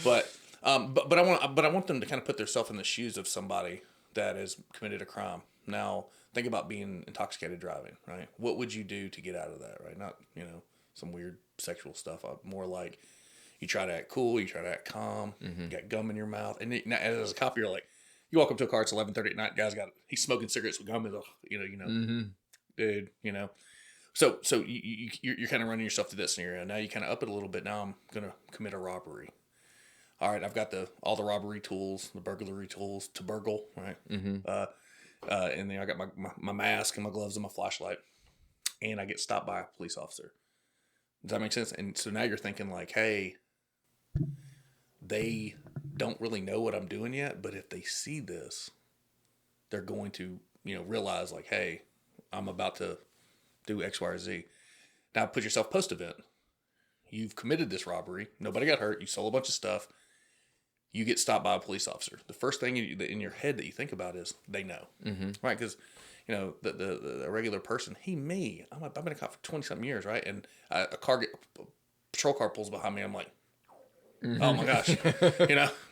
But I want them to kind of put themselves in the shoes of somebody that has committed a crime. Now, think about being intoxicated driving, right? What would you do to get out of that, right? Not, some weird sexual stuff. More like, You try to act cool. You try to act calm. You got gum in your mouth. And now, as a cop, you're like, you walk up to a car, it's 11:30 at night. He's smoking cigarettes with gum. Dude, So you're kind of running yourself through that scenario. Now you kind of up it a little bit. Now I'm going to commit a robbery. All right, I've got all the robbery tools, the burglary tools to burgle, right? And then I got my mask and my gloves and my flashlight. And I get stopped by a police officer. Does that make sense? And so now you're thinking like, hey, they don't really know what I'm doing yet, but if they see this, they're going to, realize like, hey, I'm about to do X, Y, or Z. Now put yourself post-event. You've committed this robbery. Nobody got hurt. You stole a bunch of stuff. You get stopped by a police officer. The first thing in your head that you think about is they know, right? Because the regular person, I've been a cop for 20-something years, right? And a patrol car pulls behind me. I'm like, oh my gosh,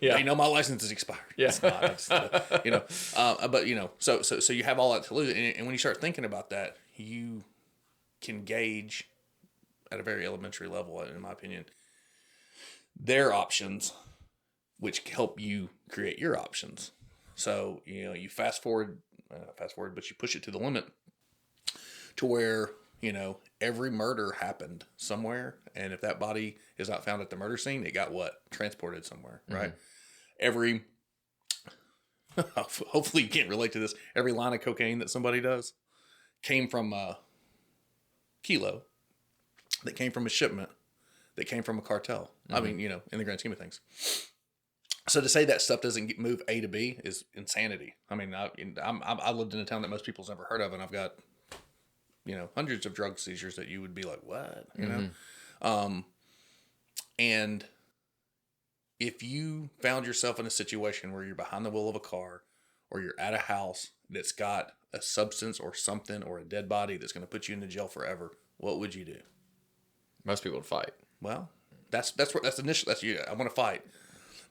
they know my license is expired. Yeah. It's not, so you have all that to lose. And when you start thinking about that, you can gauge at a very elementary level, in my opinion, their options, which help you create your options. So, you fast forward, but you push it to the limit to where, every murder happened somewhere. And if that body is not found at the murder scene, it got transported somewhere, right? Hopefully you can't relate to this. Every line of cocaine that somebody does came from a kilo, that came from a shipment, that came from a cartel. I mean, in the grand scheme of things. So to say that stuff doesn't move A to B is insanity. I mean, I lived in a town that most people's never heard of, and I've got, hundreds of drug seizures that you would be like, what? And if you found yourself in a situation where you're behind the wheel of a car, or you're at a house that's got a substance or something or a dead body that's going to put you in the jail forever, what would you do? Most people would fight. Well, that's you. I want to fight.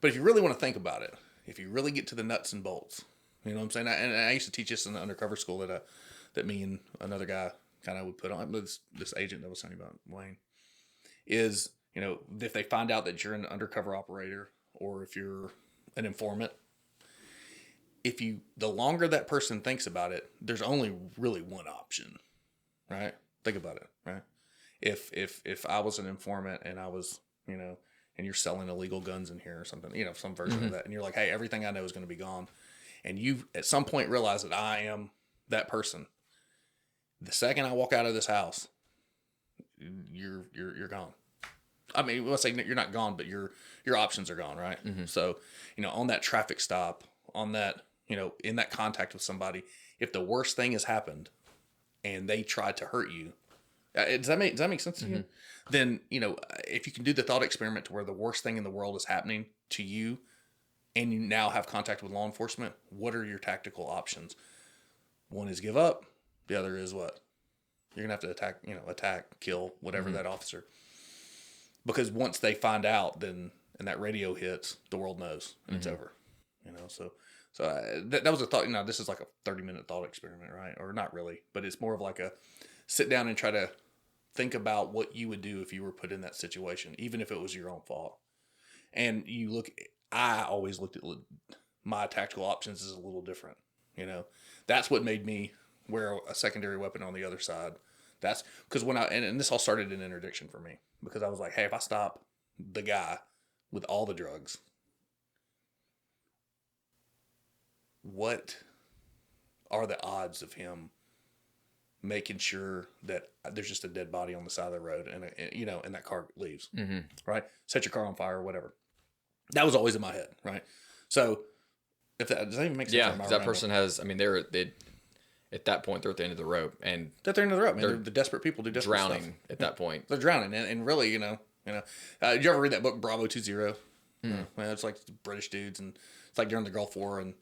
But if you really want to think about it, if you really get to the nuts and bolts, you know what I'm saying? And I used to teach this in the undercover school that me and another guy kind of would put on. This agent that was telling me about, Wayne, is, if they find out that you're an undercover operator or if you're an informant, the longer that person thinks about it, there's only really one option, right? Think about it, right? If I was an informant and I was, and you're selling illegal guns in here or something, some version of that, and you're like, hey, everything I know is going to be gone, and you at some point realize that I am that person. The second I walk out of this house, you're gone. I mean, let's say you're not gone, but your options are gone, right? So, on that traffic stop, on that, in that contact with somebody, if the worst thing has happened and they tried to hurt you, does that make sense to you? Then, if you can do the thought experiment to where the worst thing in the world is happening to you and you now have contact with law enforcement, what are your tactical options? One is give up. The other is what? You're going to have to attack, kill, whatever that officer. Because once they find out, then, and that radio hits, the world knows, and it's over. So that was a thought. This is like a 30-minute thought experiment, right? Or not really, but it's more of like a sit down and try to think about what you would do if you were put in that situation, even if it was your own fault. And I always looked at my tactical options as a little different. That's what made me wear a secondary weapon on the other side. That's because and this all started in interdiction for me, because I was like, hey, if I stop the guy with all the drugs, what are the odds of him making sure that there's just a dead body on the side of the road and and that car leaves, right? Set your car on fire or whatever. That was always in my head, right? So does that even make sense? Yeah, because that person has, they at that point they're at the end of the rope, and at the end of the rope, man. The desperate people do desperate drowning stuff. at that point. They're drowning, and really, did you ever read that book Bravo 20? Man, it's like British dudes, and it's like during the Gulf War, and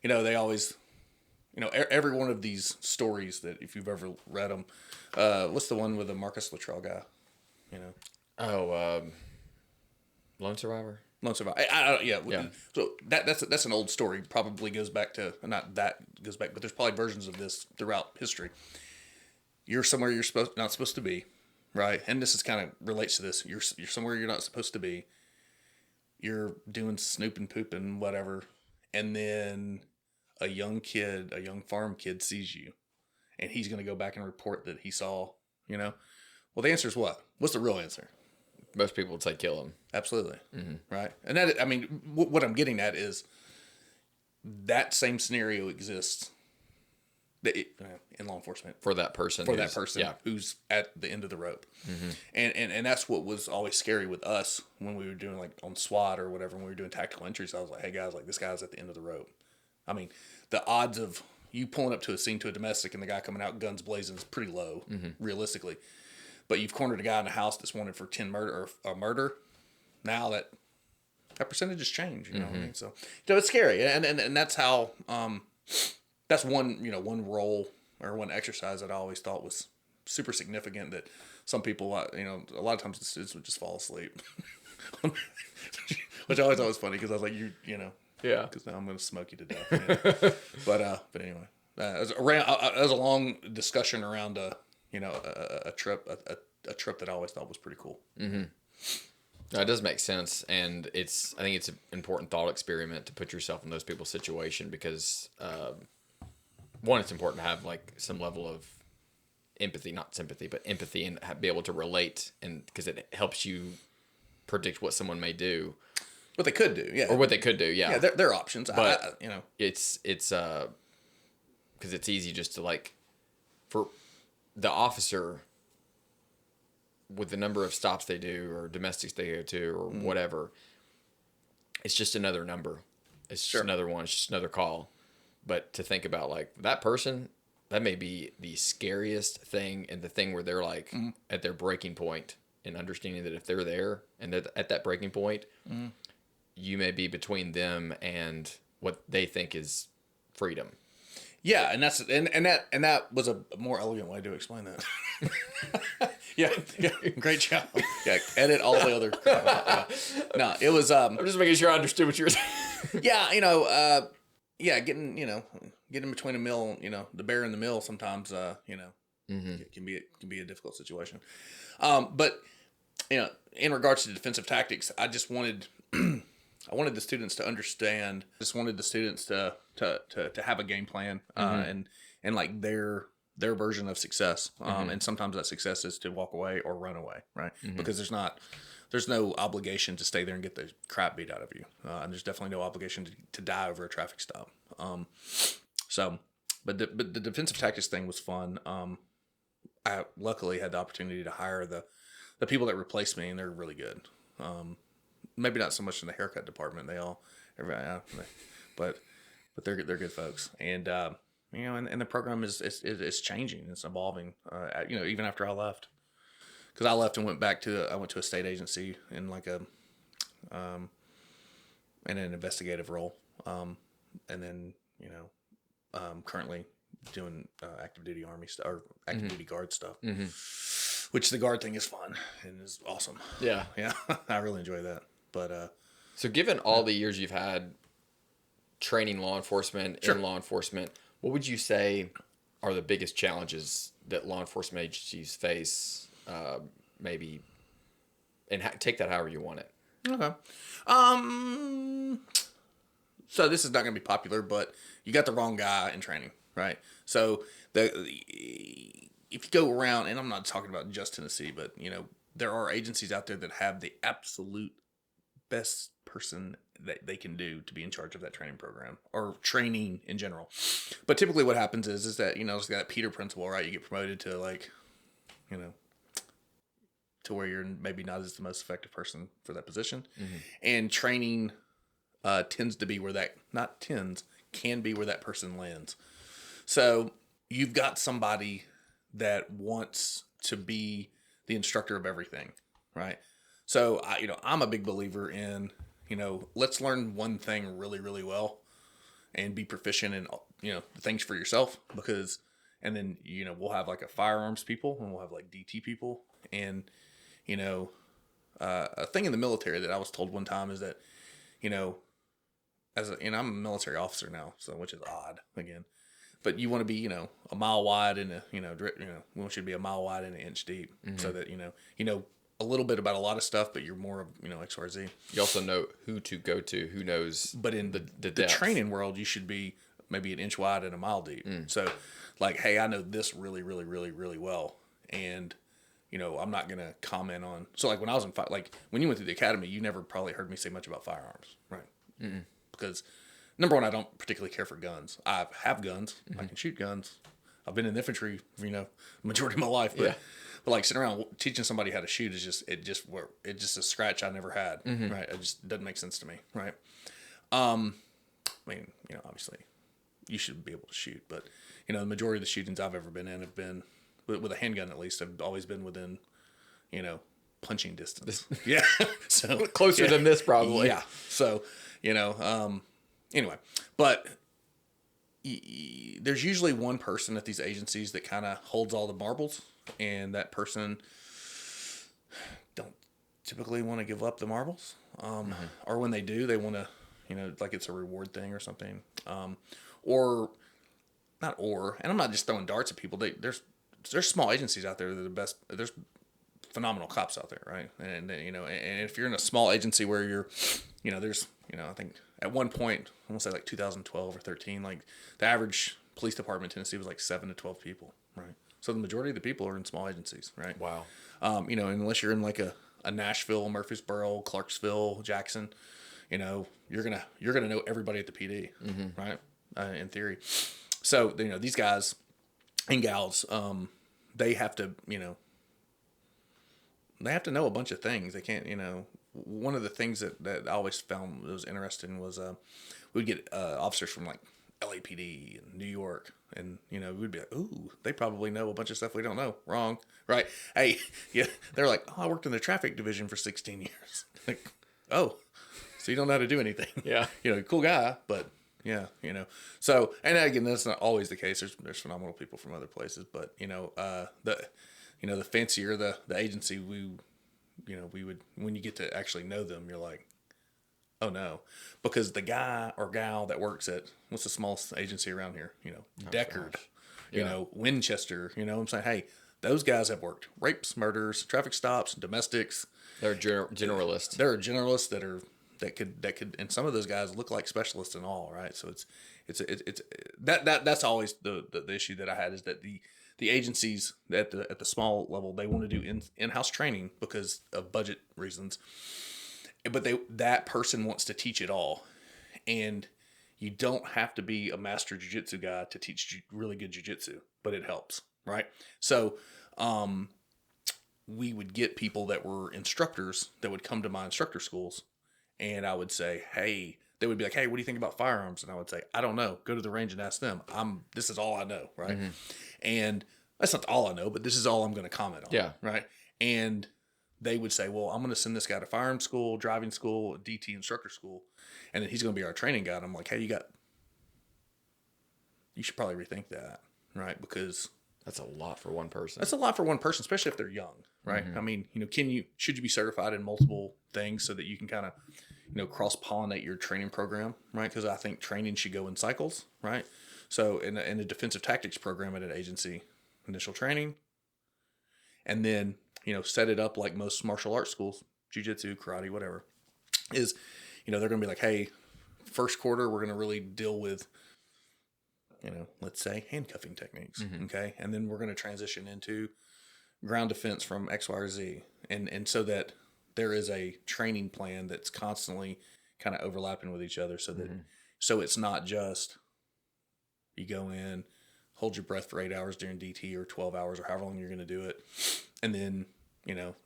they always, every one of these stories that if you've ever read them, what's the one with the Marcus Luttrell guy? Lone Survivor. Lone Survivor. Yeah. So that's an old story. Probably goes back to but there's probably versions of this throughout history. You're somewhere you're not supposed to be, right? And this is kind of relates to this. You're somewhere you're not supposed to be. you're doing snoop and poop and whatever, and then a young farm kid sees you, and he's going to go back and report that he saw, well, the answer is what? What's the real answer? Most people would say kill him. Absolutely. Right. And that, I mean, what I'm getting at is that same scenario exists in law enforcement For that person. Who's at the end of the rope. And that's what was always scary with us when we were doing like on SWAT or whatever, when we were doing tactical entries. I was like, hey guys, like this guy's at the end of the rope. I mean, the odds of you pulling up to a scene to a domestic and the guy coming out guns blazing is pretty low, realistically. But you've cornered a guy in a house that's wanted for 10 murder or a murder. Now that percentage has changed, you know what I mean? So it's scary. And that's how, that's one role or one exercise that I always thought was super significant, that some people, a lot of times the students would just fall asleep, which I always thought was funny because I was like, Yeah. because now I'm going to smoke you to death. But anyway, it was a long discussion around, a trip that I always thought was pretty cool. No, it does make sense, and I think it's an important thought experiment to put yourself in those people's situation because, one, it's important to have like some level of empathy, not sympathy, but empathy, and be able to relate, and because it helps you predict what someone may do, what they could do, yeah, or what they could do, yeah. Yeah, there are options, but it's because it's easy just to like, for the officer, with the number of stops they do or domestics they go to or whatever, it's just another number. It's just another one. It's just another call. But to think about like that person, that may be the scariest thing, and the thing where they're like at their breaking point, and understanding that if they're there and they're at that breaking point, you may be between them and what they think is freedom. Yeah, and that was a more elegant way to explain that. yeah, great job. Yeah, edit all the other crap out. Yeah. No, it was. I'm just making sure I understood what you were saying. Yeah, getting between a mill, the bear in the mill sometimes, it can be a difficult situation. But in regards to defensive tactics, I just wanted. I wanted the students to understand. Just wanted the students to have a game plan, and like their version of success. And sometimes that success is to walk away or run away, right? Because there's no obligation to stay there and get the crap beat out of you, and there's definitely no obligation to die over a traffic stop. But the defensive tactics thing was fun. I luckily had the opportunity to hire the people that replaced me, and they're really good. Maybe not so much in the haircut department. But they're good folks, and and the program is changing. It's evolving. Even after I left, because I left and I went to a state agency in like in an investigative role, and then currently doing active duty Army stuff or active duty guard stuff, which the guard thing is fun and is awesome. Yeah, I really enjoy that. But so given all the years you've had training law enforcement, in law enforcement, what would you say are the biggest challenges that law enforcement agencies face? Maybe, and take that however you want it. Okay. So this is not going to be popular, but you got the wrong guy in training, right? So if you go around, and I'm not talking about just Tennessee, but there are agencies out there that have the absolute best person that they can do to be in charge of that training program or training in general. But typically what happens is that, it's that Peter principle, right? You get promoted to like, to where you're maybe not as the most effective person for that position. And training tends to be where can be where that person lands. So you've got somebody that wants to be the instructor of everything, right? So I'm a big believer in, let's learn one thing really, really well and be proficient in, things for yourself, and then, we'll have like a firearms people and we'll have like DT people. And, a thing in the military that I was told one time is that, I'm a military officer now, so, which is odd again, but you want to be, a mile wide and we want you to be a mile wide and an inch deep, so that, a little bit about a lot of stuff, but you're more of, X, Y, Z. You also know who to go to, who knows. But in the training world, you should be maybe an inch wide and a mile deep. So, like, hey, I know this really, really, really, really well, and I'm not gonna comment on. So, like, when I was when you went through the academy, you never probably heard me say much about firearms, right? Because number one, I don't particularly care for guns. I have guns. I can shoot guns. I've been in the infantry, majority of my life, but. Yeah. But like sitting around teaching somebody how to shoot is just a scratch I never had, right? It just doesn't make sense to me, right? I mean, obviously you should be able to shoot, but the majority of the shootings I've ever been in have been with a handgun. At least have always been within, punching distance. Yeah, so closer than this probably. Yeah, so anyway, but. There's usually one person at these agencies that kind of holds all the marbles, and that person don't typically want to give up the marbles, or when they do, they want to, like it's a reward thing or something, or not. And I'm not just throwing darts at people. There's small agencies out there that are the best. There's phenomenal cops out there, right? And and if you're in a small agency where you're, there's, I think. At one point, I want to say like 2012 or 13, like the average police department in Tennessee was like 7 to 12 people, right? So the majority of the people are in small agencies, right? Wow. Unless you're in like a Nashville, Murfreesboro, Clarksville, Jackson, you're gonna know everybody at the PD, right? In theory. So these guys and gals, they have to know a bunch of things. They can't, one of the things that I always found was interesting was we'd get officers from like LAPD and New York, and we'd be like, ooh, they probably know a bunch of stuff we don't know. Wrong, right? Hey, yeah, they're like, oh, I worked in the traffic division for 16 years. Like, oh, so you don't know how to do anything? Yeah, cool guy, but yeah, So, and again, that's not always the case. There's phenomenal people from other places, but the fancier the agency, we would, when you get to actually know them, you're like, oh no, because the guy or gal that works at, what's the smallest agency around here? Deckard, Winchester, I'm saying, hey, those guys have worked rapes, murders, traffic stops, domestics. They're generalists. They're generalists that could, and some of those guys look like specialists and all, right? So that's always the issue that I had, is that the agencies at the small level, they want to do in-house training because of budget reasons, but that person wants to teach it all, and you don't have to be a master jiu-jitsu guy to teach really good jiu-jitsu, but it helps, right? So we would get people that were instructors that would come to my instructor schools, and I would say, hey, they would be like, hey, what do you think about firearms? And I would say, I don't know. Go to the range and ask them. This is all I know, right? And that's not all I know, but this is all I'm going to comment on. Yeah. Right. And they would say, well, I'm going to send this guy to firearms school, driving school, DT instructor school, and then he's going to be our training guy. And I'm like, hey, you should probably rethink that, right? Because that's a lot for one person. That's a lot for one person, especially if they're young, right? I mean, should you be certified in multiple things so that you can kind of, cross-pollinate your training program, right? Because I think training should go in cycles, right? So in a defensive tactics program at an agency, initial training, and then, set it up like most martial arts schools, jiu-jitsu, karate, whatever, is, they're going to be like, hey, first quarter, we're going to really deal with, let's say handcuffing techniques. Okay. And then we're going to transition into ground defense from X, Y, or Z. And so that there is a training plan that's constantly kind of overlapping with each other, so that, so it's not just you go in, hold your breath for 8 hours during DT or 12 hours or however long you're going to do it, and then,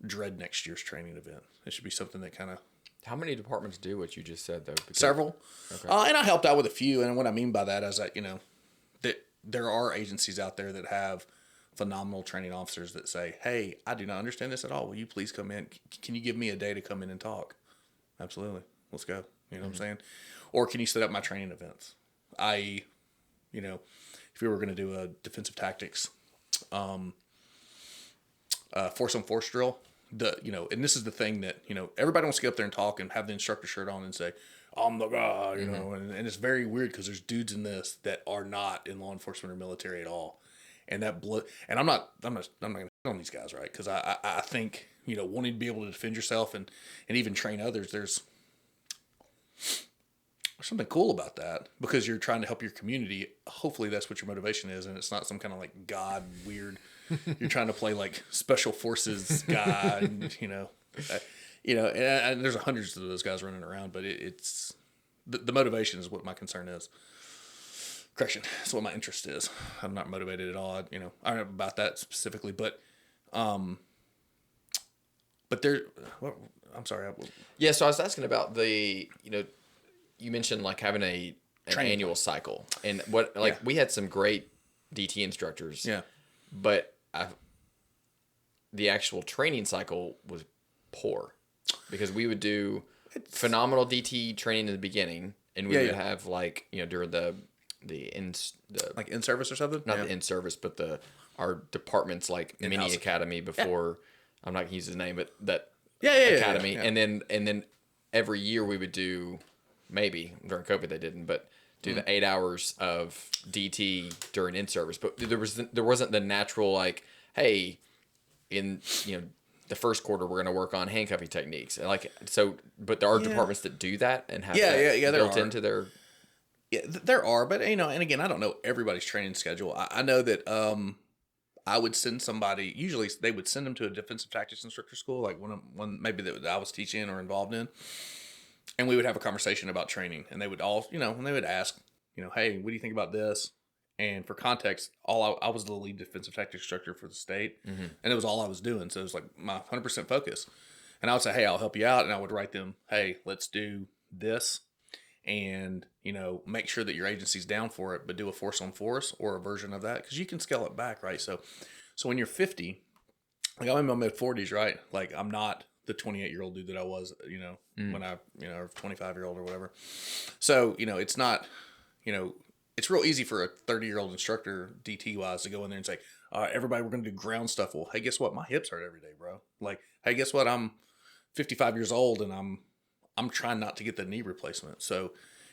dread next year's training event. It should be something that kind of. How many departments do what you just said, though? Several. Okay. And I helped out with a few. And what I mean by that is that, that there are agencies out there that have phenomenal training officers that say, hey, I do not understand this at all. Will you please come in? Can you give me a day to come in and talk? Absolutely. Let's go. You know what I'm saying? Or can you set up my training events? I.e., if we were going to do a defensive tactics, force on force drill, and this is the thing that, everybody wants to get up there and talk and have the instructor shirt on and say, I'm the guy, and it's very weird because there's dudes in this that are not in law enforcement or military at all. and that and I'm not gonna on these guys, right? Because I think, you know, wanting to be able to defend yourself and even train others, there's something cool about that, because you're trying to help your community. Hopefully that's what your motivation is, and it's not some kind of like God weird. You're trying to play like special forces guy, and, and there's hundreds of those guys running around, but it's the motivation is what my concern is. Correction, that's what my interest is. I'm not motivated at all. I don't know about that specifically, but there. I'm sorry. Yeah, so I was asking about the, you mentioned like having an annual cycle, and we had some great DT instructors. Yeah. But the actual training cycle was poor, because we would do phenomenal DT training in the beginning, and we would have like, during the like in service or something. Not the in service, but our department's like mini academy before. I'm not gonna use his name, but that academy, and then every year we would do, maybe during COVID they didn't, but do the 8 hours of DT during in service. But there wasn't the natural like, hey, in the first quarter we're gonna work on handcuffing techniques, and like so. But there are departments that do that and have that built into their. Yeah, there are, but and again, I don't know everybody's training schedule. I know that I would send somebody. Usually, they would send them to a defensive tactics instructor school, like one maybe that I was teaching or involved in, and we would have a conversation about training. And they would all, and they would ask, hey, what do you think about this? And for context, I was the lead defensive tactics instructor for the state, and it was all I was doing. So it was like my 100% focus. And I would say, hey, I'll help you out, and I would write them, hey, let's do this. And, make sure that your agency's down for it, but do a force on force or a version of that, because you can scale it back, right? So when you're 50, like I'm in my mid 40s, right? Like I'm not the 28-year-old dude that I was, when I, or 25-year-old or whatever. So, it's not, it's real easy for a 30-year-old instructor DT wise to go in there and say, all right, everybody, we're going to do ground stuff. Well, hey, guess what? My hips hurt every day, bro. Like, hey, guess what? I'm 55 years old and I'm trying not to get the knee replacement. So,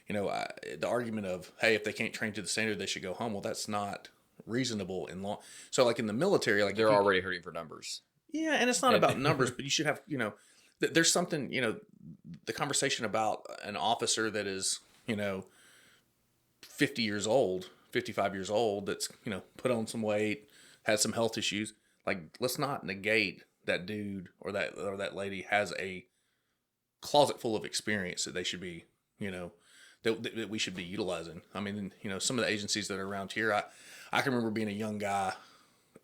the argument of, hey, if they can't train to the standard, they should go home. Well, that's not reasonable in long. So like in the military, like they're already hurting for numbers. Yeah. And it's not about numbers, but you should have, there's something, the conversation about an officer that is, 50 years old, 55 years old, that's, put on some weight, has some health issues. Like, let's not negate that dude or that lady has a closet full of experience that they should be, that we should be utilizing. I mean, some of the agencies that are around here, I can remember being a young guy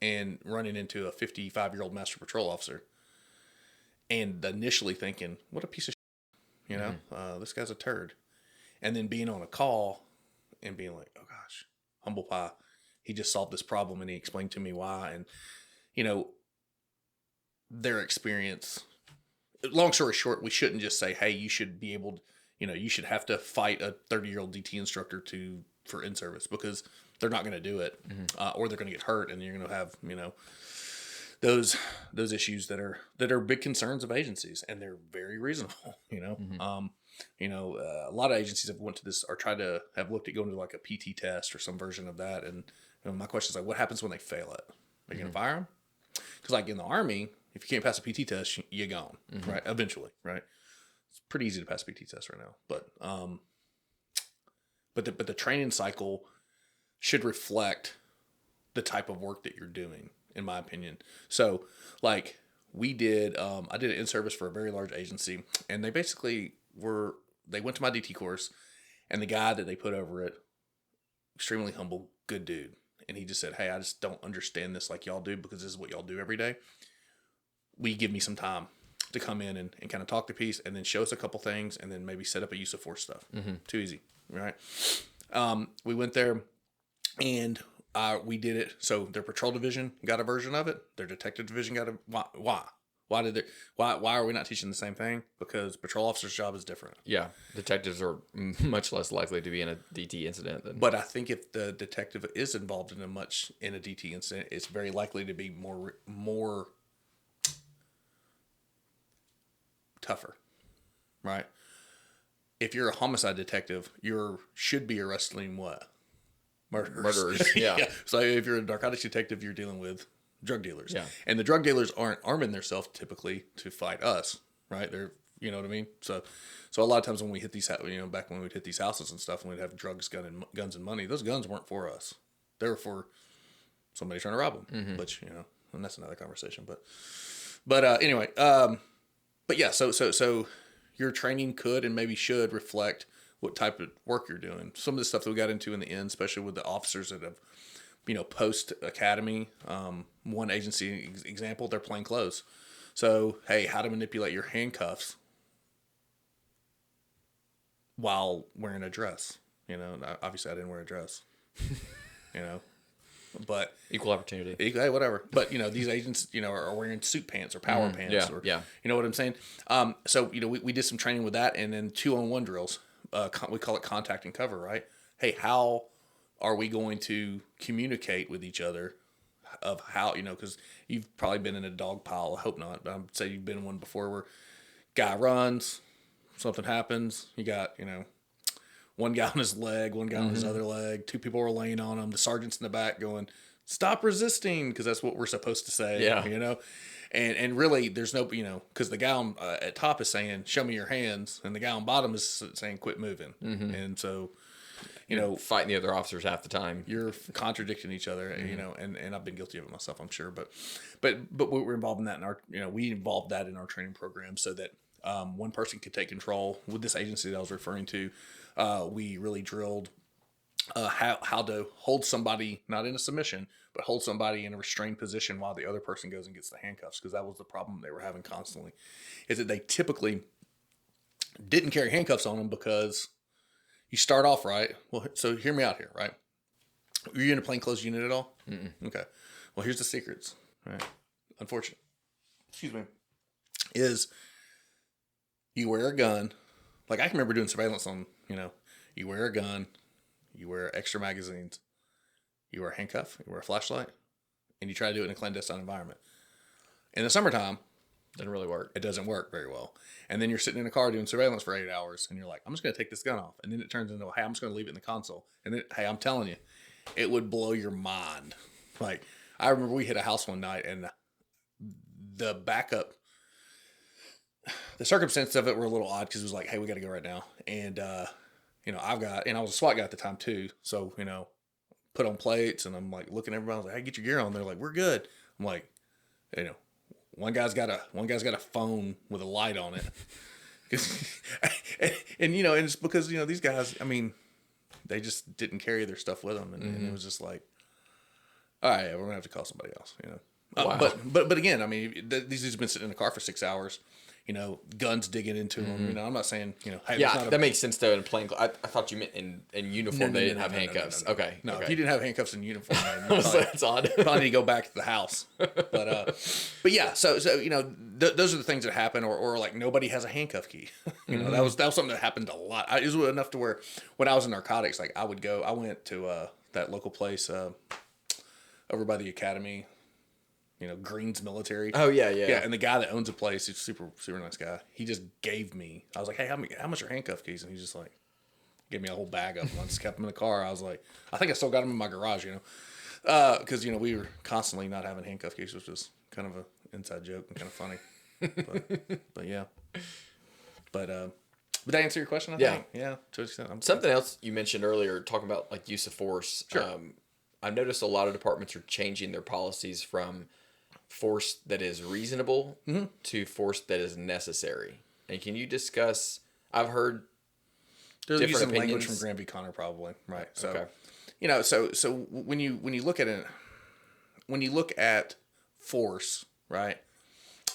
and running into a 55-year-old master patrol officer and initially thinking, what a piece of shit, this guy's a turd. And then being on a call and being like, oh gosh, humble pie. He just solved this problem and he explained to me why. And, their experience, long story short, we shouldn't just say, hey, you should be able to, you should have to fight a 30-year-old DT instructor for in-service, because they're not going to do it, or they're going to get hurt, and you're going to have, those issues that are big concerns of agencies, and they're very reasonable, a lot of agencies have went to this or tried to have looked at going to like a PT test or some version of that, and my question is like, what happens when they fail it? Are you going to fire them? Because like in the Army, if you can't pass a PT test, you're gone, right? Eventually, right? It's pretty easy to pass a PT test right now, but the training cycle should reflect the type of work that you're doing, in my opinion. So, like we did, I did it in service for a very large agency, and they basically they went to my DT course, and the guy that they put over it, extremely humble, good dude, and he just said, "Hey, I just don't understand this like y'all do, because this is what y'all do every day. Will you give me some time to come in and kind of talk the piece, and then show us a couple things, and then maybe set up a use of force stuff." Too easy, right? We went there, and we did it. So their patrol division got a version of it. Their detective division got a. Why? Why are we not teaching the same thing? Because patrol officer's job is different. Yeah, detectives are much less likely to be in a DT incident than. But I think if the detective is involved in a DT incident, it's very likely to be more tougher, right? If you're a homicide detective, you should be arresting what? Murderers. Yeah. So if you're a narcotics detective, you're dealing with drug dealers. Yeah. And the drug dealers aren't arming themselves typically to fight us, right? They're, you know what I mean? So a lot of times when we hit these, back when we'd hit these houses and stuff, and we'd have drugs, guns and money, those guns weren't for us. They were for somebody trying to rob them, which, and that's another conversation. But anyway, but yeah, so your training could and maybe should reflect what type of work you're doing. Some of the stuff that we got into in the end, especially with the officers that have, post academy, one agency example, they're plain clothes. So, hey, how to manipulate your handcuffs while wearing a dress. Obviously I didn't wear a dress, but Equal opportunity. hey, whatever. But, these agents, are wearing suit pants or power pants or, you know what I'm saying? So, we did some training with that, and then 2-on-1 drills. We call it contact and cover, right? Hey, how are we going to communicate with each other of how, because you've probably been in a dog pile. I hope not. But I'd say you've been in one before where guy runs, something happens. You got, one guy on his leg, one guy on his other leg. Two people are laying on him. The sergeant's in the back going, stop resisting, because that's what we're supposed to say, And really, there's no, because the guy on, at top is saying, show me your hands, and the guy on bottom is saying, quit moving. And so, fighting the other officers half the time. You're contradicting each other, and I've been guilty of it myself, I'm sure. But we're involved in that in our, we involved that in our training program so that one person could take control. With this agency that I was referring to, we really drilled how to hold somebody, not in a submission, but hold somebody in a restrained position while the other person goes and gets the handcuffs, because that was the problem they were having constantly, is that they typically didn't carry handcuffs on them because you start off right. Well, so hear me out here, right? Were you in a plainclothes unit at all? Okay. Well, here's the secrets, right? Unfortunate. Excuse me. Is you wear a gun. Like I can remember doing surveillance on, you wear a gun, you wear extra magazines, you wear a handcuff, you wear a flashlight, and you try to do it in a clandestine environment. In the summertime, Doesn't really work. it doesn't work very well. And then you're sitting in a car doing surveillance for 8 hours, and you're like, I'm just going to take this gun off. And then it turns into, hey, I'm just going to leave it in the console. And then, hey, I'm telling you, it would blow your mind. Like, I remember we hit a house one night, and the backup, the circumstances of it were a little odd, because it was like, hey, we got to go right now. And, and I was a SWAT guy at the time too. So, put on plates, and I'm like looking at everybody, I was like, hey, get your gear on. They're like, we're good. I'm like, one guy's got a phone with a light on it. and it's because, these guys, I mean, they just didn't carry their stuff with them. And it was just like, all right, we're going to have to call somebody else, Wow. But again, I mean, these dudes have been sitting in the car for 6 hours, guns digging into them. I'm not saying, hey, Yeah, that makes sense though. In plain, I thought you meant in uniform they didn't have handcuffs. No. Okay. No, okay. if you didn't have handcuffs in uniform, man, That's odd. probably need to go back to the house. But yeah, so those are the things that happen, or like nobody has a handcuff key. That was something that happened a lot. It was enough to where when I was in narcotics, like I went to that local place over by the academy. Greens Military. Oh yeah. Yeah, and the guy that owns the place, he's super nice guy. He just gave me. I was like, hey, how much are handcuff keys? And he's just like, gave me a whole bag of them. I just kept them in the car. I was like, I think I still got them in my garage, because we were constantly not having handcuff keys, which was kind of an inside joke and kind of funny. but yeah. But would that answer your question? I think? Yeah. To an extent. Something else you mentioned earlier, talking about like use of force. Sure. I've noticed a lot of departments are changing their policies from force that is reasonable to force that is necessary. And can you discuss? I've heard there's different using language opinions from Graham v. Connor, probably, right? So, okay. So when you look at it, when you look at force, right?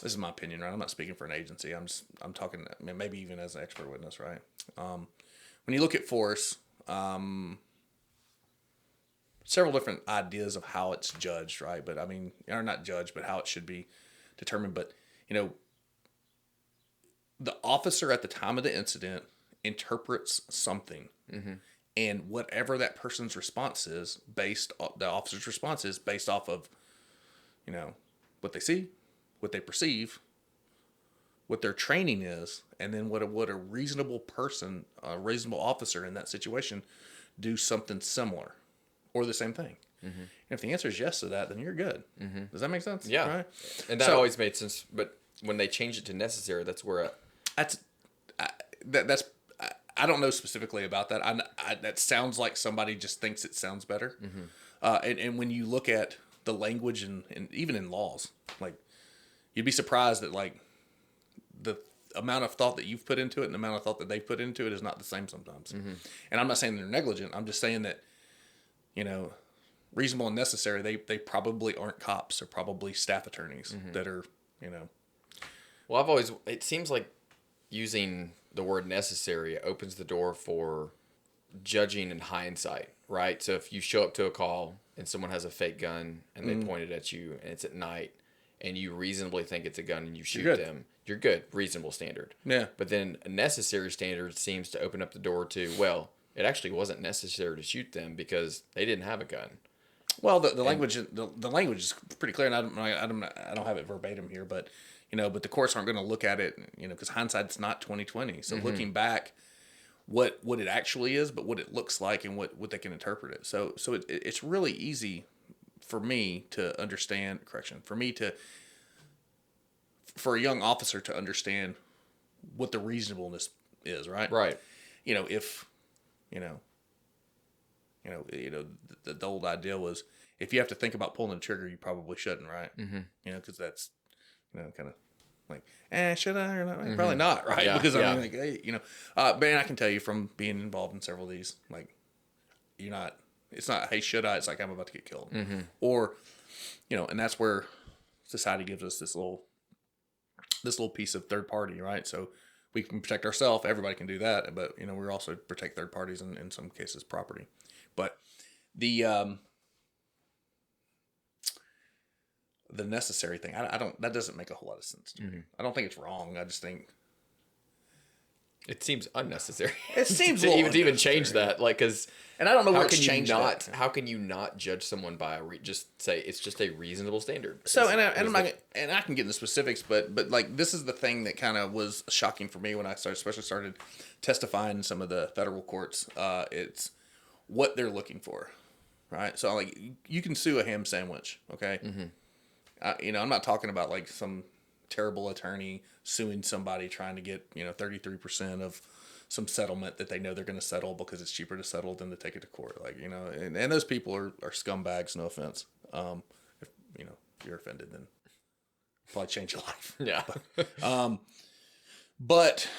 This is my opinion, right? I'm not speaking for an agency. I'm talking, maybe even as an expert witness, right? When you look at force, several different ideas of how it's judged, right? But I mean, or not judged, but how it should be determined. But, the officer at the time of the incident interprets something. And whatever that person's response is, the officer's response is based off of, what they see, what they perceive, what their training is, and then what a reasonable person, a reasonable officer in that situation do something similar. or the same thing? Mm-hmm. And if the answer is yes to that, then you're good. Mm-hmm. Does that make sense? Yeah. Right? And that always made sense. But when they change it to necessary, that's where I don't know specifically about that. That sounds like somebody just thinks it sounds better. Mm-hmm. And when you look at the language and even in laws, like, you'd be surprised that like the amount of thought that you've put into it and the amount of thought that they put into it is not the same sometimes. Mm-hmm. And I'm not saying they're negligent. I'm just saying that, reasonable and necessary, they probably aren't cops. They're probably staff attorneys that are, Well, it seems like using the word necessary opens the door for judging in hindsight, right? So if you show up to a call and someone has a fake gun and they point it at you and it's at night and you reasonably think it's a gun and you shoot them, you're good. Reasonable standard. Yeah. But then a necessary standard seems to open up the door to, well, it actually wasn't necessary to shoot them because they didn't have a gun. Well, the language is pretty clear, and I don't have it verbatim here, but but the courts aren't going to look at it, because hindsight's not 20/20. So looking back, what it actually is, but what it looks like and what they can interpret it. So it's really easy for me to understand. For a young officer to understand what the reasonableness is, right? Right. If the old idea was, if you have to think about pulling the trigger, you probably shouldn't, right? Mm-hmm. Because that's, kind of like, should I or not? Probably not, right? Yeah, Because I mean, like, hey, man, I can tell you from being involved in several of these, like, it's not, hey, should I? It's like, I'm about to get killed. Mm-hmm. Or, and that's where society gives us this little piece of third party, right? So we can protect ourselves. Everybody can do that, but we also protect third parties and in some cases property. But the necessary thing, that doesn't make a whole lot of sense to me. I don't think it's wrong. I just think it seems unnecessary. It seems to even change that, like, because and I don't know how where can it's changed. How can you not judge someone by just say it's just a reasonable standard? So and I can get into specifics, but like, this is the thing that kind of was shocking for me when I started testifying in some of the federal courts. It's what they're looking for, right? So like, you can sue a ham sandwich, okay? Mm-hmm. I'm not talking about like some terrible attorney suing somebody trying to get 33% of some settlement that they know they're going to settle because it's cheaper to settle than to take it to court. Like, and those people are scumbags. No offense. If you're offended, then probably change your life. Yeah. But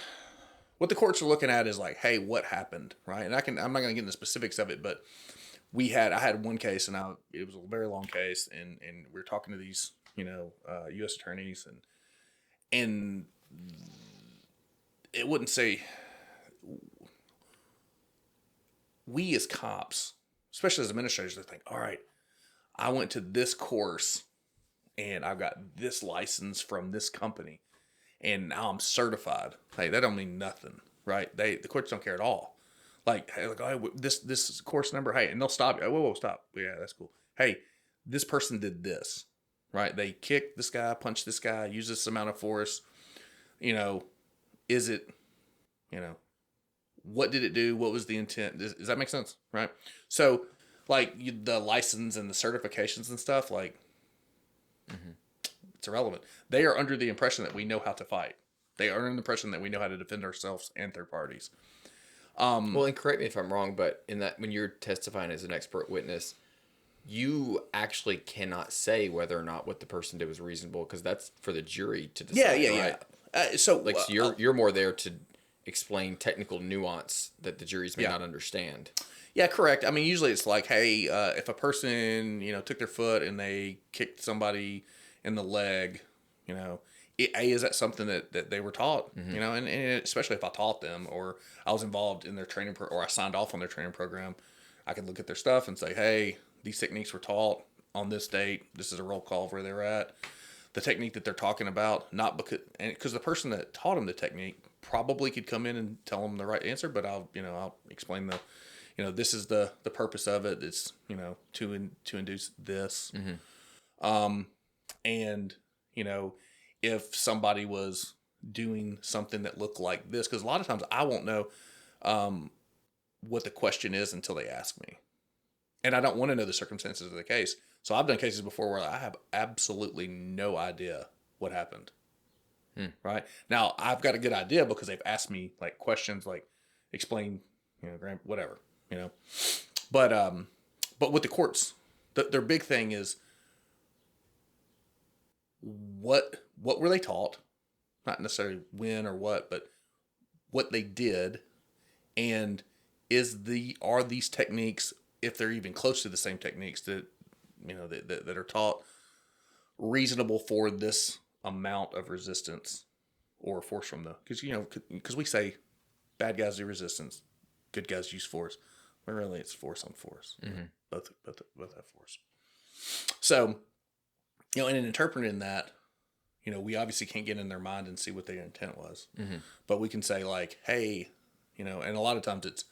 what the courts are looking at is like, hey, what happened, right? And I'm not going to get into the specifics of it, but I had one case, and it was a very long case, and we were talking to these, U.S. attorneys, and it wouldn't say, we as cops, especially as administrators, they think, all right, I went to this course and I've got this license from this company and now I'm certified. Hey, that don't mean nothing, right? The courts don't care at all. Like, hey, this course number, hey, and they'll stop you. Whoa, stop. Yeah, that's cool. Hey, this person did this, right? They kicked this guy, punched this guy, used this amount of force. Is it, what did it do? What was the intent? Does that make sense? Right. So like, the license and the certifications and stuff, like, it's irrelevant. They are under the impression that we know how to fight. They are under the impression that we know how to defend ourselves and third parties. Well, and correct me if I'm wrong, but in that, when you're testifying as an expert witness, you actually cannot say whether or not what the person did was reasonable, because that's for the jury to decide. Right? So you're more there to explain technical nuance that the juries may not understand. Yeah, correct. I mean, usually it's like, hey, if a person, took their foot and they kicked somebody in the leg, is that something that they were taught? Mm-hmm. And especially if I taught them, or I was involved in their training or I signed off on their training program, I could look at their stuff and say, hey, these techniques were taught on this date. This is a roll call of where they're at. The technique that they're talking about, not because the person that taught them the technique probably could come in and tell them the right answer, but I'll explain this is the purpose of it. It's, to induce this. Mm-hmm. And, if somebody was doing something that looked like this, because a lot of times I won't know what the question is until they ask me. And I don't want to know the circumstances of the case. So I've done cases before where I have absolutely no idea what happened. Right now, I've got a good idea because they've asked me like questions, like explain, whatever, But with the courts, their big thing is what were they taught, not necessarily when or what, but what they did, and are these techniques, if they're even close to the same techniques that that are taught, reasonable for this amount of resistance or force from the, because we say bad guys do resistance, good guys use force, but really it's force on force. Both have force. So, and in interpreting that, we obviously can't get in their mind and see what their intent was, but we can say like, hey, and a lot of times it's,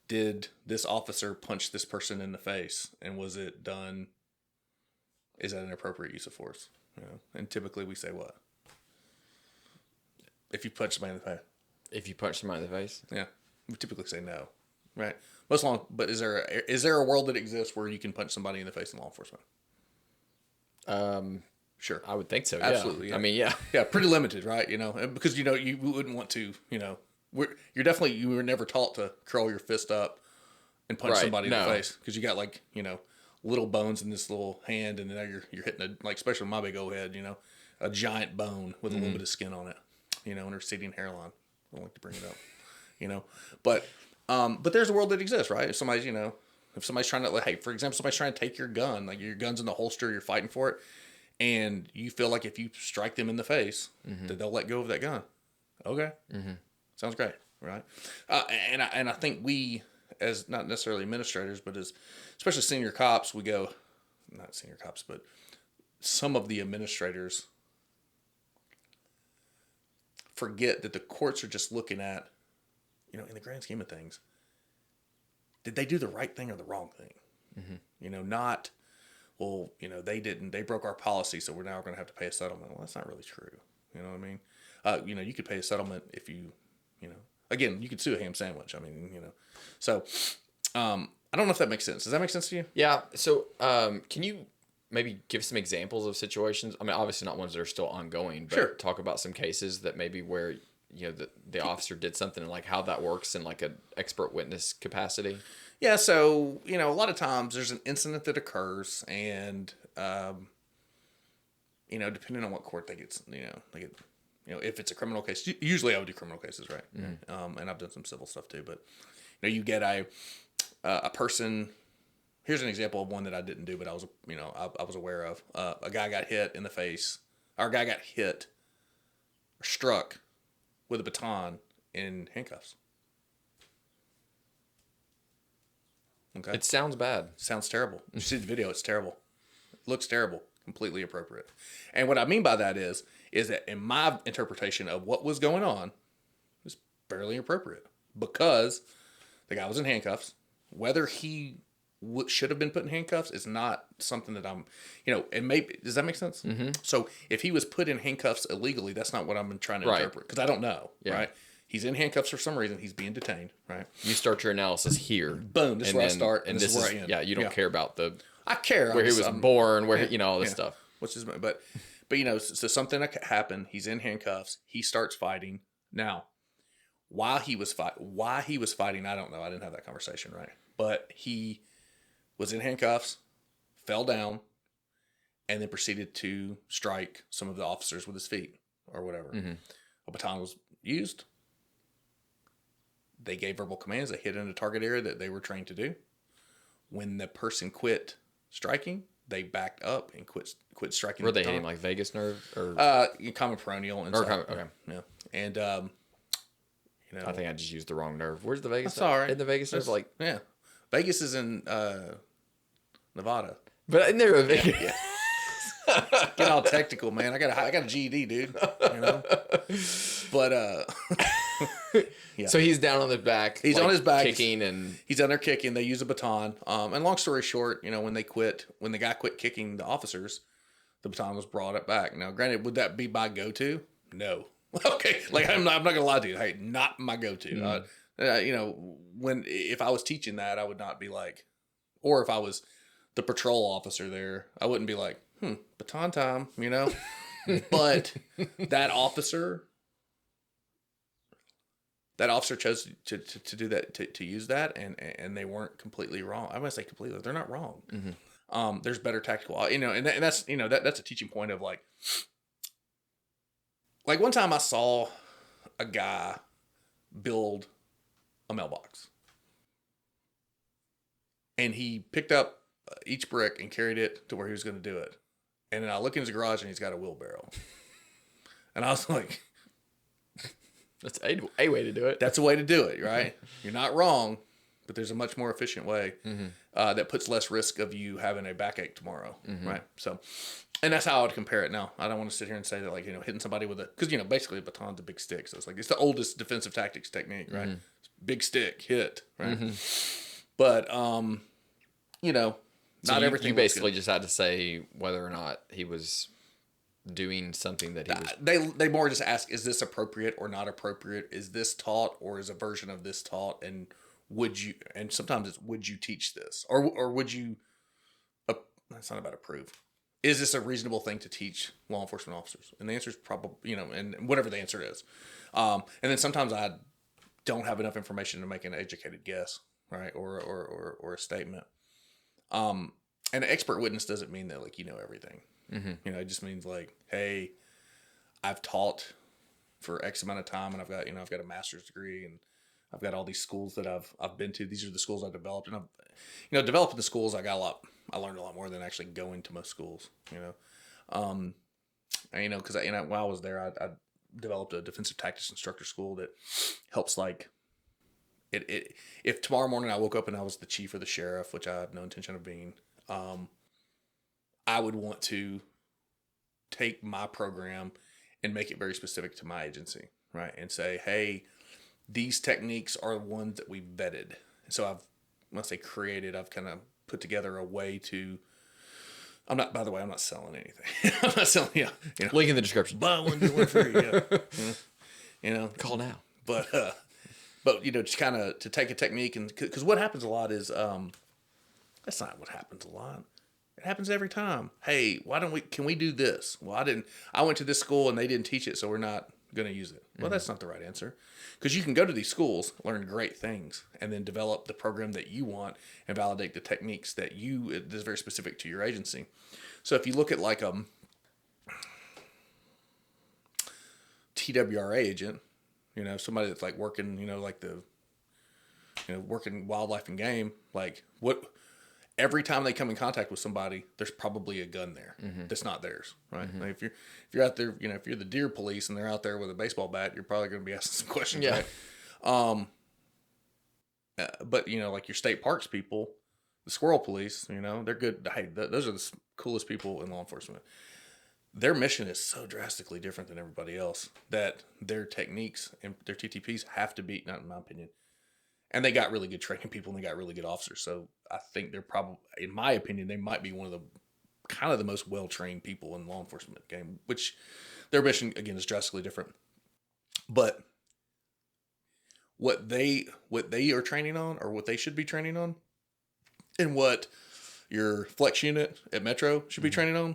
did this officer punch this person in the face, and was it done? Is that an appropriate use of force? And typically we say what? If you punch somebody in the face. If you punch somebody in the face? Yeah. We typically say no. Right? But is there a world that exists where you can punch somebody in the face in law enforcement? Sure. I would think so. Absolutely. Yeah. Yeah. I mean, yeah. Yeah, pretty limited, right? Because you wouldn't want to, you were never taught to curl your fist up and punch somebody in the face, because you got like, little bones in this little hand, and then you're hitting especially my big old head, a giant bone with a little bit of skin on it, and receding hairline. I don't like to bring it up, but there's a world that exists, right? If somebody's, trying to, hey, for example, somebody's trying to take your gun, like your gun's in the holster, you're fighting for it, and you feel like if you strike them in the face, that they'll let go of that gun. Okay. Sounds great. Right. And I think we, as not necessarily administrators, but as especially senior cops, we go, not senior cops, but some of the administrators forget that the courts are just looking at, in the grand scheme of things, did they do the right thing or the wrong thing? Not, well, they broke our policy, so we're now going to have to pay a settlement. Well, that's not really true. You know what I mean? You could pay a settlement if you, again, you could sue a ham sandwich. I mean, so, I don't know if that makes sense. Does that make sense to you? Yeah. So, can you maybe give some examples of situations? I mean, obviously not ones that are still ongoing, but Sure. Talk about some cases that maybe where, the officer did something and like how that works in like an expert witness capacity. Yeah. So, a lot of times there's an incident that occurs, and, depending on what court they get, if it's a criminal case, usually I would do criminal cases, right? And I've done some civil stuff too, but you get a person. Here's an example of one that I didn't do, but I was aware of. A guy got hit in the face. Our guy got hit or struck with a baton in handcuffs. Okay. It sounds bad. Sounds terrible. You see the video, it's terrible. It looks terrible. Completely appropriate. And what I mean by that is that in my interpretation of what was going on, it was fairly appropriate, because the guy was in handcuffs. Whether he should have been put in handcuffs is not something that I'm, it may, does that make sense? So if he was put in handcuffs illegally, that's not what I'm trying to interpret, because I don't know, right? He's in handcuffs for some reason. He's being detained, right? You start your analysis here. Boom. This is where I start, and this is where I end. Yeah, you don't care about I care. where he was born, where all this stuff. Which is, but so something happened. He's in handcuffs. He starts fighting. Now, why he was fighting, I don't know. I didn't have that conversation, right? But he was in handcuffs, fell down, and then proceeded to strike some of the officers with his feet or whatever. A baton was used. They gave verbal commands. They hit in a target area that they were trained to do. When the person quit striking, they backed up and quit striking. Were they hitting like vagus nerve or common peroneal and okay? Yeah, and I think I just used the wrong nerve. Where's the vagus? That's all right. In the vagus nerve, Vegas is in Nevada. But isn't there a Vegas? Yeah. Get all technical, man. I got a GED, dude. But yeah. So he's down on the back. He's on his back, kicking, and he's down there kicking. They use a baton. And long story short, when the guy quit kicking the officers, the baton was brought up back. Now, granted, would that be my go-to? No. Okay, I'm not gonna lie to you. Hey, not my go-to. If I was teaching that, I would not be like, Or if I was the patrol officer there, I wouldn't be like, baton time, But that officer chose to do that, to use that, and they weren't completely wrong. I'm gonna say completely. They're not wrong. There's better tactical, and that's that's a teaching point of like one time I saw a guy build a mailbox, and he picked up each brick and carried it to where he was going to do it, and then I look in his garage and he's got a wheelbarrow, and I was like, that's a way to do it. That's a way to do it, right? You're not wrong, but there's a much more efficient way that puts less risk of you having a backache tomorrow, right? So, and that's how I would compare it. Now, I don't want to sit here and say that, like, hitting somebody with because basically a baton's a big stick, so it's like it's the oldest defensive tactics technique, right? Big stick, hit, right? But so not everything. You basically just had to say whether or not he was doing something that he was. They more just ask, is this appropriate or not appropriate? Is this taught, or is a version of this taught? And would you? And sometimes it's, would you teach this, or would you? That's not about approve. Is this a reasonable thing to teach law enforcement officers? And the answer is probably, and whatever the answer is. And then sometimes I don't have enough information to make an educated guess, right, or a statement. And an expert witness doesn't mean that, like, everything. It just means like, hey, I've taught for X amount of time, and I've got a master's degree, and I've got all these schools that I've been to. These are the schools I've developed, and I've developing the schools. I learned a lot more than actually going to most schools. And, because while I was there, I developed a defensive tactics instructor school that helps like. If tomorrow morning I woke up and I was the chief or the sheriff, which I have no intention of being, I would want to take my program and make it very specific to my agency, right? And say, hey, these techniques are the ones that we vetted. So when I say created, I've kind of put together a way to. By the way, I'm not selling anything. I'm not selling. Link in the description. Buy one, get one free. Yeah. Call now. But just kind of to take a technique, and because what happens a lot is that's not what happens a lot. It happens every time. Hey, can we do this? Well, I went to this school and they didn't teach it, so we're not going to use it. Well, that's not the right answer, because you can go to these schools, learn great things, and then develop the program that you want and validate the techniques that is very specific to your agency. So if you look at like a TWRA agent, somebody that's like working, working wildlife and game, like every time they come in contact with somebody, there's probably a gun there that's not theirs, right? Like if you're out there, if you're the deer police and they're out there with a baseball bat, you're probably going to be asking some questions, right? But like your state parks people, the squirrel police, they're good. Hey, those are the coolest people in law enforcement. Their mission is so drastically different than everybody else that their techniques and their TTPs have to be, not in my opinion. And they got really good training people, and they got really good officers. So I think they're probably, in my opinion, they might be one of the most well-trained people in law enforcement game, which their mission, again, is drastically different. But what they are training on, or what they should be training on, and what your flex unit at Metro should be training on,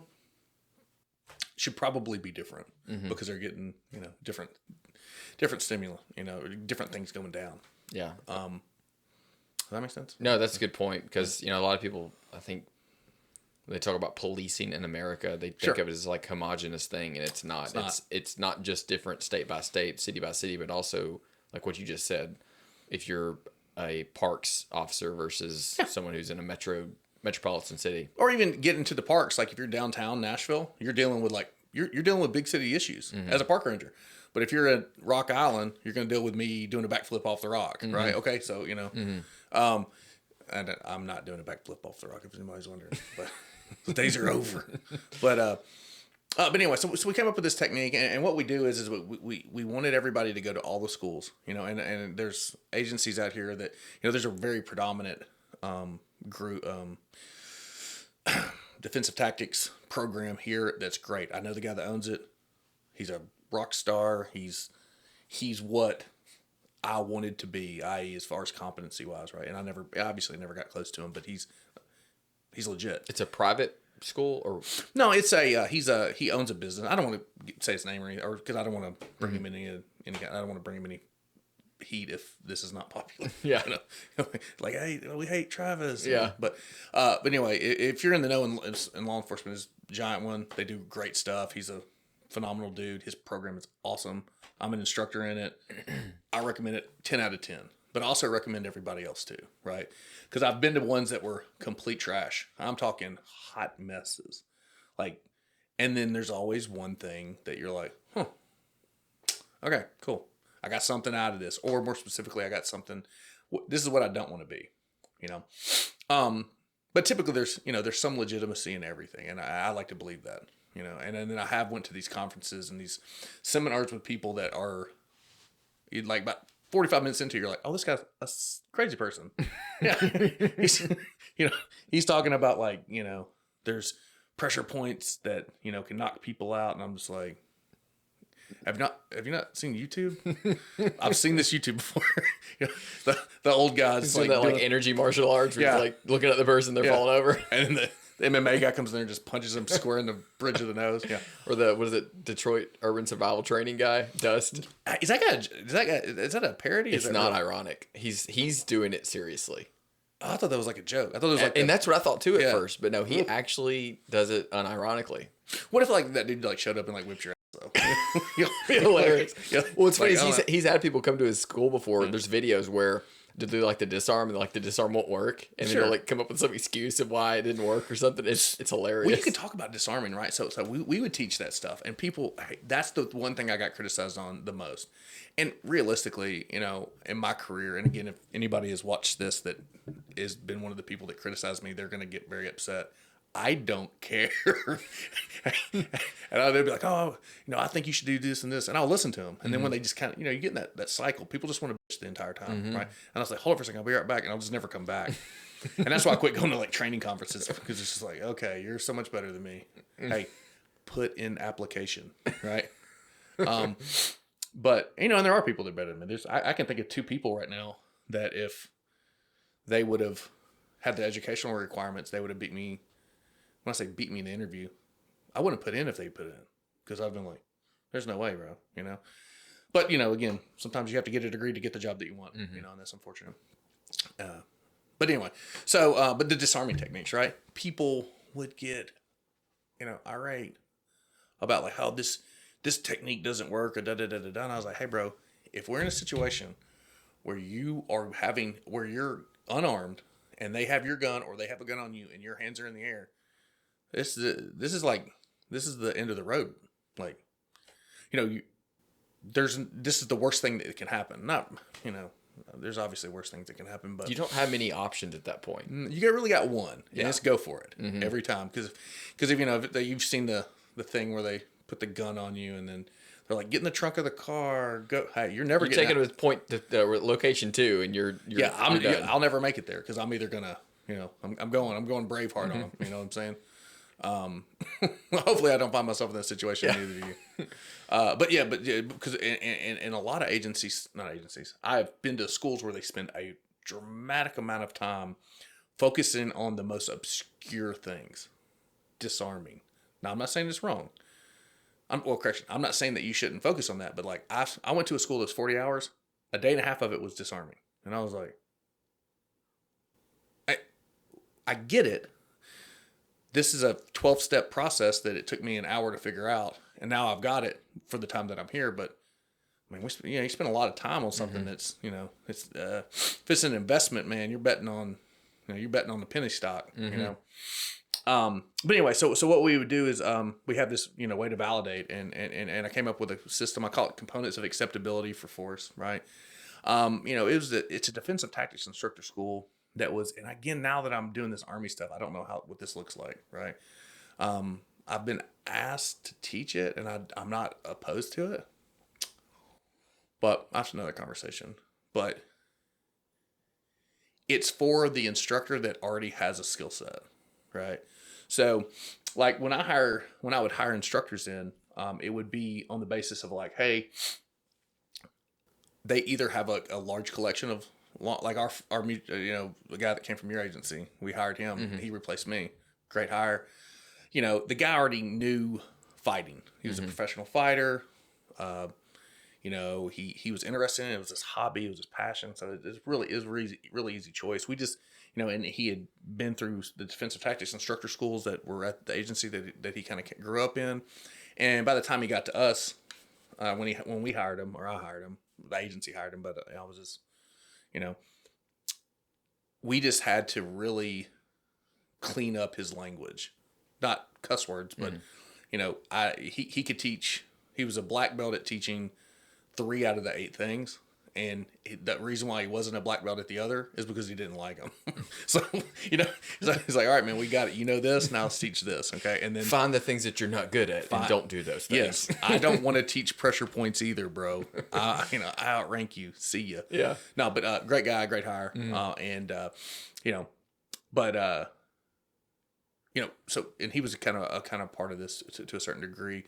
should probably be different, because they're getting, different stimuli, different things going down. Yeah. Does that make sense? No, that's a good point, because, a lot of people, I think, when they talk about policing in America, they think of it as like homogenous thing, and it's not. It's not just different state by state, city by city, but also like what you just said. If you're a parks officer versus someone who's in a metropolitan city, or even get into the parks, like if you're downtown Nashville, you're dealing with you're dealing with big city issues as a park ranger. But if you're at Rock Island, you're going to deal with me doing a backflip off the rock, right? Okay, so and I'm not doing a backflip off the rock, if anybody's wondering, but the days are over. But anyway, so we came up with this technique, and what we do is we wanted everybody to go to all the schools, and there's agencies out here that there's a very predominant group defensive tactics program here that's great. I know the guy that owns it. He's a rock star. He's what I wanted to be, i.e. as far as competency wise, right? And I obviously never got close to him, but he's He's legit. It's a private school or No, it's he owns a business. I don't want to say his name or because I don't want to bring him any I don't want to bring him any heat if this is not popular. Yeah. You know? Like, hey, we hate Travis. Yeah. But anyway, if you're in the know in law enforcement, is a giant one. They do great stuff. He's a phenomenal dude. His program is awesome. I'm an instructor in it. I recommend it 10 out of 10. But I also recommend everybody else too, right? Because I've been to ones that were complete trash. I'm talking hot messes. Like, and then there's always one thing that you're like, huh, okay, cool. I got something out of this. Or more specifically, I got something, this is what I don't want to be, you know? But typically there's some legitimacy in everything. And I like to believe that, you know? And then I have went to these conferences and these seminars with people that are like about 45 minutes into, you're like, oh, this guy's a crazy person. Yeah. He's talking about like, there's pressure points that, can knock people out. And I'm just like, have you not seen YouTube? I've seen this YouTube before. The old guys like that energy martial arts where you're like looking at the person, they're falling over. And then the MMA guy comes in there and just punches him square in the bridge of the nose. Yeah. Or what is it? Detroit urban survival training guy, Dust. Is that a parody? It's not ironic. He's doing it seriously. Oh, I thought that was like a joke. I thought it was like, and that's what I thought too at first. But no, he actually does it unironically. What if like that dude like showed up and like whipped your ass though? Hilarious. Well, it's funny. He's had people come to his school before. There's videos where to do like the disarm and like the disarm won't work, and then they'll like come up with some excuse of why it didn't work or something. It's hilarious. Well, you can talk about disarming, right? So we would teach that stuff, and people, that's the one thing I got criticized on the most. And realistically, in my career, and again, if anybody has watched this that has been one of the people that criticized me, they're going to get very upset. I don't care. And they'll be like, oh, I think you should do this and this. And I'll listen to them. And then when they just kind of, you get in that cycle, people just want to bitch the entire time, right? And I was like, hold on for a second, I'll be right back. And I'll just never come back. And that's why I quit going to like training conferences, because it's just like, okay, you're so much better than me. Hey, put in application, right? But, and there are people that are better than me. I can think of 2 people right now that if they would have had the educational requirements, they would have beat me. When I say beat me in the interview, I wouldn't put in if they put in, because I've been like, there's no way, bro, But, again, sometimes you have to get a degree to get the job that you want, and that's unfortunate. But anyway, so, but the disarming techniques, right? People would get, irate about like how this technique doesn't work or da-da-da-da-da. And I was like, hey, bro, if we're in a situation where where you're unarmed and they have your gun or they have a gun on you and your hands are in the air, this is the end of the road. Like, this is the worst thing that can happen. Not, there's obviously worse things that can happen, but you don't have many options at that point. You really got one, and just go for it every time. Because if you've seen the thing where they put the gun on you and then they're like, get in the trunk of the car, go. Hey, you're never getting taking it point to location 2, and you're I'll never make it there because I'm either gonna, I'm going Braveheart on them. You know what I'm saying? Hopefully I don't find myself in that situation. Neither do you. But because in a lot of not agencies, I've been to schools where they spend a dramatic amount of time focusing on the most obscure things, disarming. Now, I'm not saying it's wrong. I'm not saying that you shouldn't focus on that, but like I went to a school that's 40 hours, a day and a half of it was disarming, and I was like, I get it. This is a 12-step process that it took me an hour to figure out, and now I've got it for the time that I'm here. But I mean, you spend a lot of time on something that's, it's if it's an investment, man, you're betting on the penny stock, But anyway, so what we would do is we have this way to validate, and I came up with a system. I call it components of acceptability for force, right? It's a defensive tactics instructor school. That was, and again, now that I'm doing this Army stuff, I don't know what this looks like, right? I've been asked to teach it, and I'm not opposed to it, but that's another conversation. But it's for the instructor that already has a skill set, right? So, like when I would hire instructors in, it would be on the basis of like, hey, they either have a large collection of like our the guy that came from your agency, we hired him. Mm-hmm. He replaced me. Great hire. The guy already knew fighting. He was a professional fighter. He was interested in it. It was his hobby. It was his passion. So it was really easy choice. We just, and he had been through the defensive tactics instructor schools that were at the agency that he kind of grew up in. And by the time he got to us, when we hired him, or I hired him, the agency hired him, but I was just, we just had to really clean up his language, not cuss words, but he could teach. He was a black belt at teaching 3 out of the 8 things, and the reason why he wasn't a black belt at the other is because he didn't like them. So he's like, all right, man, we got it. This, now let's teach this, okay? And then find the things that you're not good at and don't do those things. Yes, I don't want to teach pressure points either, bro. I outrank you. See ya. Yeah. No, but great guy, great hire, So, and he was a kind of part of this to a certain degree,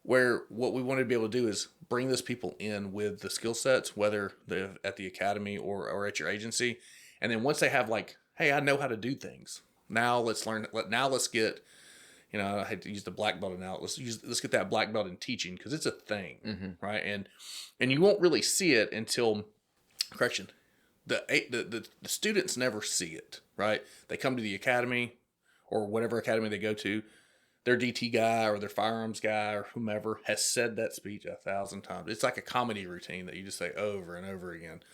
where what we wanted to be able to do is bring those people in with the skill sets, whether they're at the academy or at your agency. And then once they have like, hey, I know how to do things. Now let's learn. Now let's get, I hate to use the black belt now. Let's get that black belt in teaching, because it's a thing, right? And you won't really see it until, correction, the students never see it, right? They come to the academy or whatever academy they go to. Their DT guy or their firearms guy or whomever has said that speech 1,000 times. It's like a comedy routine that you just say over and over again.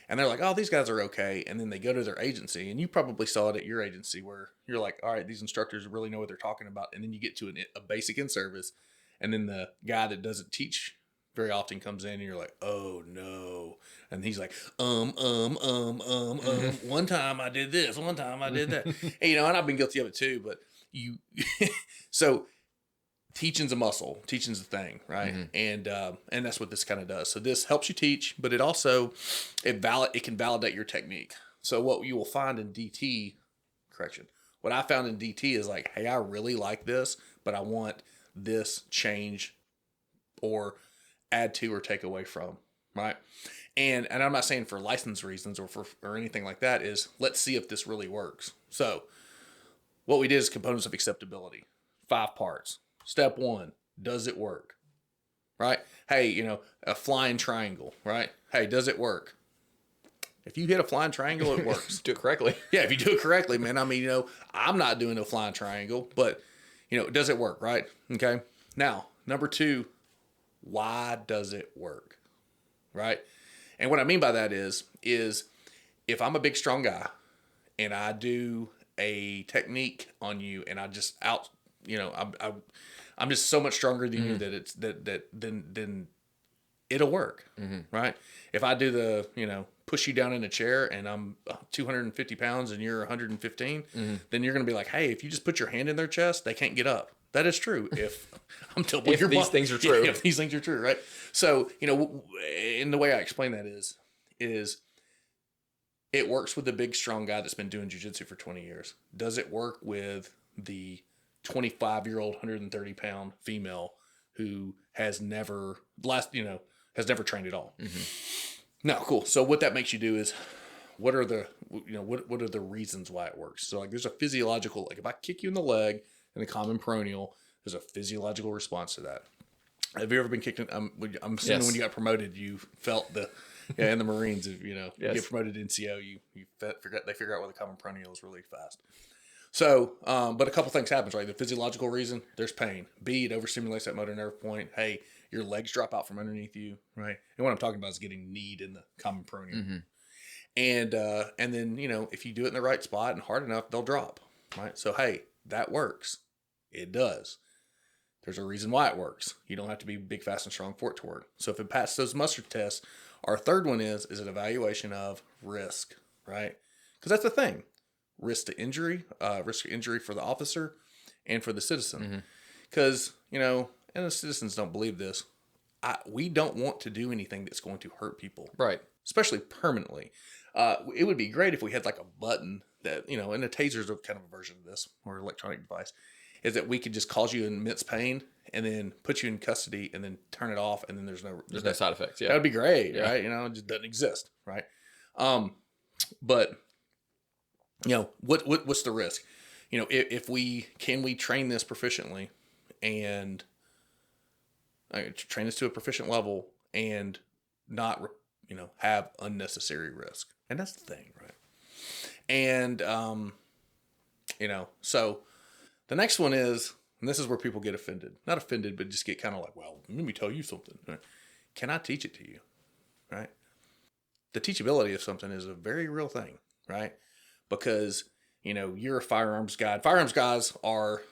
And they're like, oh, these guys are okay. And then they go to their agency, and you probably saw it at your agency, where you're like, all right, these instructors really know what they're talking about. And then you get to a basic in service, and then the guy that doesn't teach very often comes in, and you're like, oh no. And he's like, one time I did this, one time I did that. And, and I've been guilty of it too, but so teaching's a muscle, teaching's a thing, right? And that's what this kind of does. So this helps you teach, but it also, it can validate your technique. So what you will find in DT, what I found in DT is like, hey, I really like this, but I want this change or add to or take away from, right? And I'm not saying for license reasons or anything like that, is let's see if this really works. So what we did is components of acceptability, 5 parts. Step 1, does it work? Right? Hey, a flying triangle, right? Hey, does it work? If you hit a flying triangle, it works. Do it correctly. Yeah, if you do it correctly, man. I mean, I'm not doing a flying triangle, but, does it work, right? Okay. Now, number 2, why does it work? Right? And what I mean by that is if I'm a big, strong guy and I do a technique on you, and I just I'm just so much stronger than you that then it'll work, right? If I do the push you down in a chair and I'm 250 pounds and you're 115, then you're gonna be like, hey, if you just put your hand in their chest, they can't get up. That is true. If I'm telling you, these things are true. If these things are true, right? So and the way I explain that is it works with the big, strong guy that's been doing jiu-jitsu for 20 years. Does it work with the 25-year-old, 130-pound female who has never trained at all? No, cool. So what that makes you do is, what are the reasons why it works? So like, there's a physiological, like if I kick you in the leg in the common peroneal, there's a physiological response to that. Have you ever been kicked in? I'm assuming Yes. when you got promoted, you felt in the Marines, if you Yes. get promoted to NCO, they figure out where the common peroneal is really fast. So, but a couple things happens, right? The physiological reason, there's pain. B, it overstimulates that motor nerve point. Hey, your legs drop out from underneath you, right? And what I'm talking about is getting kneed in the common peroneal. And then, if you do it in the right spot and hard enough, they'll drop, right? So, hey, that works. It does. There's a reason why it works. You don't have to be big, fast, and strong for it to work. So if it passes those muster tests, our third one is an evaluation of risk, right? Because that's the thing. Risk of injury for the officer and for the citizen. Because, and the citizens don't believe this, we don't want to do anything that's going to hurt people. Right. Especially permanently. It would be great if we had like a button that, and a taser is kind of a version of this, or electronic device, is that we could just cause you immense pain and then put you in custody and then turn it off, and then there's no side effects. Yeah. That would be great, right? It just doesn't exist, right? But what's the risk? If we train this proficiently and train this to a proficient level and not, have unnecessary risk. And that's the thing, right? And, so the next one is, and this is where people get offended. Not offended, but just get kind of like, well, let me tell you something. Right? Can I teach it to you? Right? The teachability of something is a very real thing, right? Because, you're a firearms guy. Firearms guys are,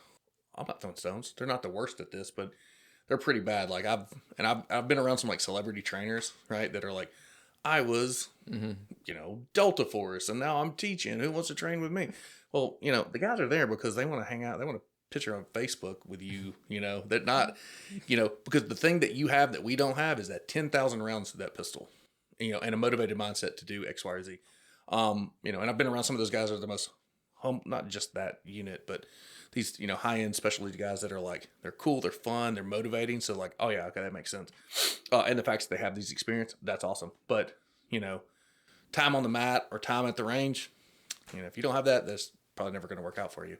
I'm not throwing stones. They're not the worst at this, but they're pretty bad. Like I've been around some like celebrity trainers, right? That are like, I was, Delta Force, and now I'm teaching. Who wants to train with me? Well, the guys are there because they want to hang out. They want to picture on Facebook with you, they're not, because the thing that you have that we don't have is that 10,000 rounds to that pistol, and a motivated mindset to do X, Y, or Z. And I've been around some of those guys that are the most not just that unit, but these, high-end specialty guys that are like, they're cool, they're fun, they're motivating. So like, oh yeah, okay, that makes sense. And the fact that they have these experience, that's awesome. But, time on the mat or time at the range, if you don't have that, that's probably never going to work out for you.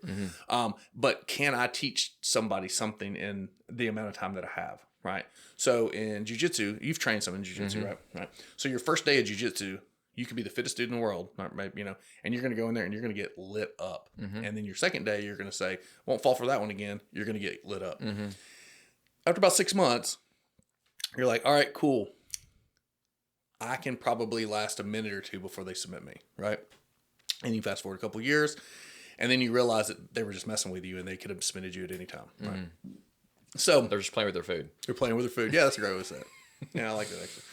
But can I teach somebody something in the amount of time that I have? Right. So in jiu-jitsu, you've trained some in jiu-jitsu, right? So your first day of jiu-jitsu, you could be the fittest dude in the world, and you're going to go in there and you're going to get lit up. And then your second day, you're going to say, won't fall for that one again. You're going to get lit up. After about 6 months, you're like, all right, cool. I can probably last a minute or two before they submit me, right? And you fast forward a couple of years, and then you realize that they were just messing with you and they could have submitted you at any time, right? So they're just playing with their food. They're playing with their food. Yeah, that's a great way to say it. Yeah, I like that actually.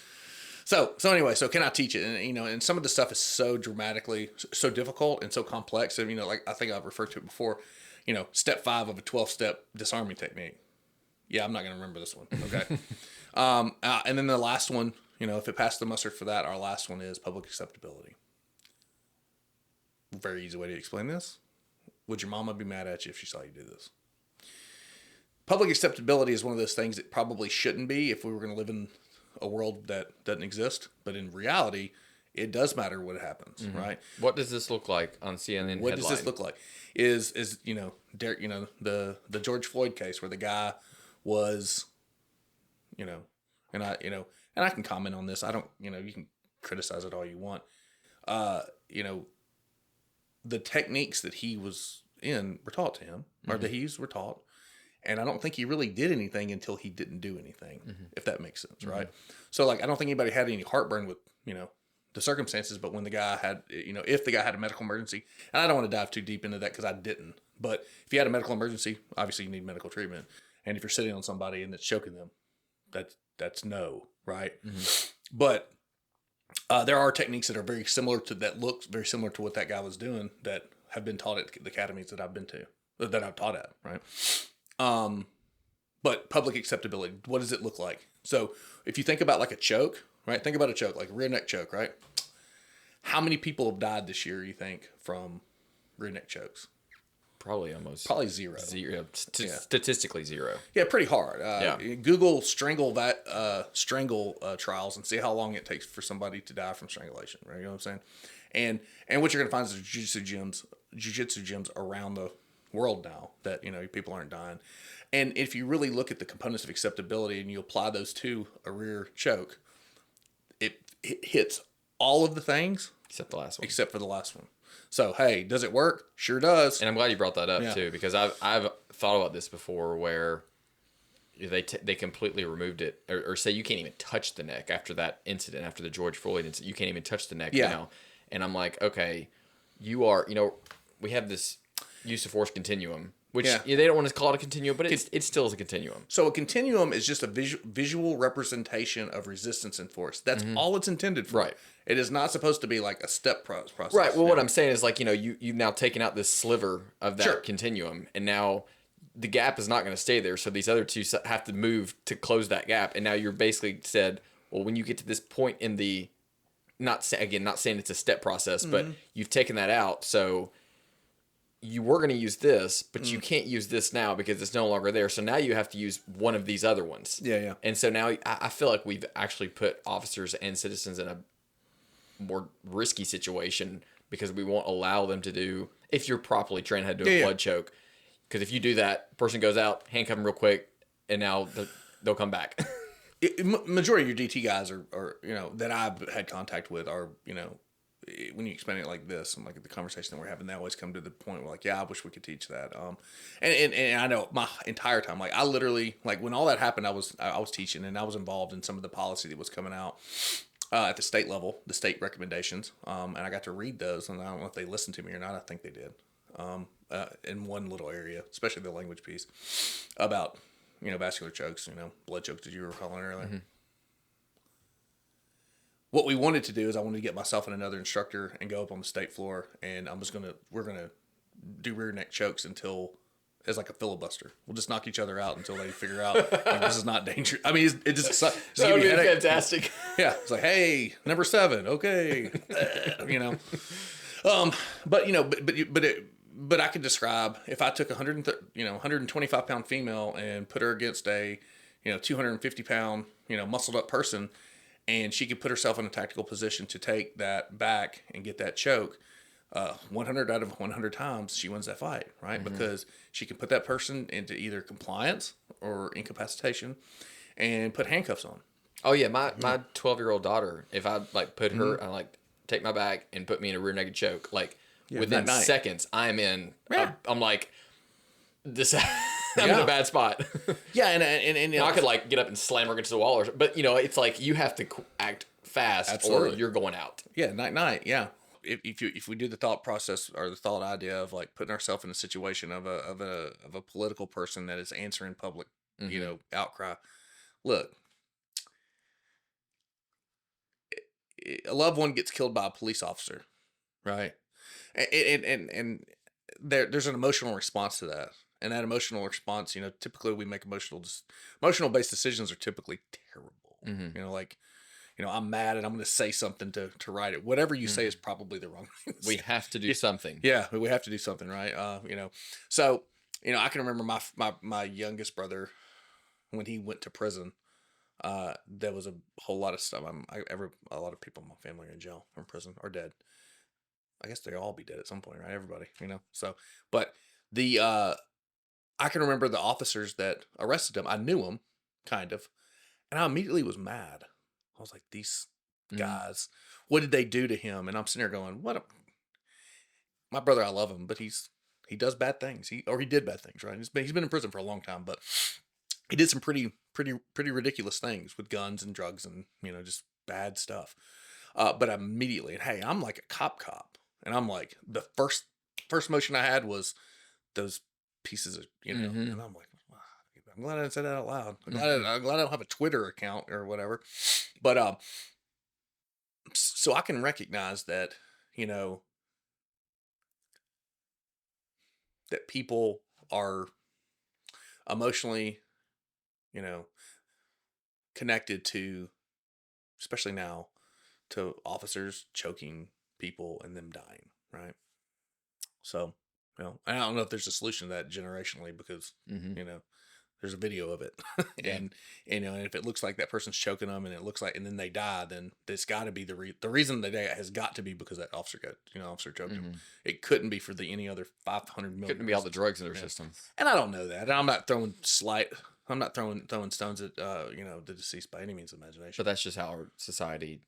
So anyway, can I teach it? And, and some of the stuff is so difficult and so complex. And, like I think I've referred to it before, step 5 of a 12-step disarming technique. Yeah, I'm not going to remember this one. Okay. And then the last one, if it passed the muster for that, our last one is public acceptability. Very easy way to explain this. Would your mama be mad at you if she saw you do this? Public acceptability is one of those things that probably shouldn't be if we were going to live in a world that doesn't exist. But in reality, it does matter what happens, right? What does this look like on CNN What headline? does this look like? Is Derek, the George Floyd case where the guy was, and I can comment on this. I don't, you can criticize it all you want. The techniques that he was in were taught to him, or that were taught. And I don't think he really did anything until he didn't do anything, if that makes sense, right? So, like, I don't think anybody had any heartburn with, the circumstances, but when the guy had, if the guy had a medical emergency, and I don't want to dive too deep into that because I didn't, but if you had a medical emergency, obviously you need medical treatment. And if you're sitting on somebody and it's choking them, that's no, right? But there are techniques that are very similar to what that guy was doing that have been taught at the academies that I've been to, that I've taught at, right? But public acceptability, what does it look like? So if you think about like a choke, right? Think about a choke, like a rear neck choke, right? How many people have died this year, you think, from rear neck chokes? Probably zero. Statistically zero. Yeah, pretty hard. Google strangle trials and see how long it takes for somebody to die from strangulation, right? You know what I'm saying? And what you're going to find is jiu-jitsu gyms around the world now that, people aren't dying. And if you really look at the components of acceptability and you apply those to a rear choke, it hits all of the things except for the last one. So, hey, does it work? Sure does. And I'm glad you brought that up too, because I've thought about this before where they completely removed it, or say you can't even touch the neck after that incident, after the George Floyd incident, you can't even touch the neck, And I'm like, okay, you are, we have this use of force continuum, which they don't want to call it a continuum, but it still is a continuum. So a continuum is just a visual representation of resistance and force. That's all it's intended for. Right. It is not supposed to be like a step process. Right. Well, what I'm saying is like, you've now taken out this sliver of that continuum, and now the gap is not going to stay there. So these other two have to move to close that gap. And now you're basically said, well, when you get to this point in the, not saying it's a step process, but you've taken that out. So you were going to use this, but you can't use this now because it's no longer there. So now you have to use one of these other ones. Yeah. And so now I feel like we've actually put officers and citizens in more risky situation because we won't allow them to do, if you're properly trained how to do a blood choke. Because if you do that, person goes out, handcuff them real quick, and now they'll come back. Majority of your DT guys are, you know, that I've had contact with are, you know, when you explain it like this and like the conversation that we're having, they always come to the point where like, yeah, I wish we could teach that. And I know my entire time, like I literally, like when all that happened, I was teaching and I was involved in some of the policy that was coming out at the state level, the state recommendations. And I got to read those, and I don't know if they listened to me or not. I think they did. In one little area, especially the language piece about, you know, vascular chokes, you know, blood chokes, as you were calling earlier. Mm-hmm. What we wanted to do is I wanted to get myself and another instructor and go up on the state floor, and we're going to do rear neck chokes until it's like a filibuster. We'll just knock each other out until they figure out like, this is not dangerous. I mean, it just that would be fantastic. Yeah. It's like, hey, number 7. Okay. You know, but you know, but I could describe if I took 125 pound female and put her against a, you know, 250 pound, you know, muscled up person, and she could put herself in a tactical position to take that back and get that choke. 100 out of 100 times she wins that fight, right? Mm-hmm. Because she can put that person into either compliance or incapacitation and put handcuffs on. Oh yeah, my 12-year-old daughter, if I like put her, I like take my back and put me in a rear naked choke, like within seconds, I'm in. Yeah. I'm like this. I'm in a bad spot. Yeah, and I could like get up and slam her against the wall, but you know, it's like you have to act fast. Absolutely. Or you're going out. Yeah, night. Yeah. If we do the thought process or the thought idea of like putting ourselves in a situation of a political person that is answering public, mm-hmm. you know, outcry. Look, a loved one gets killed by a police officer, right? And there's an emotional response to that. And that emotional response, you know, typically we make emotional based decisions are typically terrible. Mm-hmm. You know, like, you know, I'm mad and I'm going to say something to right it. Whatever you say is probably the wrong thing. We have to do something. Yeah, we have to do something, right? You know, so, you know, I can remember my youngest brother when he went to prison. There was a whole lot of stuff. A lot of people in my family are in jail or in prison or dead. I guess they'll all be dead at some point, right? Everybody, you know. So, but I can remember the officers that arrested him. I knew him, kind of, and I immediately was mad. I was like, these guys, what did they do to him? And I'm sitting there going, my brother, I love him, but he does bad things. He did bad things, right? He's been in prison for a long time, but he did some pretty ridiculous things with guns and drugs and, you know, just bad stuff. But immediately, and hey, I'm like a cop, and I'm like, the first motion I had was those pieces of, you know, mm-hmm. and I'm like, wow, I'm glad I didn't say that out loud. I'm glad I don't have a Twitter account or whatever. But so I can recognize that, you know, that people are emotionally, you know, connected to, especially now, to officers choking people and them dying, right? So, you know, I don't know if there's a solution to that generationally because, mm-hmm. you know, there's a video of it. and you know, and if it looks like that person's choking them and it looks like, and then they die, then it's got to be the reason they die has got to be because that officer choked mm-hmm. him. It couldn't be for any other 500 million. Couldn't be all the drugs in their system. And I don't know that. And I'm not throwing stones at, you know, the deceased by any means of imagination. But that's just how our society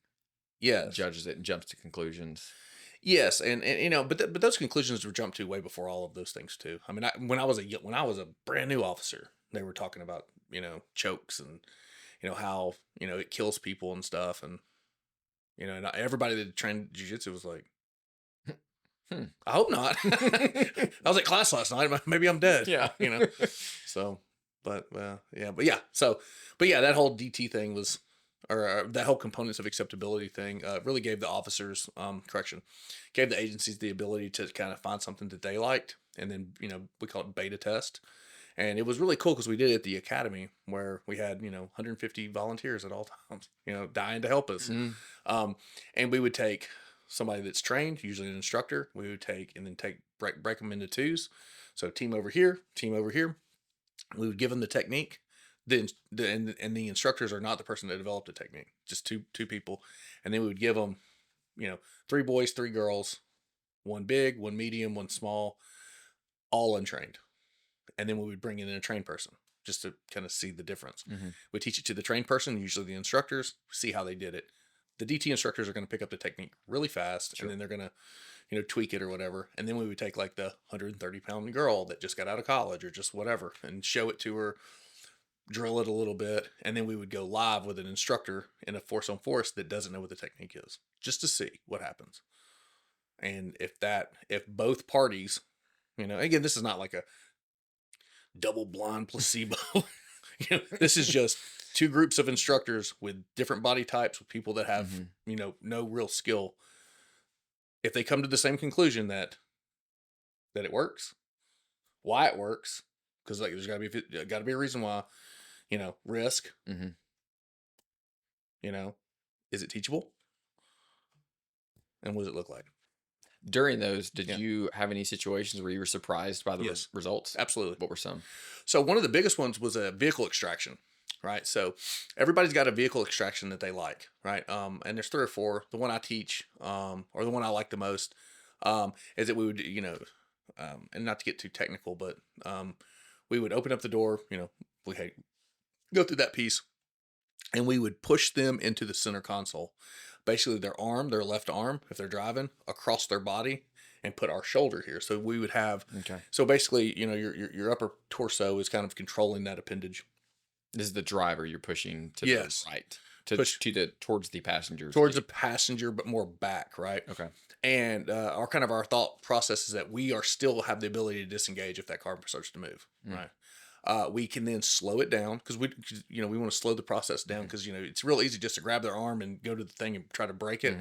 judges it and jumps to conclusions. Yes, and you know, but those conclusions were jumped to way before all of those things too. I mean, when I was a brand new officer, they were talking about, you know, chokes and, you know, how, you know, it kills people and stuff, and, you know, and everybody that trained jiu-jitsu was like, I hope not. I was at class last night. Maybe I'm dead. Yeah, you know. So, but that whole DT thing was. Or that whole components of acceptability thing really gave the officers, gave the agencies the ability to kind of find something that they liked. And then, you know, we call it beta test. And it was really cool because we did it at the academy where we had, you know, 150 volunteers at all times, you know, dying to help us. Mm-hmm. And we would take somebody that's trained, usually an instructor. We would break them into twos. So team over here, team over here. We would give them the technique. And the instructors are not the person that developed the technique, just two people, and then we would give them, 3 boys, 3 girls, one big, one medium, one small, all untrained. And then we would bring in a trained person just to kind of see the difference. We teach it to the trained person, usually the instructors, see how they did it. The DT instructors are going to pick up the technique really fast, and then they're going to, tweak it or whatever. And then we would take like the 130-pound girl that just got out of college or just whatever and show it to her, drill it a little bit, and then we would go live with an instructor in a force on force that doesn't know what the technique is, just to see what happens. And if both parties, again, this is not like a double blind placebo. This is just 2 groups of instructors with different body types, with people that have, no real skill. If they come to the same conclusion that it works, why it works, because like there's got to be a reason why, risk, is it teachable? And what does it look like? During those, did you have any situations where you were surprised by the results? Absolutely. What were some? So one of the biggest ones was a vehicle extraction, right? So everybody's got a vehicle extraction that they like, right? And there's 3 or 4. The one I teach, or the one I like the most, is that we would, and not to get too technical, but we would open up the door, we had go through that piece, and we would push them into the center console. Basically their left arm, if they're driving, across their body, and put our shoulder here. So we would have, so basically, your upper torso is kind of controlling that appendage. This is the driver you're pushing to the right, towards the passenger. Towards the passenger, but more back, right? Okay. And our thought process is that we still have the ability to disengage if that car starts to move, right? We can then slow it down because we want to slow the process down because, it's real easy just to grab their arm and go to the thing and try to break it.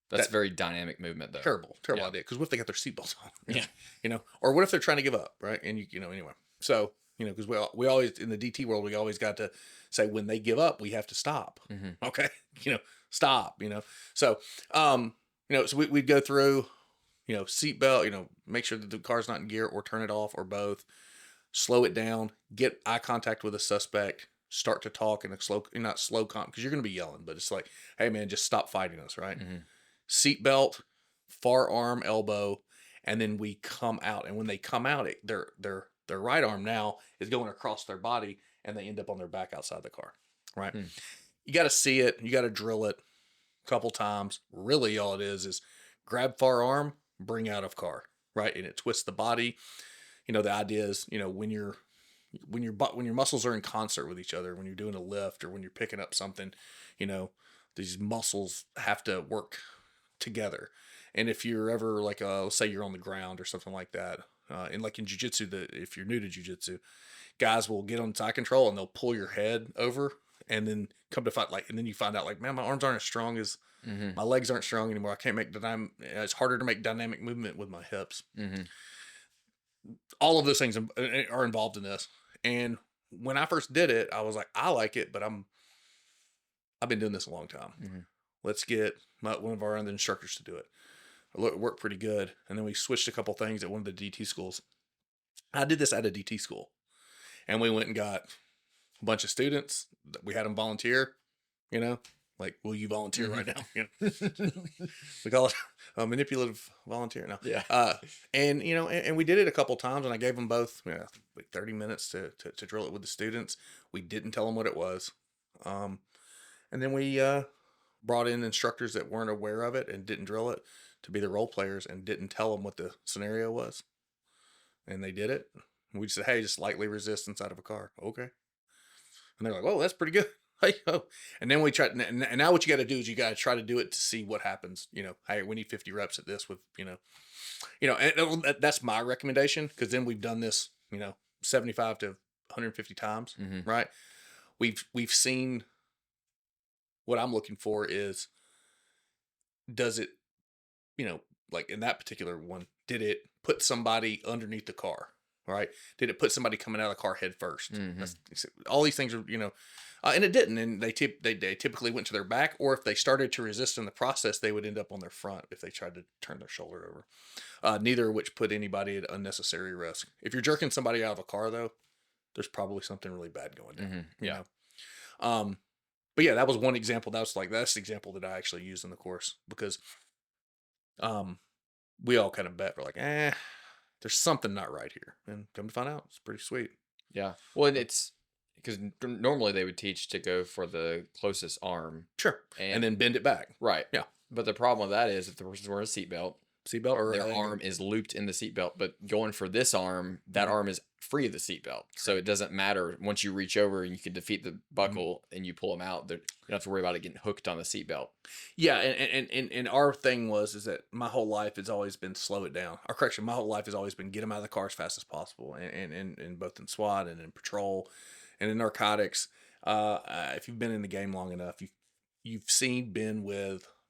That's very dynamic movement, though. Terrible idea. Because what if they got their seatbelts on? Or what if they're trying to give up, right? And anyway. So, because we always, in the DT world, we always got to say when they give up, we have to stop. Okay. Stop, So, so we'd go through, seatbelt, make sure that the car's not in gear or turn it off or both. Slow it down, get eye contact with a suspect, start to talk in a not slow because you're going to be yelling, but it's like, hey man, just stop fighting us, right? Seatbelt, far arm, elbow, and then we come out. And when they come out, their right arm now is going across their body, and they end up on their back outside the car, right? You got to see it, you got to drill it a couple times. Really, all it is grab far arm, bring out of car, right? And it twists the body. The idea is, when your muscles are in concert with each other, when you're doing a lift or when you're picking up something, these muscles have to work together. And if you're ever like, let's say you're on the ground or something like that, and like in jiu-jitsu, if you're new to jiu-jitsu, guys will get on side control and they'll pull your head over and then come to fight, and then you find out man, my arms aren't as strong as my legs aren't strong anymore. I can't make it's harder to make dynamic movement with my hips. All of those things are involved in this. And when I first did it, I was like, I like it, but I've been doing this a long time. Let's get one of our other instructors to do it. It worked pretty good. And then we switched a couple things at one of the DT schools. I did this at a DT school, and we went and got a bunch of students. We had them volunteer, like, will you volunteer right now? We call it a manipulative volunteer now. Yeah. And we did it a couple times, and I gave them both like 30 minutes to drill it with the students. We didn't tell them what it was. And then we brought in instructors that weren't aware of it and didn't drill it to be the role players and didn't tell them what the scenario was. And they did it. We said, hey, just lightly resist inside of a car. Okay. And they're like, whoa, that's pretty good. Hey, oh. And then we tried, and now what you got to do is you got to try to do it to see what happens. Hey, we need 50 reps at this with, and that's my recommendation, because then we've done this, 75 to 150 times, right? We've seen what I'm looking for is, does it, like in that particular one, did it put somebody underneath the car? Right? Did it put somebody coming out of the car head first? All these things are, and it didn't. And they typically went to their back, or if they started to resist in the process, they would end up on their front if they tried to turn their shoulder over. Neither of which put anybody at unnecessary risk. If you're jerking somebody out of a car, though, there's probably something really bad going down. but yeah, that was one example. That's the example that I actually used in the course because we all kind of bet, we're like, there's something not right here. And come to find out, it's pretty sweet. Yeah. Well, and it's because normally they would teach to go for the closest arm. Sure. And then bend it back. Right. Yeah. But the problem with that is if the person's wearing a seatbelt, Or their arm is looped in the seatbelt, but going for this arm, that arm is free of the seatbelt. So it doesn't matter. Once you reach over and you can defeat the buckle and you pull them out, you don't have to worry about it getting hooked on the seatbelt. Yeah, and our thing is that my whole life has always been slow it down. Or correction, my whole life has always been get them out of the car as fast as possible, and both in SWAT and in patrol, and in narcotics. If you've been in the game long enough, you've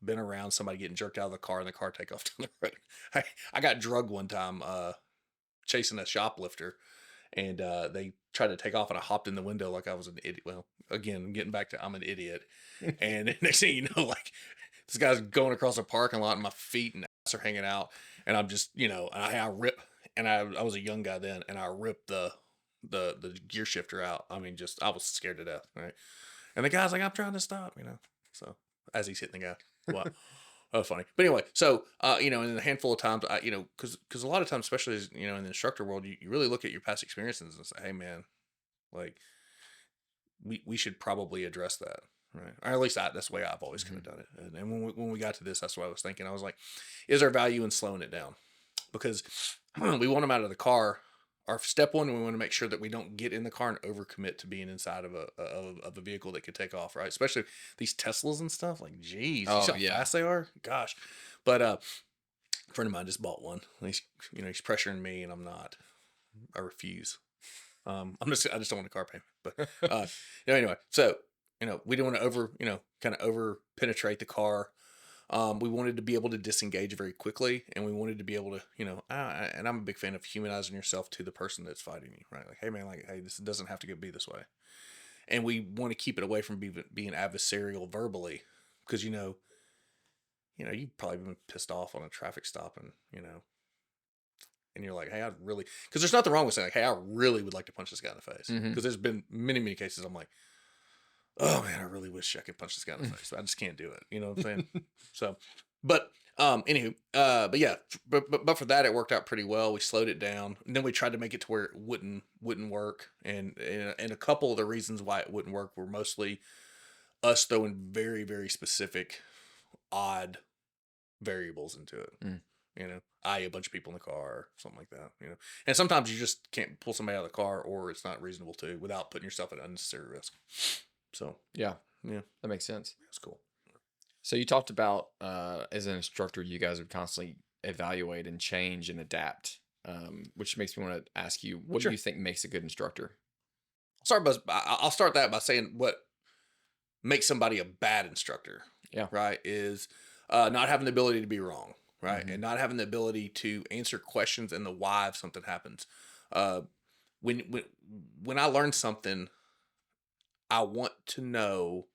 been around somebody getting jerked out of the car and the car take off down the road. I got drugged one time chasing a shoplifter, and they tried to take off, and I hopped in the window like I was an idiot. Well, again, getting back to I'm an idiot. And next thing you know, like this guy's going across a parking lot and my feet and ass are hanging out, and I'm just, I rip, and I was a young guy then, and I ripped the gear shifter out. I mean, I was scared to death, right? And the guy's like, I'm trying to stop, so as he's hitting the guy. Wow. That was funny. But anyway, so, in a handful of times, because a lot of times, especially as, in the instructor world, you really look at your past experiences and say, hey, man, like, we should probably address that, right? Or at least that's the way I've always kind of done it. And when we got to this, that's what I was thinking. I was like, is there value in slowing it down? Because we want them out of the car. Our step one, we want to make sure that we don't get in the car and overcommit to being inside of a vehicle that could take off, right? Especially these Teslas and stuff. Like, geez, you see how fast they are? Gosh. But a friend of mine just bought one. He's pressuring me, and I'm not. I refuse. I just don't want a car payment. But anyway, so we don't want to over penetrate the car. We wanted to be able to disengage very quickly, and we wanted to be able to, and I'm a big fan of humanizing yourself to the person that's fighting you, right? Like, hey man, this doesn't have to be this way. And we want to keep it away from being adversarial verbally, because, you've probably been pissed off on a traffic stop and you're like, hey, because there's nothing wrong with saying like, hey, I really would like to punch this guy in the face. Because there's been many, many cases I'm like, oh man, I really wish I could punch this guy in the face, but I just can't do it. You know what I'm saying? So, but anywho, but yeah, but for that, it worked out pretty well. We slowed it down, and then we tried to make it to where it wouldn't work. And a couple of the reasons why it wouldn't work were mostly us throwing very, very specific, odd variables into it. A bunch of people in the car, or something like that. And sometimes you just can't pull somebody out of the car, or it's not reasonable to, without putting yourself at unnecessary risk. So yeah, that makes sense. That's cool. So you talked about as an instructor, you guys would constantly evaluate and change and adapt, which makes me want to ask you, what do you think makes a good instructor? I'll start that by saying what makes somebody a bad instructor. Yeah, right, is not having the ability to be wrong, right, and not having the ability to answer questions and the why of something happens. When I learn something, I want to know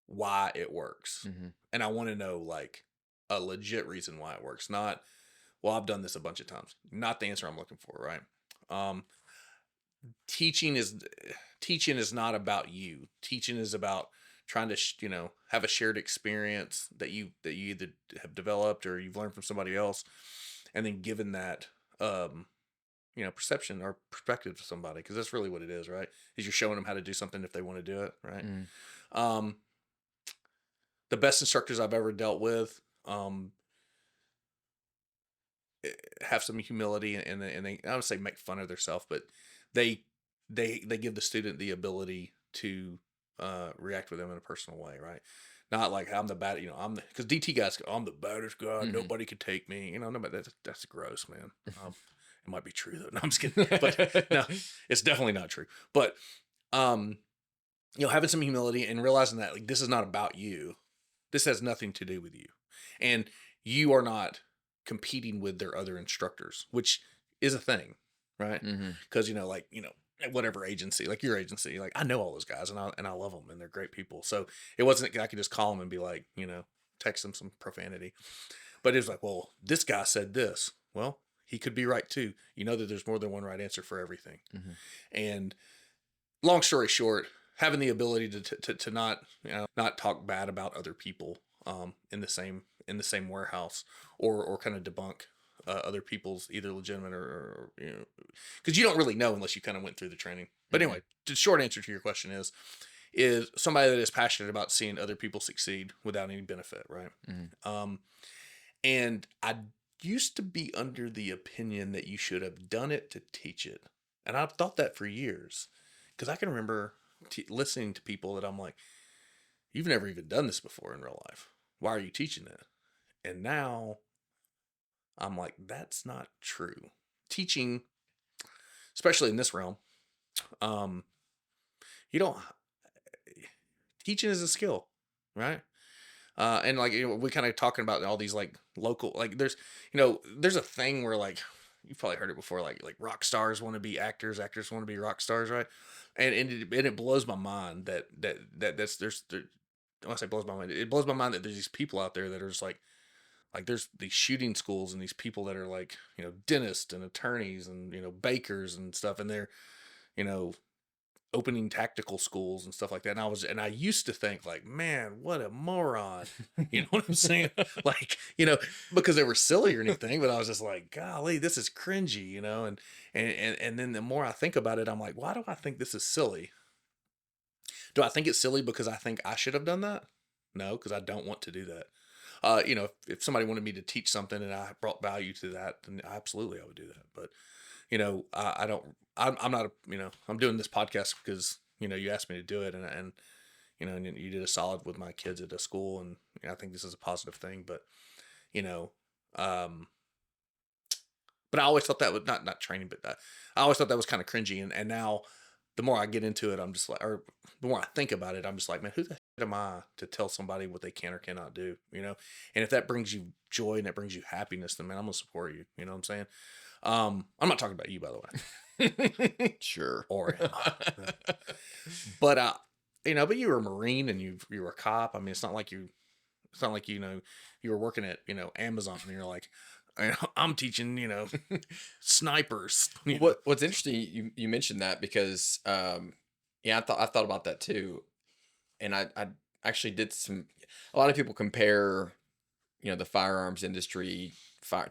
why it works. And I want to know like a legit reason why it works. Not, well, I've done this a bunch of times. Not the answer I'm looking for, right? Teaching is not about you. Teaching is about trying to, have a shared experience that you either have developed or you've learned from somebody else, and then given that, perception or perspective to somebody, because that's really what it is, right? Is you're showing them how to do something if they want to do it, right? The best instructors I've ever dealt with have some humility, and they, I would say, make fun of themselves, but they give the student the ability to react with them in a personal way, right? Not like I'm the bad, because DT guys go, I'm the baddest guy, nobody could take me, nobody. That's gross, man. It might be true though. No, I'm just kidding. But no, it's definitely not true. But having some humility and realizing that like this is not about you. This has nothing to do with you. And you are not competing with their other instructors, which is a thing, right? Because whatever agency, like your agency, like I know all those guys and I love them and they're great people. So it wasn't I could just call them and be like, text them some profanity. But it was like, well, this guy said this. Well, he could be right too. That there's more than one right answer for everything. And long story short, having the ability to not, not talk bad about other people in the same warehouse, or kind of debunk other people's either legitimate or because you don't really know unless you kind of went through the training. But anyway, the short answer to your question is somebody that is passionate about seeing other people succeed without any benefit, right? And I used to be under the opinion that you should have done it to teach it, and I've thought that for years, because I can remember listening to people that I'm like, you've never even done this before in real life. Why are you teaching it? And now I'm like, that's not true. Teaching, especially in this realm, you don't, teaching is a skill, right? And like, we kind of talking about all these like local, like there's a thing where like, you've probably heard it before, like rock stars want to be actors, actors want to be rock stars, right? And it blows my mind that when I say blows my mind, it blows my mind that there's these people out there that are just like there's these shooting schools and these people that are like, dentists and attorneys and, bakers and stuff. And they're, opening tactical schools and stuff like that. And I used to think like, man, what a moron. You know what I'm saying? Like, because they were silly or anything, but I was just like, golly, this is cringy, and then the more I think about it, I'm like, why do I think this is silly? Do I think it's silly because I think I should have done that? No, because I don't want to do that. If somebody wanted me to teach something and I brought value to that, then absolutely I would do that. But, I'm not, I'm doing this podcast because, you asked me to do it, and you did a solid with my kids at a school. And I think this is a positive thing, but, but I always thought that was not training, but I always thought that was kind of cringy. And now the more I get into it, I'm just like, or the more I think about it, I'm just like, man, who the shit am I to tell somebody what they can or cannot do, And if that brings you joy and that brings you happiness, then man, I'm going to support you. You know what I'm saying? I'm not talking about you, by the way. Sure. Or am I? But, but you were a Marine and you were a cop. I mean, it's not like you were working at, Amazon and you're like, I'm teaching, snipers. What's interesting, you mentioned that because, I thought about that too. And I actually did a lot of people compare, the firearms industry,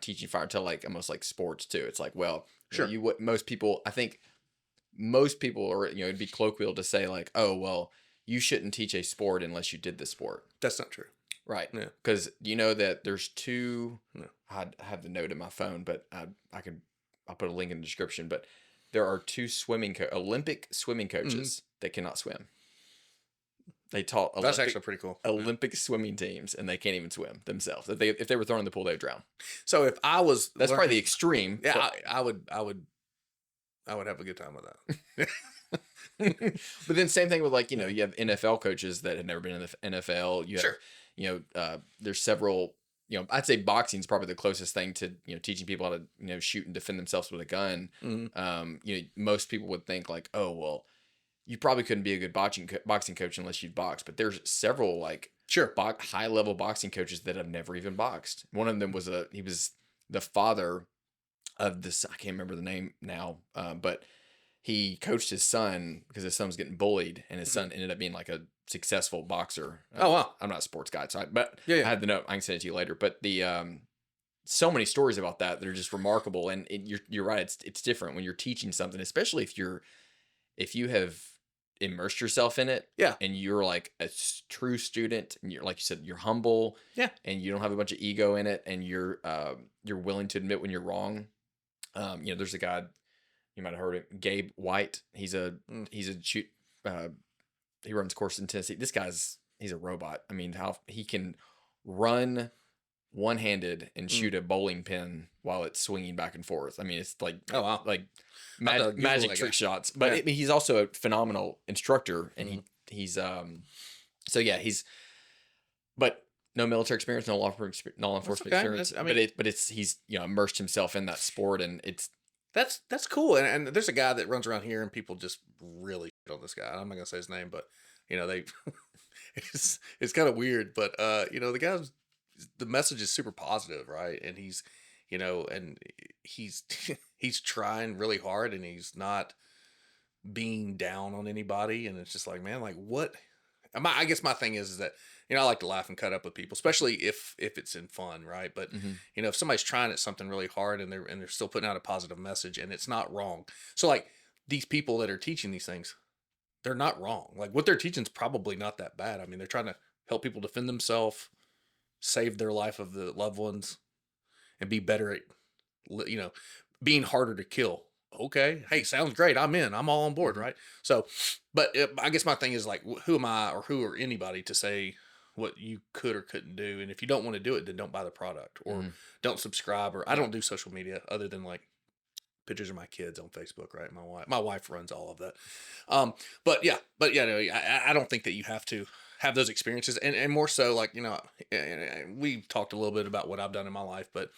teaching fire to like almost like sports too. It's like, well, sure. Most people, I think most people are, it'd be colloquial to say like, oh, well, you shouldn't teach a sport unless you did the sport. That's not true. Right. Yeah. Because that there's two, I have the note in my phone, but I'll put a link in the description, but there are two Olympic swimming coaches that cannot swim. They taught that's actually pretty cool. Olympic swimming teams, and they can't even swim themselves. If they were thrown in the pool, they would drown. So if I was, that's probably the extreme. Yeah, I would have a good time with that. But then same thing with like, you have NFL coaches that had never been in the NFL. You have, there's several, I'd say boxing is probably the closest thing to, teaching people how to, shoot and defend themselves with a gun. Most people would think like, oh, well, you probably couldn't be a good boxing coach unless you'd box. But there's several like high level boxing coaches that have never even boxed. One of them was he was the father of this. I can't remember the name now, but he coached his son because his son was getting bullied, and his son ended up being like a successful boxer. Oh wow! I'm not a sports guy, but I had the note. I can send it to you later. But the so many stories about that are just remarkable, and you're right. It's different when you're teaching something, especially if you have immersed yourself in it, and you're like a true student, and you're like you said, you're humble, and you don't have a bunch of ego in it, and you're willing to admit when you're wrong. There's a guy you might have heard it, Gabe White. He's a shoot. He runs courses in Tennessee. This he's a robot. I mean, how he can run one-handed and shoot a bowling pin while it's swinging back and forth. I mean, it's like like magic trick shots. But he's also a phenomenal instructor, and he's but no military experience, no law enforcement experience. But he's immersed himself in that sport, and that's cool. And there's a guy that runs around here, and people just really shit on this guy. I'm not gonna say his name, but they it's kind of weird. But the message is super positive, right? And he's he's trying really hard, and he's not being down on anybody. And it's just like, man, like what? I guess my thing is that, I like to laugh and cut up with people, especially if it's in fun, right? But if somebody's trying at something really hard and they're still putting out a positive message and it's not wrong. So like these people that are teaching these things, they're not wrong. Like what they're teaching is probably not that bad. I mean, they're trying to help people defend themselves, save their life of the loved ones, and be better at, being harder to kill. Okay. Hey, sounds great. I'm in. I'm all on board, right? So, but I guess my thing is like, who am I or who or anybody to say what you could or couldn't do? And if you don't want to do it, then don't buy the product or don't subscribe. Or I don't do social media other than like pictures of my kids on Facebook, right? My wife runs all of that. But yeah, no, I don't think that you have to have those experiences, and more so like, we've talked a little bit about what I've done in my life, but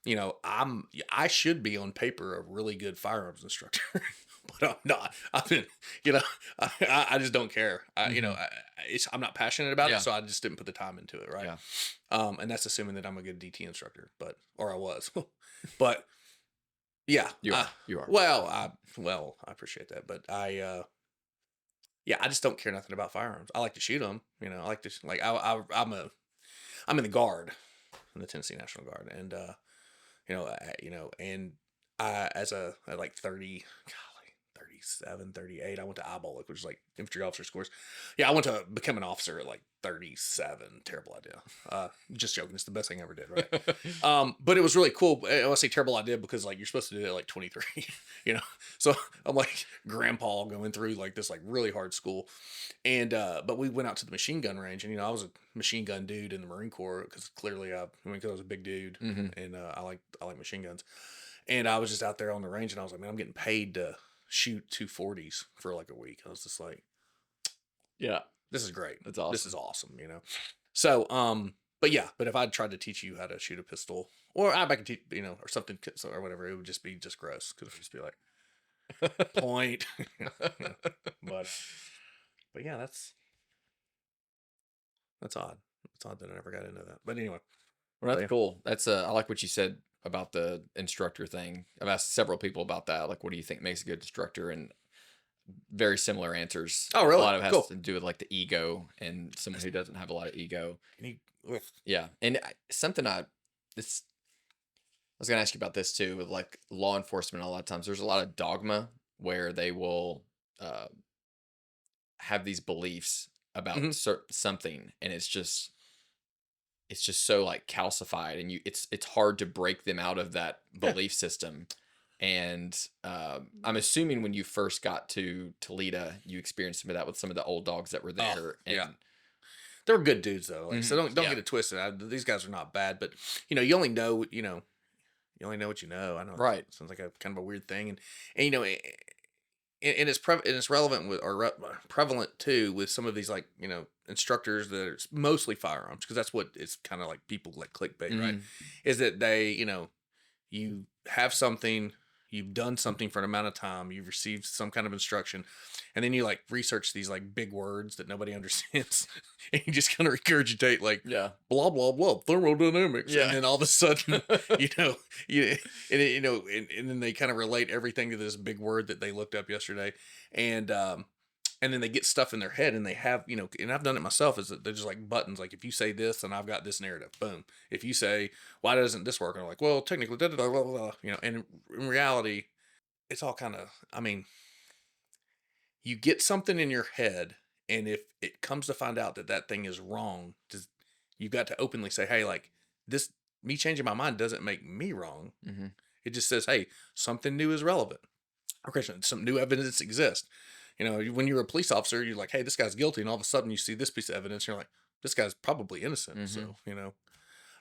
I should be on paper a really good firearms instructor, but I'm not. I've been, I just don't care. I'm not passionate about it, so I just didn't put the time into it, right? Yeah. And that's assuming that I'm a good DT instructor, or I was, but yeah, you are. Well, I appreciate that, but I just don't care nothing about firearms. I like to shoot them, I like to I'm in the Guard, in the Tennessee National Guard, and and I, at like 30, 37, 38, I went to eyeball, which is like infantry officer course. Yeah, I went to become an officer at like 37. Terrible idea. Just joking. It's the best thing I ever did, right? But it was really cool. I say terrible idea because like you're supposed to do it at like 23, So I'm like grandpa going through like this like really hard school, and but we went out to the machine gun range, and I was a machine gun dude in the Marine Corps because clearly because I was a big dude, and I like machine guns, and I was just out there on the range, and I was like, man, I'm getting paid to shoot 240s for like a week. I was just like, yeah, this is great. That's awesome. This is awesome, So, but if I tried to teach you how to shoot a pistol, or I could teach, or something, or whatever, it would just be gross because it would just be like point. But yeah, that's odd. It's odd that I never got into that. But anyway, well, that's cool. That's I like what you said about the instructor thing. I've asked several people about that. Like, what do you think makes a good instructor? And very similar answers. Oh, really? A lot of it has to do with like the ego and someone who doesn't have a lot of ego. Yeah. And something I was going to ask you about this too, with like law enforcement. A lot of times there's a lot of dogma where they will have these beliefs about something, and it's just so like calcified, and it's hard to break them out of that belief system. And I'm assuming when you first got to Toledo, you experienced some of that with some of the old dogs that were there. They were good dudes though. Like, so don't get it twisted. These guys are not bad, but you only know you only know what you know. I know, right? It sounds like a kind of a weird thing, and it's relevant with or prevalent too with some of these like instructors that are mostly firearms, because that's what it's kind of like people like clickbait, right? Is that they you have something. You've done something for an amount of time. You've received some kind of instruction, and then you like research these like big words that nobody understands, and you just kind of regurgitate like blah blah blah thermodynamics, and then all of a sudden and then they kind of relate everything to this big word that they looked up yesterday, and then they get stuff in their head, and they have, and I've done it myself, is that they're just like buttons. Like, if you say this, then I've got this narrative. Boom. If you say, why doesn't this work? And I'm like, well, technically, blah, blah, blah, blah. And in reality, it's all kind of, you get something in your head, and if it comes to find out that thing is wrong, you've got to openly say, hey, like, this, me changing my mind doesn't make me wrong. It just says, hey, something new is relevant. Okay, some new evidence exists. When you're a police officer, you're like, hey, this guy's guilty. And all of a sudden you see this piece of evidence. And you're like, this guy's probably innocent. So,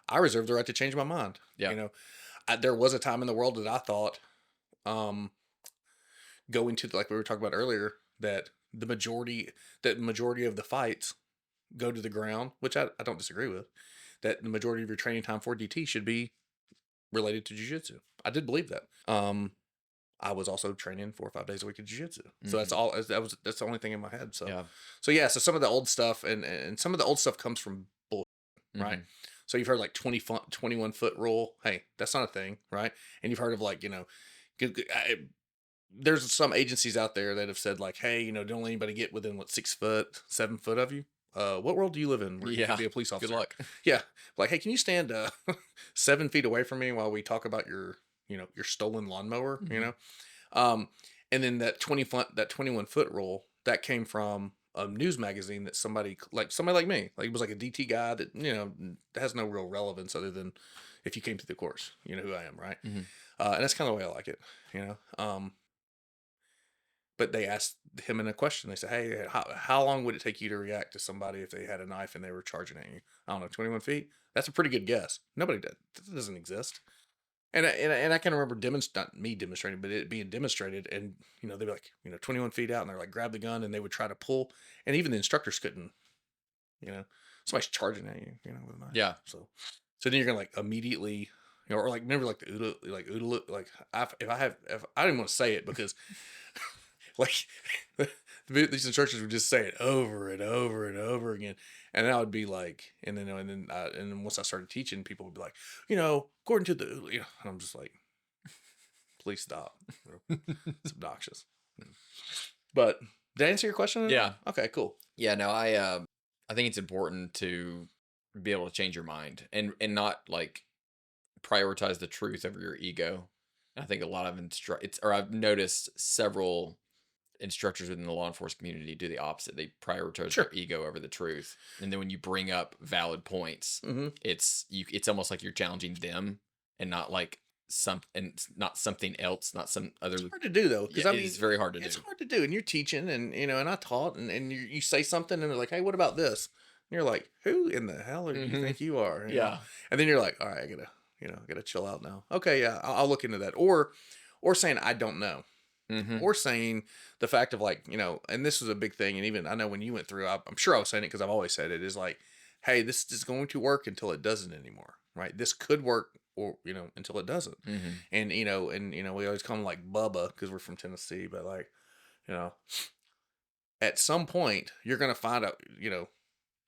I reserve the right to change my mind. Yeah. There was a time in the world that I thought, going to, like we were talking about earlier, that the majority of the fights go to the ground, which I don't disagree with, that the majority of your training time for DT should be related to jiu-jitsu. I did believe that. I was also training 4 or 5 days a week of jiu-jitsu. So that's the only thing in my head. So, so some of the old stuff and some of the old stuff comes from bullshit, right? So you've heard like 21 foot rule. Hey, that's not a thing, right? And you've heard of like, there's some agencies out there that have said like, hey, don't let anybody get within 6 foot, 7 foot of you. What world do you live in where you Yeah. can be a police officer? Good luck. Yeah. Like, hey, can you stand 7 feet away from me while we talk about your stolen lawnmower, Um, and then that 21-foot rule that came from a news magazine that somebody like me, like it was like a DT guy that, has no real relevance other than if you came through the course, you know who I am. Right. Mhm. And that's kind of the way I like it, but they asked him in a question. They said, hey, how long would it take you to react to somebody if they had a knife and they were charging at you? I don't know, 21 feet? That's a pretty good guess. Nobody did. That doesn't exist. And I can remember not me demonstrating, but it being demonstrated. And, they'd be like, 21 feet out and they're like, grab the gun and they would try to pull. And even the instructors couldn't, somebody's charging at you, with a knife. Yeah. So then you're going to like immediately, or like, remember like the OODA, like if I didn't want to say it because like these instructors would just say it over and over and over again, and that would be like, and then once I started teaching, people would be like, according to the, and I'm just like, please stop, it's obnoxious. But did I answer your question? Yeah. Okay, cool. Yeah, no, I think it's important to be able to change your mind and not like prioritize the truth over your ego. I think a lot of I've noticed several instructors within the law enforcement community do the opposite. They prioritize Sure. their ego over the truth. And then when you bring up valid points, Mm-hmm. it's almost like you're challenging them and not like not something else, not some other. It's hard to do though, because Yeah, it's very hard to do. It's hard to do, and you're teaching, and and I taught, and you say something, and they're like, "Hey, what about this?" And you're like, "Who in the hell do you think you are?" You know? And then you're like, "All right, I gotta chill out now." Okay, yeah, I'll look into that, or saying I don't know, or saying the fact of like, and this was a big thing, and even I know when you went through, I'm sure I was saying it because I've always said it, is like, "Hey, this is going to work until it doesn't anymore." Right? This could work, or until it doesn't. And we always call him like Bubba because we're from Tennessee, but like, at some point you're gonna find out,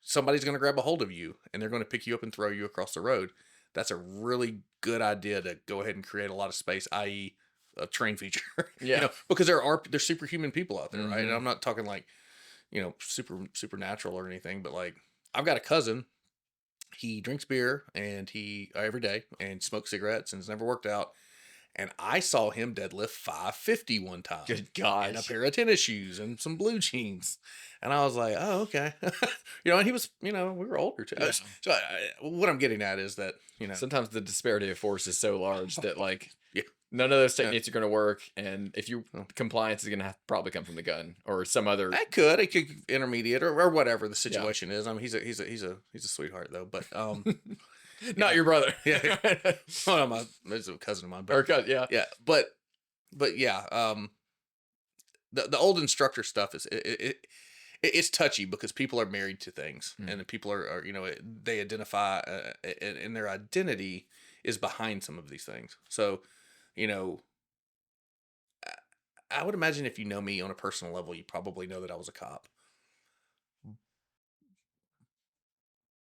somebody's gonna grab a hold of you and they're gonna pick you up and throw you across the road. That's a really good idea to go ahead and create a lot of space, i.e., a train feature. Yeah. Because there's superhuman people out there, right? And I'm not talking like, supernatural or anything, but like I've got a cousin. He drinks beer and he every day and smokes cigarettes and it's never worked out. And I saw him deadlift 550 one time. Good gosh. And a pair of tennis shoes and some blue jeans. And I was like, oh, okay. And he was, we were older too. Yeah. So what I'm getting at is that, sometimes the disparity of force is so large that like Yeah. none of those techniques are going to work. And if you compliance is going to probably come from the gun or some other. it could intermediate or whatever the situation is. I mean, he's a sweetheart though, but, Not your brother. Yeah. Well, it's a cousin of mine. But, Or yeah. Yeah. But yeah, the old instructor stuff is it's touchy because people are married to things and people are they identify and their identity is behind some of these things. So, I would imagine if you know me on a personal level, you probably know that I was a cop,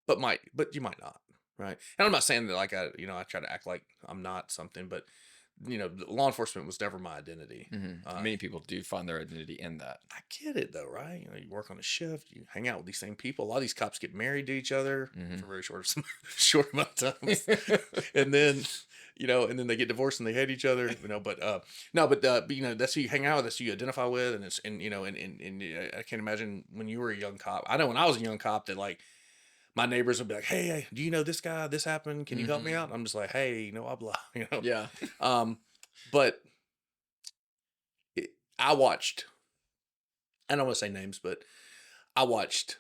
but you might not. Right. And I'm not saying that like I try to act like I'm not something, but law enforcement was never my identity. Many people do find their identity in that. I get it though, right? You work on a shift, you hang out with these same people. A lot of these cops get married to each other for very short amount of times. And then, and then they get divorced and they hate each other, but that's who you hang out with, that's who you identify with. And I can't imagine when you were a young cop. I know when I was a young cop that like, my neighbors would be like, hey, do you know this guy? This happened. Can you help me out? I'm just like, hey, blah, Yeah. But I watched, I don't want to say names, but I watched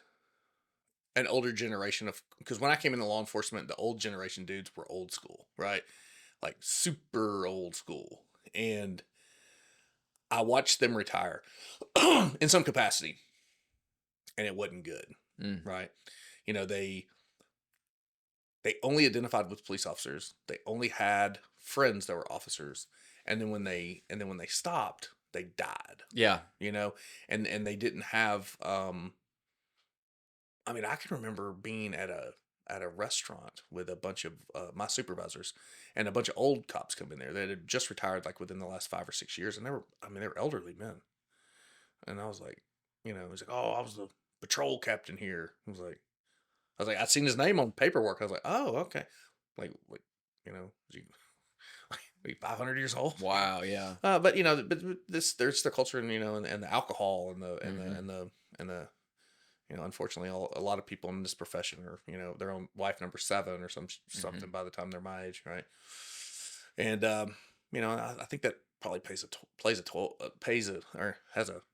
an older generation because when I came into law enforcement, the old generation dudes were old school, right? Like super old school. And I watched them retire in some capacity. And it wasn't good, right? They only identified with police officers. They only had friends that were officers. And then when they stopped, they died. Yeah. And they didn't have, I can remember being at at a restaurant with a bunch of my supervisors, and a bunch of old cops come in there that had just retired like within the last 5 or 6 years, and they were elderly men. And I was like, he's like, oh, I was the patrol captain here. I'd seen his name on paperwork. I was like, oh, okay. Like, is he like 500 years old? Wow. Yeah. But there's the culture and the alcohol and the unfortunately, a lot of people in this profession are, their own wife number 7 or something by the time they're my age, right? And I think that probably has a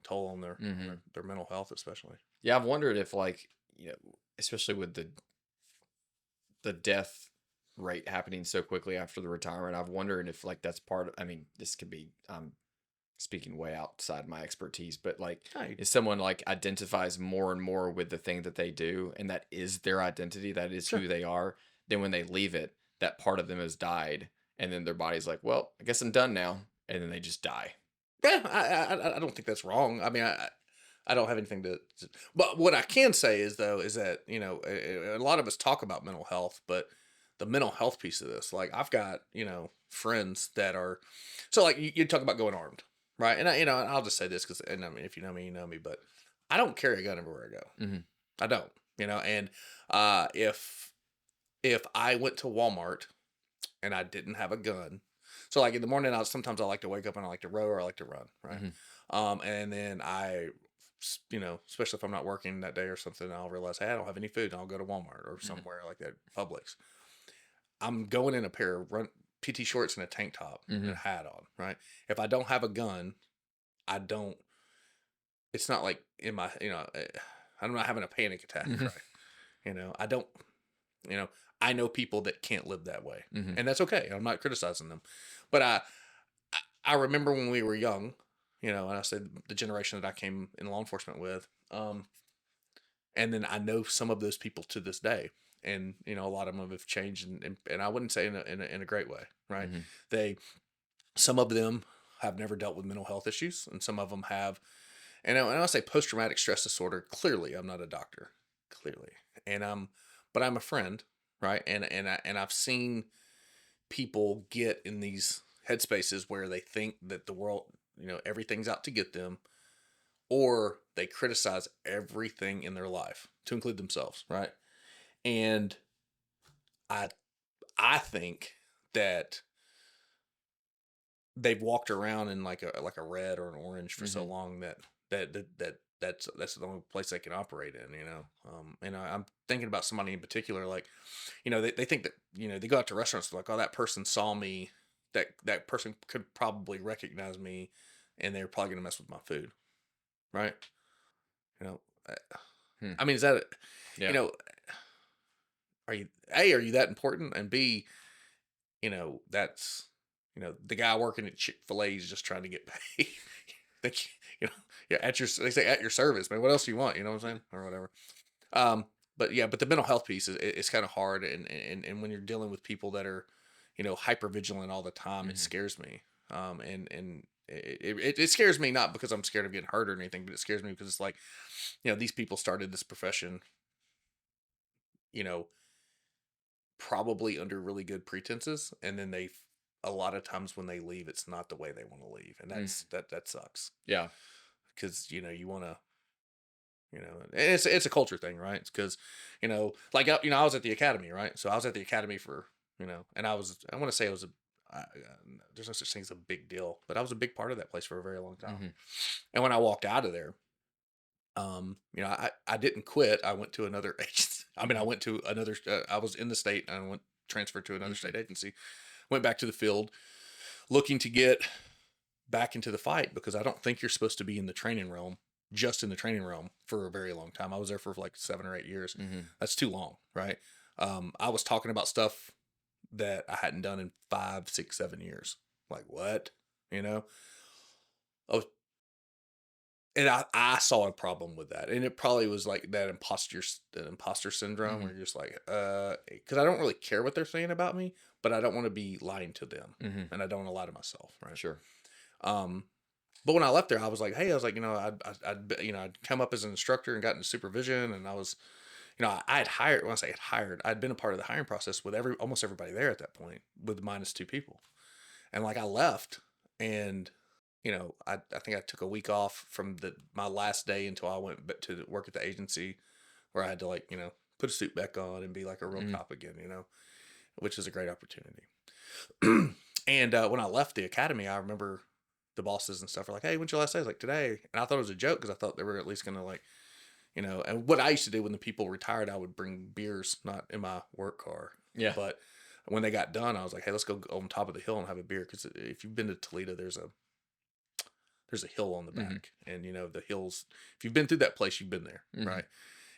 toll on their mental health, especially. Yeah, I've wondered if especially with the death rate happening so quickly after the retirement, I've wondered if that's part of. I mean, this could be speaking way outside my expertise, but if someone identifies more and more with the thing that they do, and that is their identity, that is who they are, then when they leave it, that part of them has died, and then their body's like, well, I guess I'm done now, and then they just die. Yeah, I don't think that's wrong. I mean, I don't have anything but what I can say is that a lot of us talk about mental health, but the mental health piece of this, I've got friends that are, so you talk about going armed. Right. And I'll just say this because, and I mean, if you know me, you know me, but I don't carry a gun everywhere I go. Mm-hmm. I don't, and if I went to Walmart and I didn't have a gun, so in the morning, sometimes I like to wake up and I like to row or I like to run. Right. Mm-hmm. And then especially if I'm not working that day or something, I'll realize, hey, I don't have any food, and I'll go to Walmart or somewhere like that, Publix. I'm going in a pair of PT shorts and a tank top and a hat on, right? If I don't have a gun, it's not like in my, I'm not having a panic attack, right? I don't, I know people that can't live that way, and that's okay. I'm not criticizing them, but I remember when we were young, and I said the generation that I came in law enforcement with, and then I know some of those people to this day. And a lot of them have changed, and I wouldn't say in a great way, right? Some of them have never dealt with mental health issues, and some of them have. And I say post traumatic stress disorder. Clearly, I'm not a doctor, clearly, but I'm a friend, right? And I've seen people get in these headspaces where they think that the world, everything's out to get them, or they criticize everything in their life, to include themselves, right? And I think that they've walked around in like a red or an orange for so long that's the only place they can operate in, and I'm thinking about somebody in particular, they think that, they go out to restaurants, like, oh, that person saw me, that person could probably recognize me, and they're probably going to mess with my food. Right. I mean, is that, are you that important? And B, that's, the guy working at Chick-fil-A is just trying to get paid. They say at your service, man. What else do you want? You know what I'm saying? Or whatever. But the mental health piece is kind of hard. And when you're dealing with people that are, hyper vigilant all the time, it scares me. And it scares me not because I'm scared of getting hurt or anything, but it scares me because it's like, these people started this profession, probably under really good pretenses, and then a lot of times when they leave, it's not the way they want to leave, and that sucks. Yeah, because you want to, and it's a culture thing, right? It's because I was at the academy, right? So I was at the academy for and I want to say it was there's no such thing as a big deal, but I was a big part of that place for a very long time. And when I walked out of there, I didn't quit. I went to another agency. I mean, I went to another, I was in the state and I transferred to another state agency, went back to the field looking to get back into the fight, because I don't think you're supposed to be in the training realm, just in the training realm, for a very long time. I was there for like 7 or 8 years. That's too long. Right. I was talking about stuff that I hadn't done in 5, 6, 7 years. Like what, Oh, and I saw a problem with that, and it probably was like that imposter syndrome, where you're just like, because I don't really care what they're saying about me, but I don't want to be lying to them, and I don't want to lie to myself, right? Sure. But when I left there, I was like, hey, I'd come up as an instructor and got into supervision, and I was, I had hired, when I say had hired, I'd been a part of the hiring process with almost everybody there at that point, with minus 2 people. And like I left, and I think I took a week off from my last day until I went to work at the agency, where I had to like, put a suit back on and be like a real cop again, which is a great opportunity. And when I left the academy, I remember the bosses and stuff were like, "Hey, when's your last day?" I was like, "Today." And I thought it was a joke because I thought they were at least going to like, and what I used to do when the people retired, I would bring beers, not in my work car. Yeah. But when they got done, I was like, "Hey, let's go on top of the hill and have a beer." Because if you've been to Toledo, there's a hill on the back, and the hills. If you've been through that place, you've been there, right?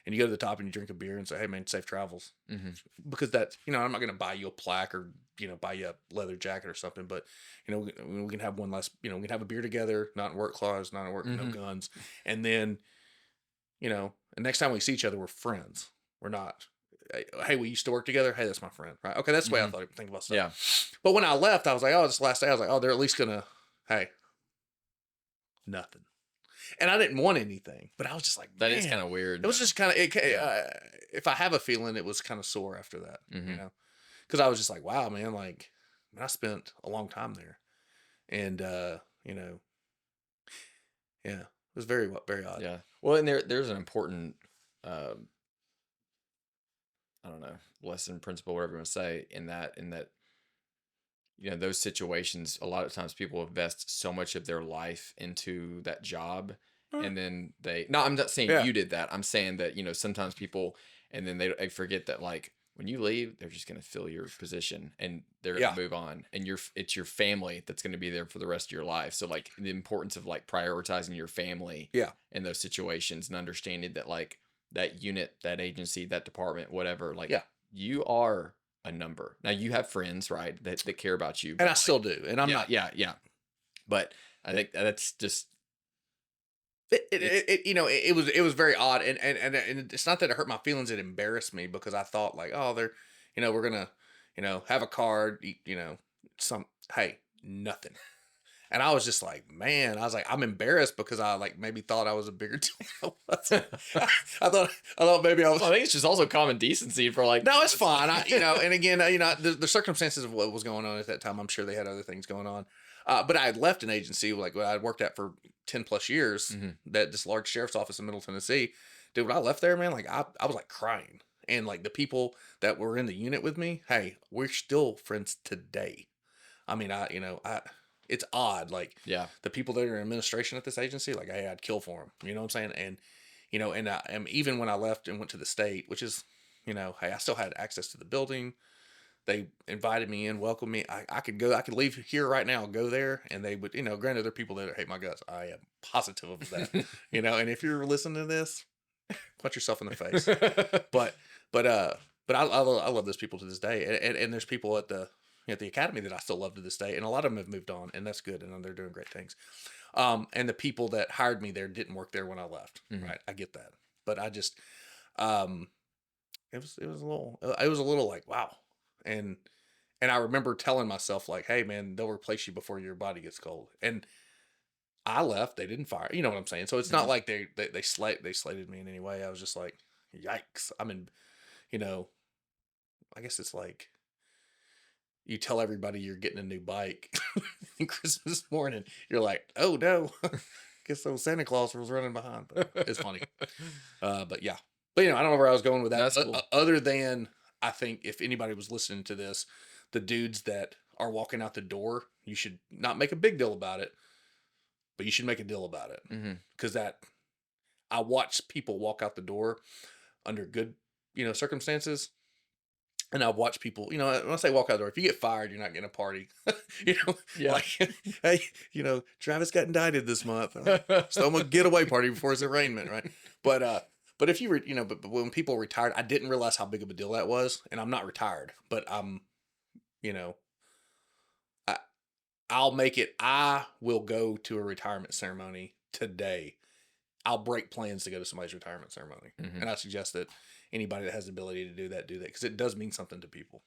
And you go to the top and you drink a beer and say, "Hey, man, safe travels," because that's I'm not going to buy you a plaque or buy you a leather jacket or something, but we can have one last, we can have a beer together, not in work clothes, not in work, no guns, and then and next time we see each other, we're friends. We're not, "Hey, we used to work together. Hey, that's my friend," right? Okay, that's the way I thought I'd think about stuff. Yeah. But when I left, I was like, "Oh, this last day," I was like, "Oh, they're at least gonna, hey, nothing." And I didn't want anything, but I was just like, that is kind of weird. It was just kind of, if I have a feeling, it was kind of sore after that, because I was just like, wow, man, like, I spent a long time there, and yeah, it was very, very odd. Yeah. Well, and there's an important, I don't know, lesson, principle, whatever you want to say, in that, those situations, a lot of times people invest so much of their life into that job. And then I'm not saying you did that. I'm saying that, sometimes people, and then they forget that, like, when you leave, they're just going to fill your position and they're going to move on. And it's your family that's going to be there for the rest of your life. So, like, the importance of, like, prioritizing your family in those situations, and understanding that, like, that unit, that agency, that department, whatever, like, you are a number. Now, you have friends, right, that care about you. And I still do. And I'm not. Yeah. But I think that's just, it was very odd, and it's not that it hurt my feelings. It embarrassed me because I thought like, oh, they're, we're gonna, have a card, hey, nothing. And I was just like, man, I was like, I'm embarrassed because I like maybe thought I was a bigger deal. I thought maybe I was. Well, I think it's just also common decency for like. No, it's fine. And again, the circumstances of what was going on at that time, I'm sure they had other things going on. But I had left an agency like what I'd worked at for 10 plus years, that this large sheriff's office in Middle Tennessee. Dude, when I left there, man, like I was like crying. And like the people that were in the unit with me, hey, we're still friends today. I mean, it's odd. Like, the people that are in administration at this agency, like, hey, I'd kill for them. You know what I'm saying? And even when I left and went to the state, which is, hey, I still had access to the building. They invited me in, welcomed me. I could could leave here right now, go there, and they would, granted, there are people that hate my guts. I am positive of that, and if you're listening to this, punch yourself in the face. but I love those people to this day. And there's people at the academy that I still love to this day. And a lot of them have moved on, and that's good. And they're doing great things. And the people that hired me there didn't work there when I left. Right. I get that. But I just, it was a little like, wow. And I remember telling myself like, hey man, they'll replace you before your body gets cold. And I left, they didn't fire, you know what I'm saying? So it's not like they slated me in any way. I was just like, yikes. I mean, I guess it's like you tell everybody you're getting a new bike Christmas morning. You're like, oh no, guess those Santa Claus was running behind. But it's funny. But yeah. But I don't know where I was going with that. That's cool. Other than, I think if anybody was listening to this, the dudes that are walking out the door, you should not make a big deal about it, but you should make a deal about it. Because I watch people walk out the door under good, circumstances. And I've watched people, when I say walk out the door, if you get fired, you're not getting a party. Like, hey, Travis got indicted this month. So I'm a getaway party before his arraignment, right? But if you were, but when people retired, I didn't realize how big of a deal that was. And I'm not retired, but I'm, I'll make it. I will go to a retirement ceremony today. I'll break plans to go to somebody's retirement ceremony. And I suggest that anybody that has the ability to do that, because it does mean something to people,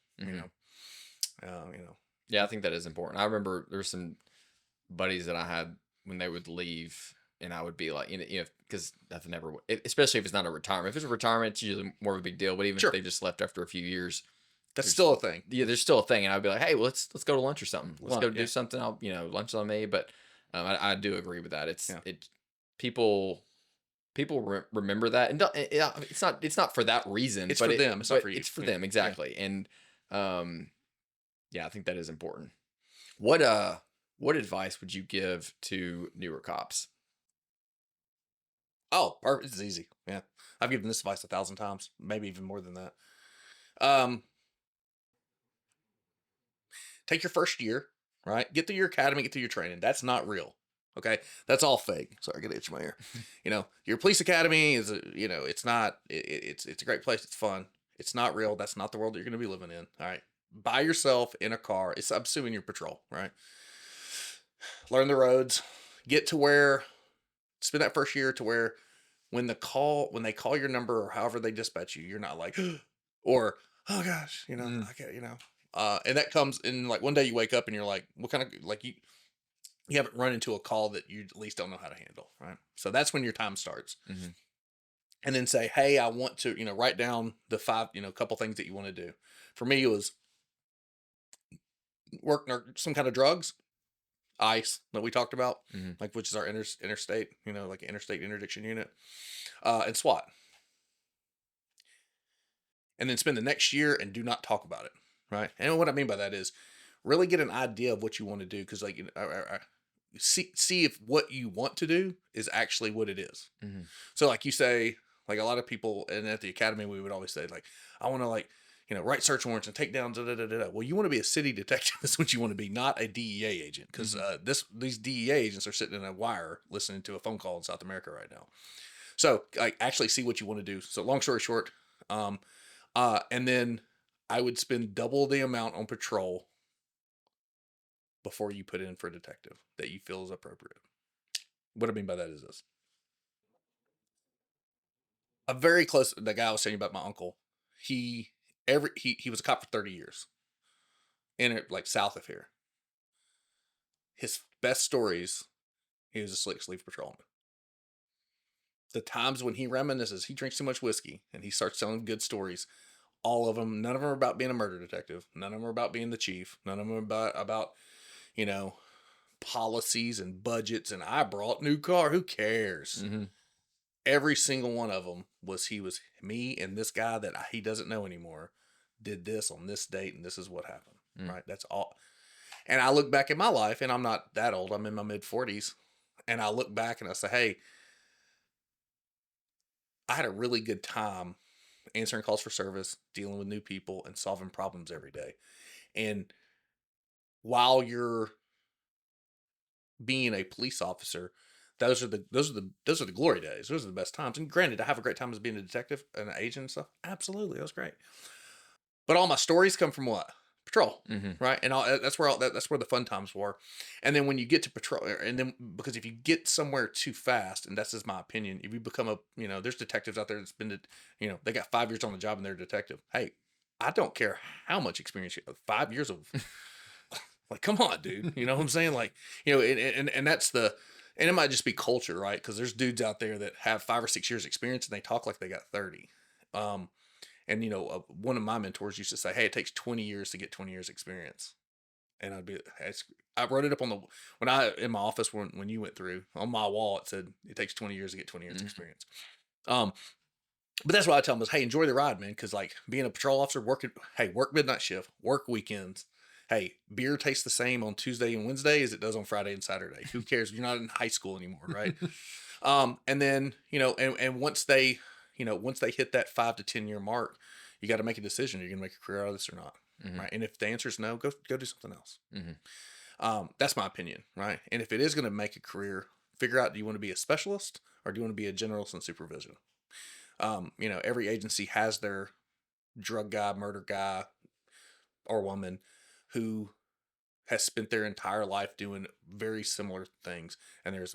Yeah, I think that is important. I remember there's some buddies that I had when they would leave and I would be like, because nothing ever, especially if it's not a retirement. If it's a retirement, it's usually more of a big deal. But even Sure. if they just left after a few years, That's still a thing. yeah, there's still a thing. And I'd be like, hey, well, let's go to lunch or something. Let's go Yeah. do something. I'll, lunch on me. But I do agree with that. Yeah. People remember that, and it's not for that reason. It's but for them. It's not for you. It's for them, exactly. Yeah. And yeah, I think that is important. What advice would you give to newer cops? Oh, perfect. It's easy. Yeah, I've given this advice 1,000 times, maybe even more than that. Take your first year, right? Get through your academy, get through your training. That's not real. Okay, that's all fake. Sorry, I get an itch in my ear. Your police academy is, it's not. It's a great place. It's fun. It's not real. That's not the world that you're going to be living in. All right, by yourself in a car. I'm assuming you're patrol, right? Learn the roads. Get to where. Spend that first year to where, when they call your number or however they dispatch you, you're not like, or oh gosh, I can't, and that comes in, like, one day you wake up and you're like, what kind of, like, you haven't run into a call that you at least don't know how to handle, right? So that's when your time starts. Mm-hmm. And then say, hey, I want to, write down the 5, couple things that you want to do. For me, it was work some kind of drugs, ICE that we talked about, mm-hmm. like, which is our interstate, like an interstate interdiction unit, and SWAT. And then spend the next year and do not talk about it, right? And what I mean by that is really get an idea of what you want to do, because, like, see if what you want to do is actually what it is. Mm-hmm. So, like, you say, like, a lot of people, and at the academy we would always say, like, I want to, like, write search warrants and take down da-da-da-da-da. Well, you want to be a city detective. That's what you want to be, not a DEA agent, because these DEA agents are sitting in a wire listening to a phone call in South America right now. So, like, actually see what you want to do. So, long story short, and then I would spend double the amount on patrol before you put in for a detective that you feel is appropriate. What I mean by that is this. The guy I was telling you about, my uncle, he was a cop for 30 years in it, like, south of here. His best stories, he was a slick sleeve patrolman. The times when he reminisces, he drinks too much whiskey and he starts telling good stories. All of them, none of them are about being a murder detective. None of them are about being the chief. None of them are about policies and budgets and I brought new car. Who cares? Mm-hmm. Every single one of them was me and this guy that he doesn't know anymore did this on this date and this is what happened. Right? That's all. And I look back at my life, and I'm not that old. I'm in my mid-40s. And I look back and I say, hey, I had a really good time answering calls for service, dealing with new people, and solving problems every day. And while you're being a police officer, those are the glory days. Those are the best times. And granted, I have a great time as being a detective and an agent and stuff. Absolutely, that was great. But all my stories come from what? Patrol, right? And that's where the fun times were. And then when you get to patrol, and then because if you get somewhere too fast, and that's just my opinion, if you become there's detectives out there that's been, they got 5 years on the job and they're a detective. Hey, I don't care how much experience you have. 5 years of, like, come on, dude. You know what I'm saying? Like, and that's and it might just be culture, right? Because there's dudes out there that have 5 or 6 years experience and they talk like they got 30. And, one of my mentors used to say, hey, it takes 20 years to get 20 years experience. And I wrote it up in my office when you went through, on my wall, it said, it takes 20 years to get 20 years experience. But that's why I tell them is, hey, enjoy the ride, man. Cause, like, being a patrol officer, work midnight shift, work weekends. Hey, beer tastes the same on Tuesday and Wednesday as it does on Friday and Saturday. Who cares? You're not in high school anymore. Right. And then, and once they hit that 5 to 10 year mark, you got to make a decision. You're going to make a career out of this or not. Right. And if the answer is no, go do something else. That's my opinion. Right. And if it is going to make a career, figure out, do you want to be a specialist or do you want to be a generalist in supervision? Every agency has their drug guy, murder guy or woman who has spent their entire life doing very similar things. And there's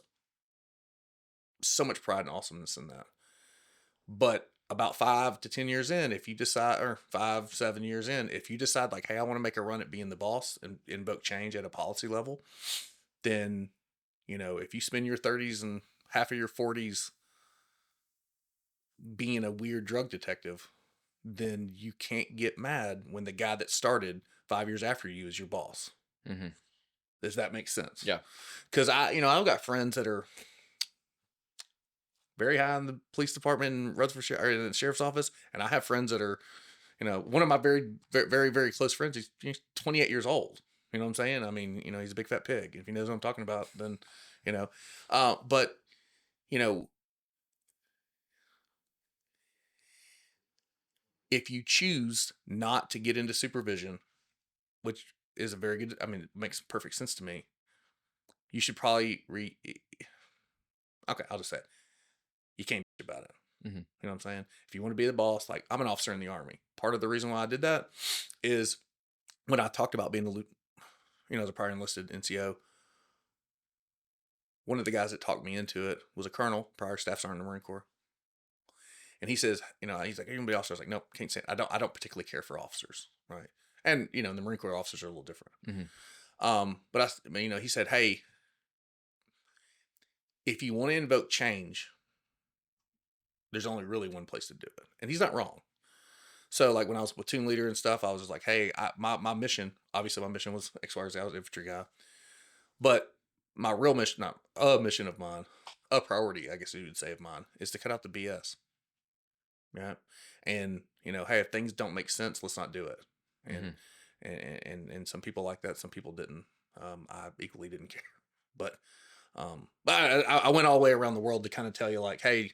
so much pride and awesomeness in that. But about 5 to 10 years in, if you decide, or 5-7 years in, if you decide, like, hey, I want to make a run at being the boss and invoke change at a policy level, then, if you spend your 30s and half of your 40s being a weird drug detective, then you can't get mad when the guy that started 5 years after you is your boss. Mm-hmm. Does that make sense? Yeah. Because I've got friends that are very high in the police department in Rutherford or in the sheriff's office, and I have friends that are, one of my very, very, very, very close friends. He's 28 years old. You know what I'm saying? I mean, he's a big fat pig. If he knows what I'm talking about, then, but, if you choose not to get into supervision, which is a very good, I mean, it makes perfect sense to me. You should probably okay, I'll just say it. You can't bitch about it. Mm-hmm. You know what I'm saying? If you want to be the boss, like I'm an officer in the Army. Part of the reason why I did that is when I talked about being as a prior enlisted NCO, one of the guys that talked me into it was a colonel, prior staff sergeant in the Marine Corps. And he says, he's like, "Are you gonna be an officer?" I was like, "Nope, can't say. I don't particularly care for officers, right?" And the Marine Corps officers are a little different. Mm-hmm. But he said, "Hey, if you want to invoke change, there's only really one place to do it," and he's not wrong. So, like when I was platoon leader and stuff, I was just like, "Hey, my mission. Obviously, my mission was X, Y, or Z. I was an infantry guy, but my real mission, not a mission of mine, a priority, I guess you would say of mine, is to cut out the BS." Right. And, hey, if things don't make sense, let's not do it. And, and some people like that. Some people didn't. I equally didn't care, but I went all the way around the world to kind of tell you like, hey,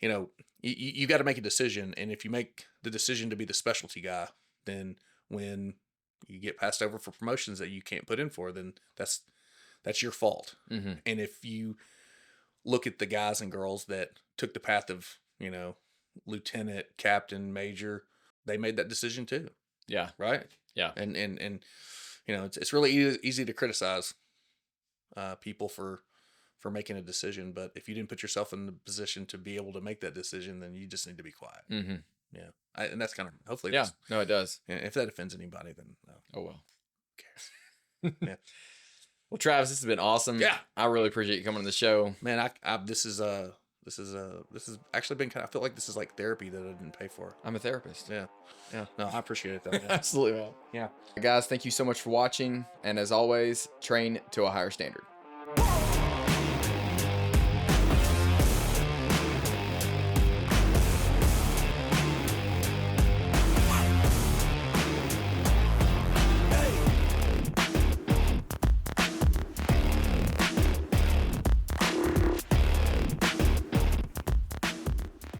you got to make a decision. And if you make the decision to be the specialty guy, then when you get passed over for promotions that you can't put in for, then that's your fault. Mm-hmm. And if you look at the guys and girls that took the path of, lieutenant, captain, major, they made that decision too. Yeah. Right. Yeah. And it's really easy to criticize people for making a decision, but if you didn't put yourself in the position to be able to make that decision, then you just need to be quiet. Mm-hmm. Yeah. And that's kind of hopefully. Yeah. No, it does. If that offends anybody, then no. Oh well. Who cares? Yeah. Well, Travis, this has been awesome. Yeah. I really appreciate you coming on the show. Man, this has actually been I feel like this is like therapy that I didn't pay for. I'm a therapist. Yeah. Yeah. No, I appreciate it though. Yeah. Absolutely. Yeah. Guys, thank you so much for watching. And as always, train to a higher standard.